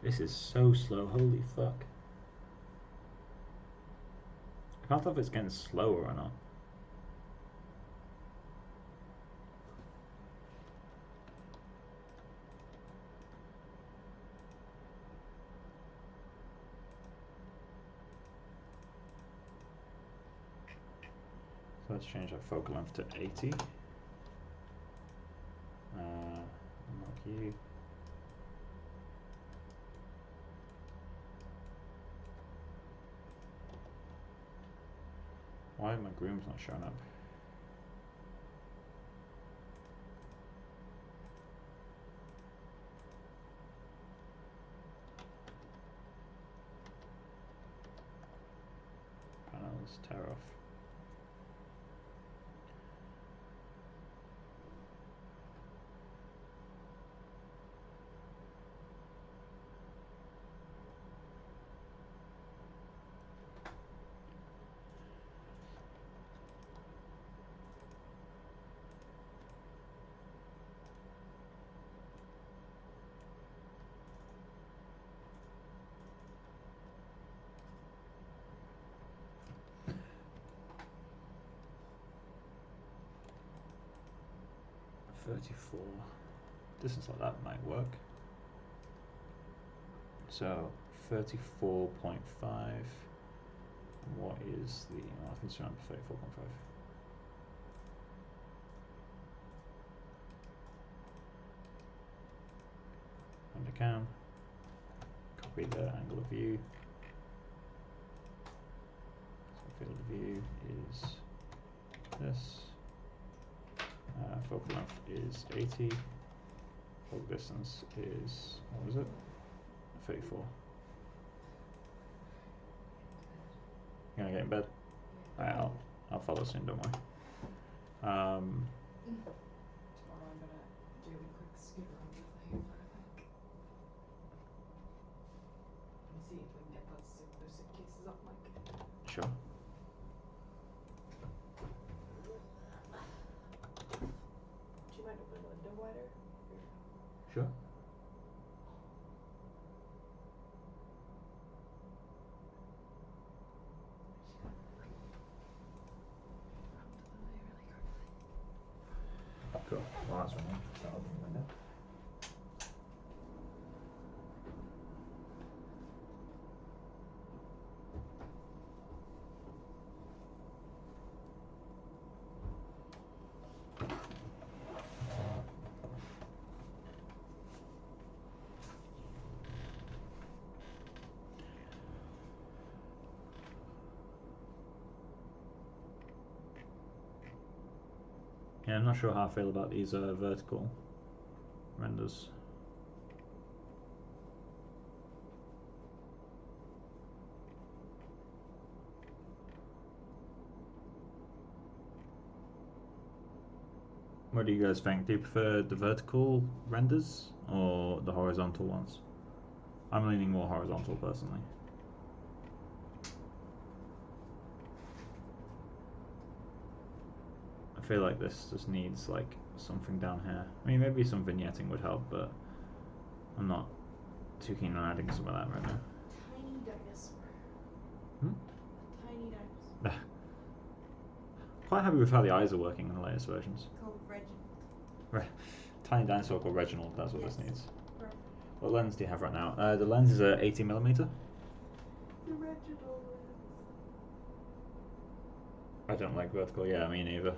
This is so slow, holy fuck. I can't tell if it's getting slower or not. So let's change our focal length to 80. Unlock you. Why are my grooms not showing up? Panels, tear off. Distance like that might work. So 34.5. What is the? Oh, I think it's around 34.5. And I can copy the angle of view. So field of view is this. Focal length is 80. Focal distance is, what was it? 34. You gonna get in bed? Alright, I'll follow soon, don't worry. Tomorrow I'm gonna do a quick skip around with the Haver, I think. And see if we can get those suitcases up, Mike. Sure. Do you mind opening the window wider? Sure. Cool. Well, that's right. So I'll open the window. Yeah, I'm not sure how I feel about these vertical renders. What do you guys think? Do you prefer the vertical renders or the horizontal ones? I'm leaning more horizontal personally. I feel like this just needs like something down here. I mean, maybe some vignetting would help, but I'm not too keen on adding some of that right now. Tiny dinosaur. Hmm? A tiny dinosaur. Quite happy with how the eyes are working in the latest versions. Called Reginald. Right. Tiny dinosaur called Reginald, that's what Yes. this needs. Perfect. What lens do you have right now? The lens is a 80mm. The Reginald lens. I don't like vertical, yeah, me neither.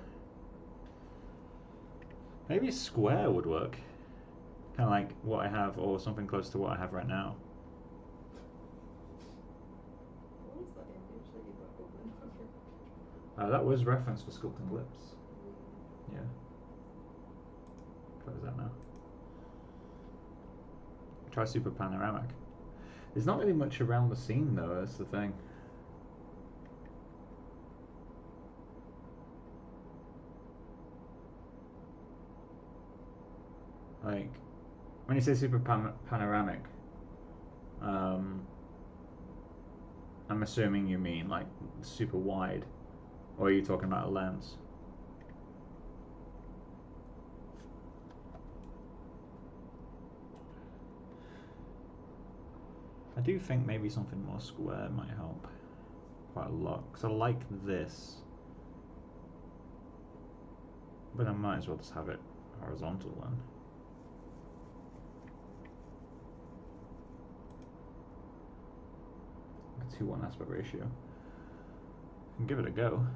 Maybe square would work. Kind of like what I have, or something close to what I have right now. What was that image that you got open? That was reference for sculpting lips. Yeah. Close that now. Try super panoramic. There's not really much around the scene though, that's the thing. Like, when you say super panoramic, I'm assuming you mean like super wide, or are you talking about a lens? I do think maybe something more square might help quite a lot, because I like this, but I might as well just have it horizontal then. A 2:1 aspect ratio. And give it a go.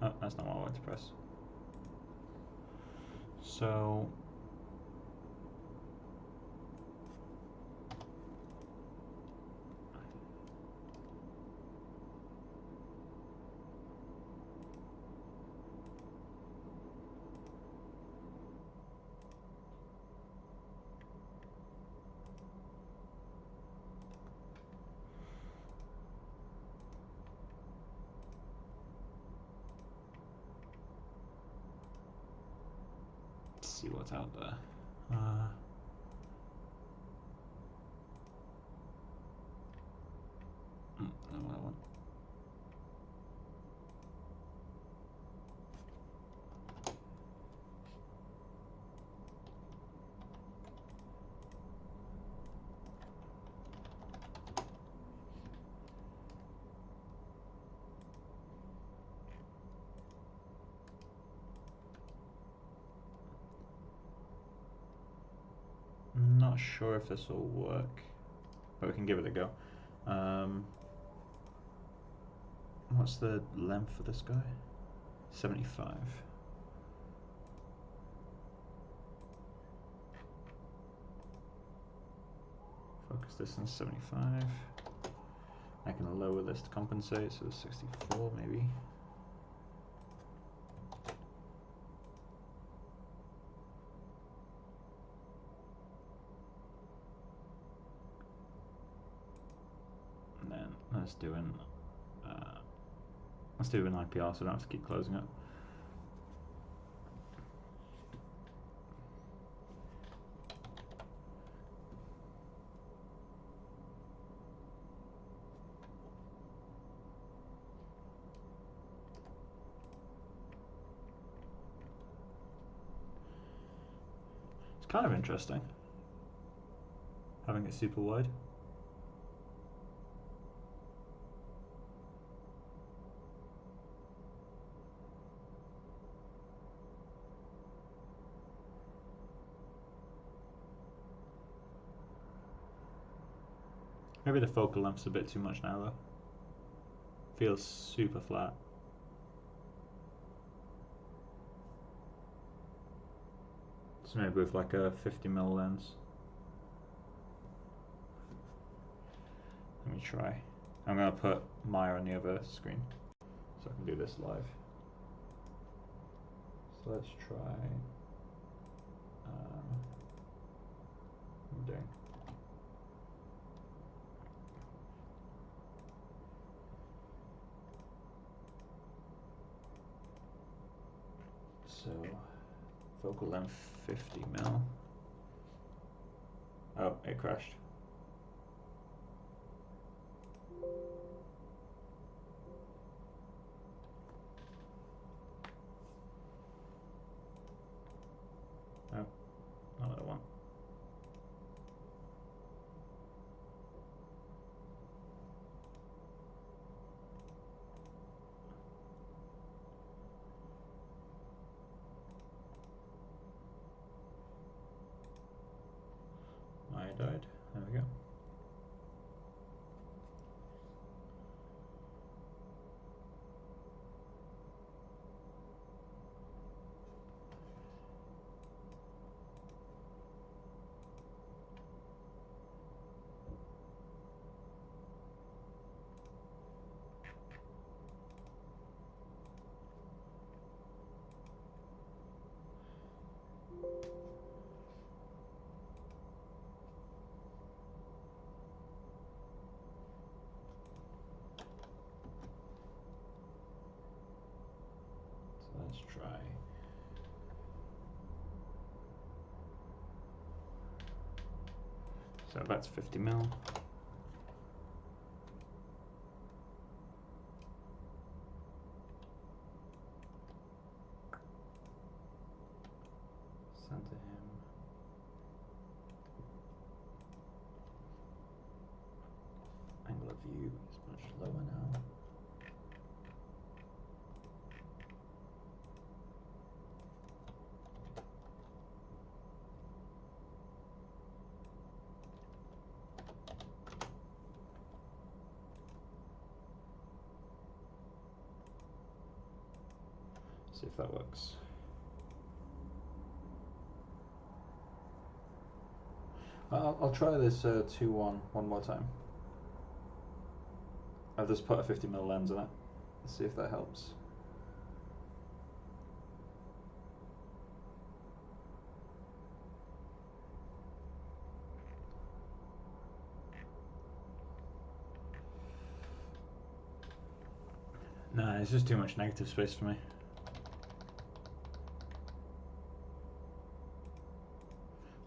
Oh, that's not what I wanted to press. So let's see what's out there. Not what I want. Not sure if this will work, but we can give it a go. What's the length for this guy? 75. Focus distance 75. I can lower this to compensate, so 64 maybe. And then let's do an IPR so I don't have to keep closing it. It's kind of interesting having it super wide. Maybe the focal length's a bit too much now though. Feels super flat. So maybe with like a 50mm lens. Let me try. I'm going to put Maya on the other screen so I can do this live. So let's try I'm doing so focal length 50 mil. Oh, it crashed. Oh, not what I want. Maya died. There we go. Let's try. So that's 50 mil. Center him. Angle of view is much lower now. See if that works. I'll try this 2-1 one more time. I've just put a 50 mil lens on it. Let's see if that helps. Nah, it's just too much negative space for me.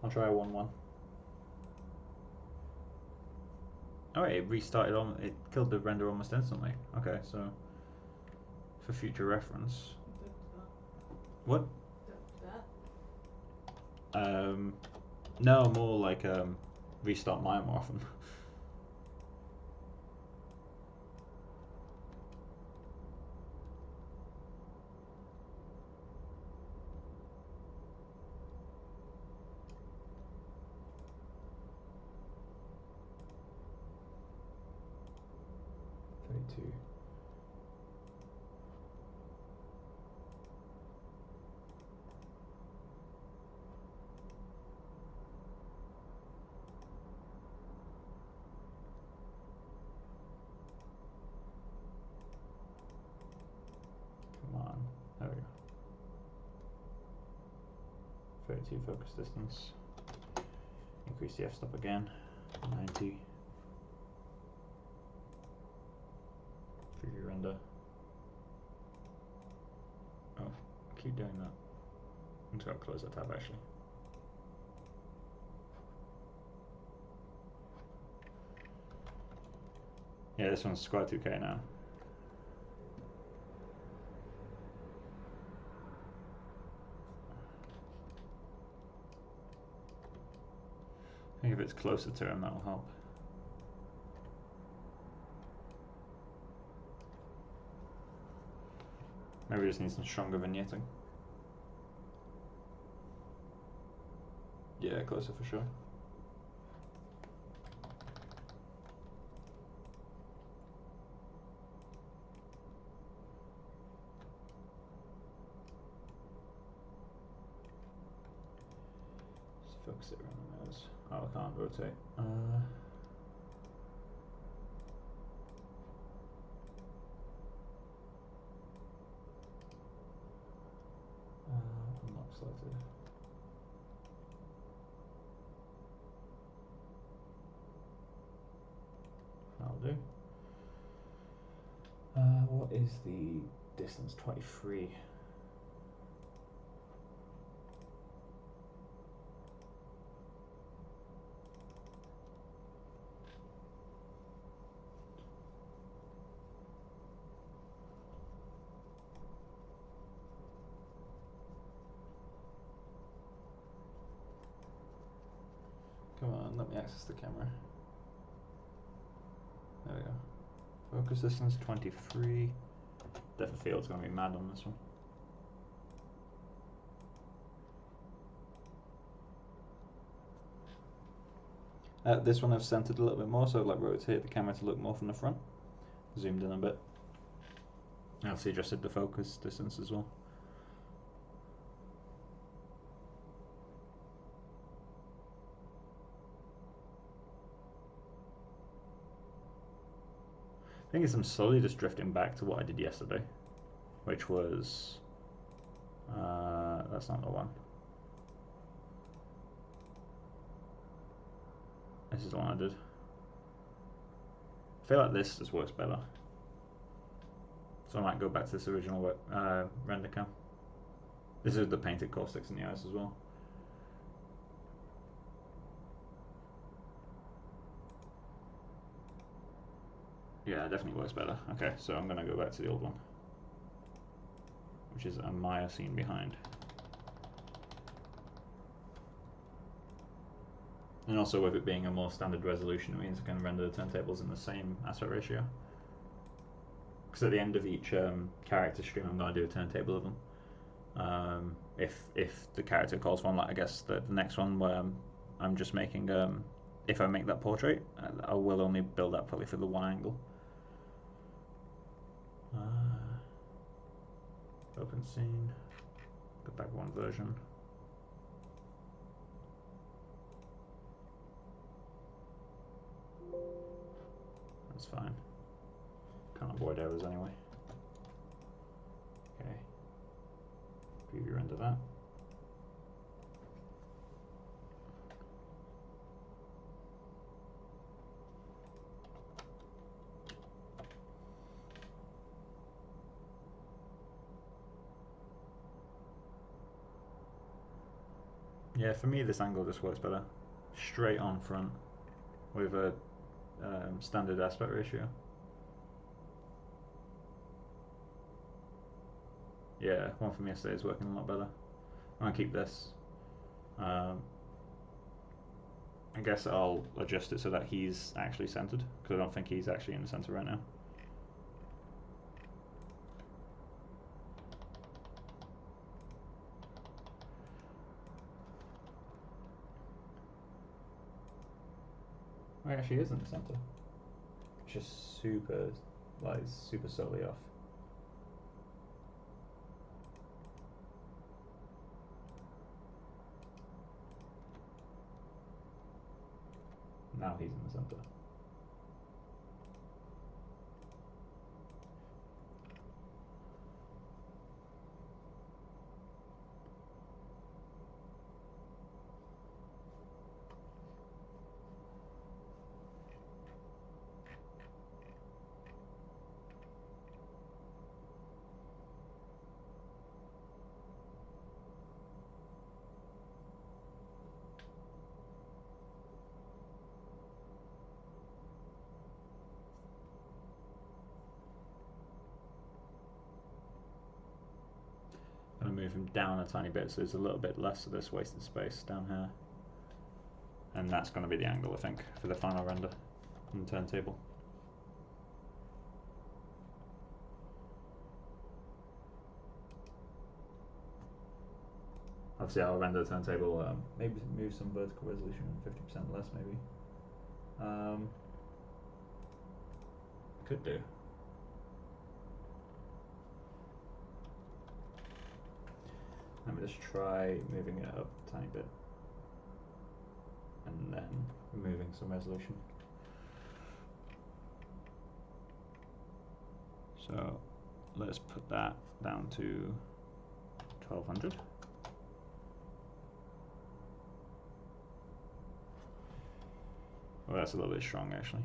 I'll try a 1-1. Oh, it restarted on. It killed the render almost instantly. Okay, so for future reference. What? No, more like restart Maya more often. Two. Come on, there we go. 32 focus distance. Increase the f-stop again. 90. Preview render. Oh, keep doing that. I'm just going to close that tab actually. Yeah, this one's square 2K now. I think if it's closer to him, that will help. Maybe we just need some stronger vignetting. Yeah, closer for sure. Just focus it around the nose. Oh, I can't rotate. selected. That'll do. What is the distance? 23. Come on, let me access the camera. There we go. Focus distance 23. Depth of field's going to be mad on this one. This one I've centered a little bit more, so I'd like rotate the camera to look more from the front. Zoomed in a bit. I obviously adjusted the focus distance as well. I think I'm slowly just drifting back to what I did yesterday, which was, that's not the one. This is the one I did. I feel like this just works better. So I might go back to this original render cam. This is the painted caustics in the eyes as well. Yeah, it definitely works better. Okay, so I'm going to go back to the old one, which is a Maya scene behind. And also with it being a more standard resolution, it means I can render the turntables in the same aspect ratio. Because at the end of each character stream, I'm going to do a turntable of them. If the character calls for one, like I guess the next one where I'm just making, if I make that portrait, I will only build that probably for the one angle. Open scene, go back one version. That's fine. Can't avoid errors anyway. Okay. Preview render that. Yeah, for me this angle just works better. Straight on front with a standard aspect ratio. Yeah, one from yesterday is working a lot better. I'm gonna keep this. I guess I'll adjust it so that he's actually centered, because I don't think he's actually in the center right now. Oh, he actually is in the center. Just super subtly off. Now he's in the center. I'm going to move him down a tiny bit so there's a little bit less of this wasted space down here. And that's going to be the angle, I think, for the final render on the turntable. Obviously I'll render the turntable, maybe move some vertical resolution, 50% less maybe. Could do. Let me just try moving it up a tiny bit. And then removing some resolution. So let's put that down to 1200. well, that's a little bit strong actually.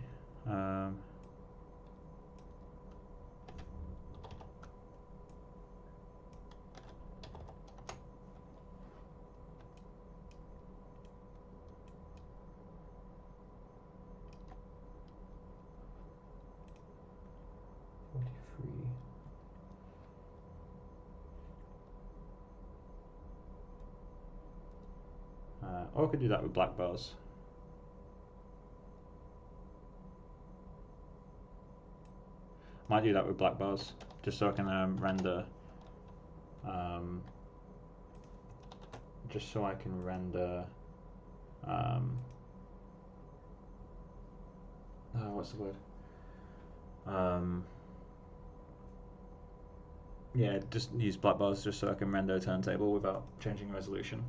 Or I could do that with black bars. Might do that with black bars, just so I can render. Just so I can render. What's the word? Yeah, just use black bars just so I can render a turntable without changing resolution,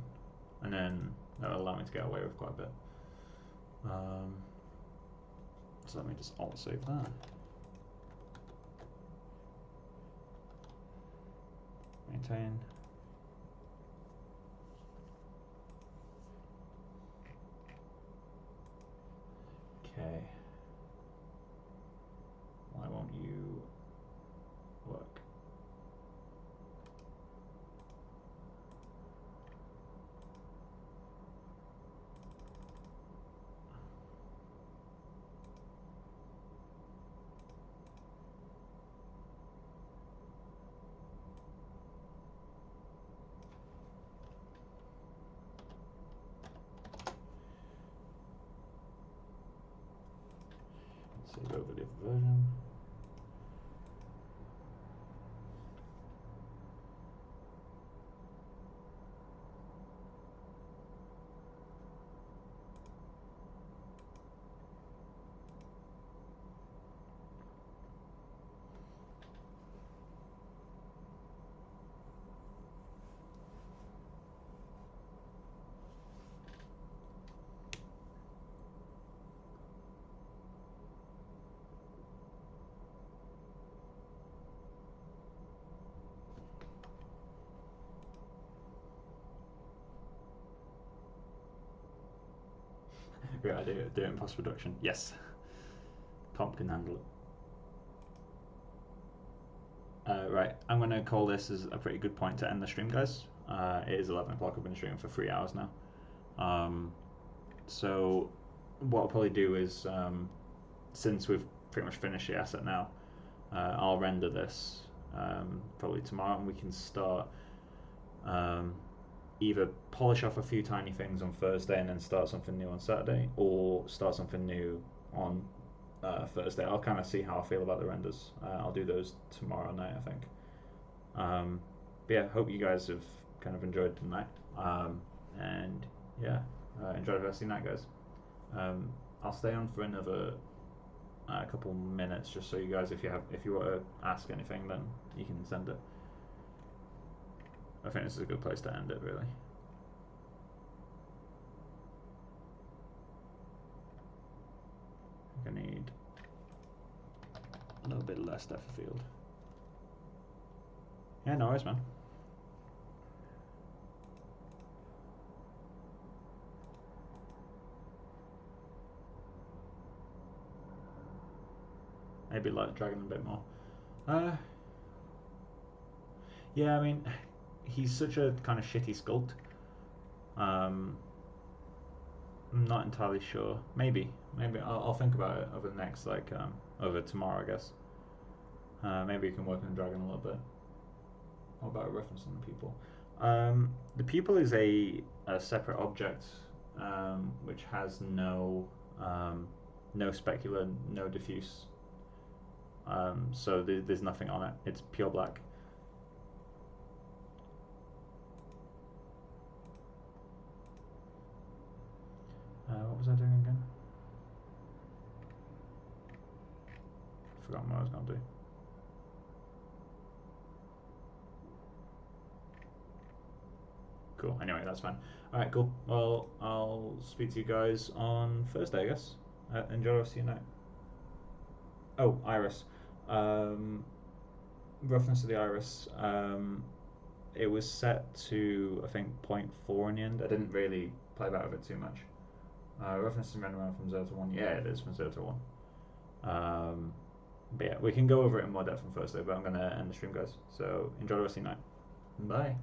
and then that'll allow me to get away with quite a bit. So let me just alt save that. Maintain. Okay. Why won't you work? Save over the version. Great idea, do it in post-production. Yes. Comp can handle it. Right, I'm going to call this as a pretty good point to end the stream, guys. It is 11 o'clock, I've been streaming for 3 hours now. So what I'll probably do is, since we've pretty much finished the asset now, I'll render this probably tomorrow, and we can start either polish off a few tiny things on Thursday and then start something new on Saturday, or start something new on Thursday. I'll kind of see how I feel about the renders. I'll do those tomorrow night, I think. But yeah, hope you guys have kind of enjoyed the night. And yeah, enjoy the rest of the night, guys. I'll stay on for another couple minutes just so you guys, if you want to ask anything, then you can send it. I think this is a good place to end it, really. I think I need a little bit less depth of field. Yeah, no worries, man. Maybe like dragging a bit more. Yeah, I mean, he's such a kind of shitty sculpt. I'm not entirely sure. Maybe I'll think about it over the next over tomorrow, I guess. Maybe you can work on dragging a little bit. What about referencing the pupil? The pupil is a separate object which has no specular, no diffuse. So there's nothing on it. It's pure black. What was I doing again? Forgotten what I was going to do. Cool. Anyway, that's fine. All right, cool. Well, I'll speak to you guys on Thursday, I guess. Enjoy the rest of your night. Oh, iris. Roughness of the iris. It was set to, I think, 0.4 in the end. I didn't really play about with it too much. Roughness is random around from 0 to 1. Yeah, it is from 0 to 1. But yeah, we can go over it in more depth on Thursday, but I'm going to end the stream, guys. So enjoy the rest of your night. Bye.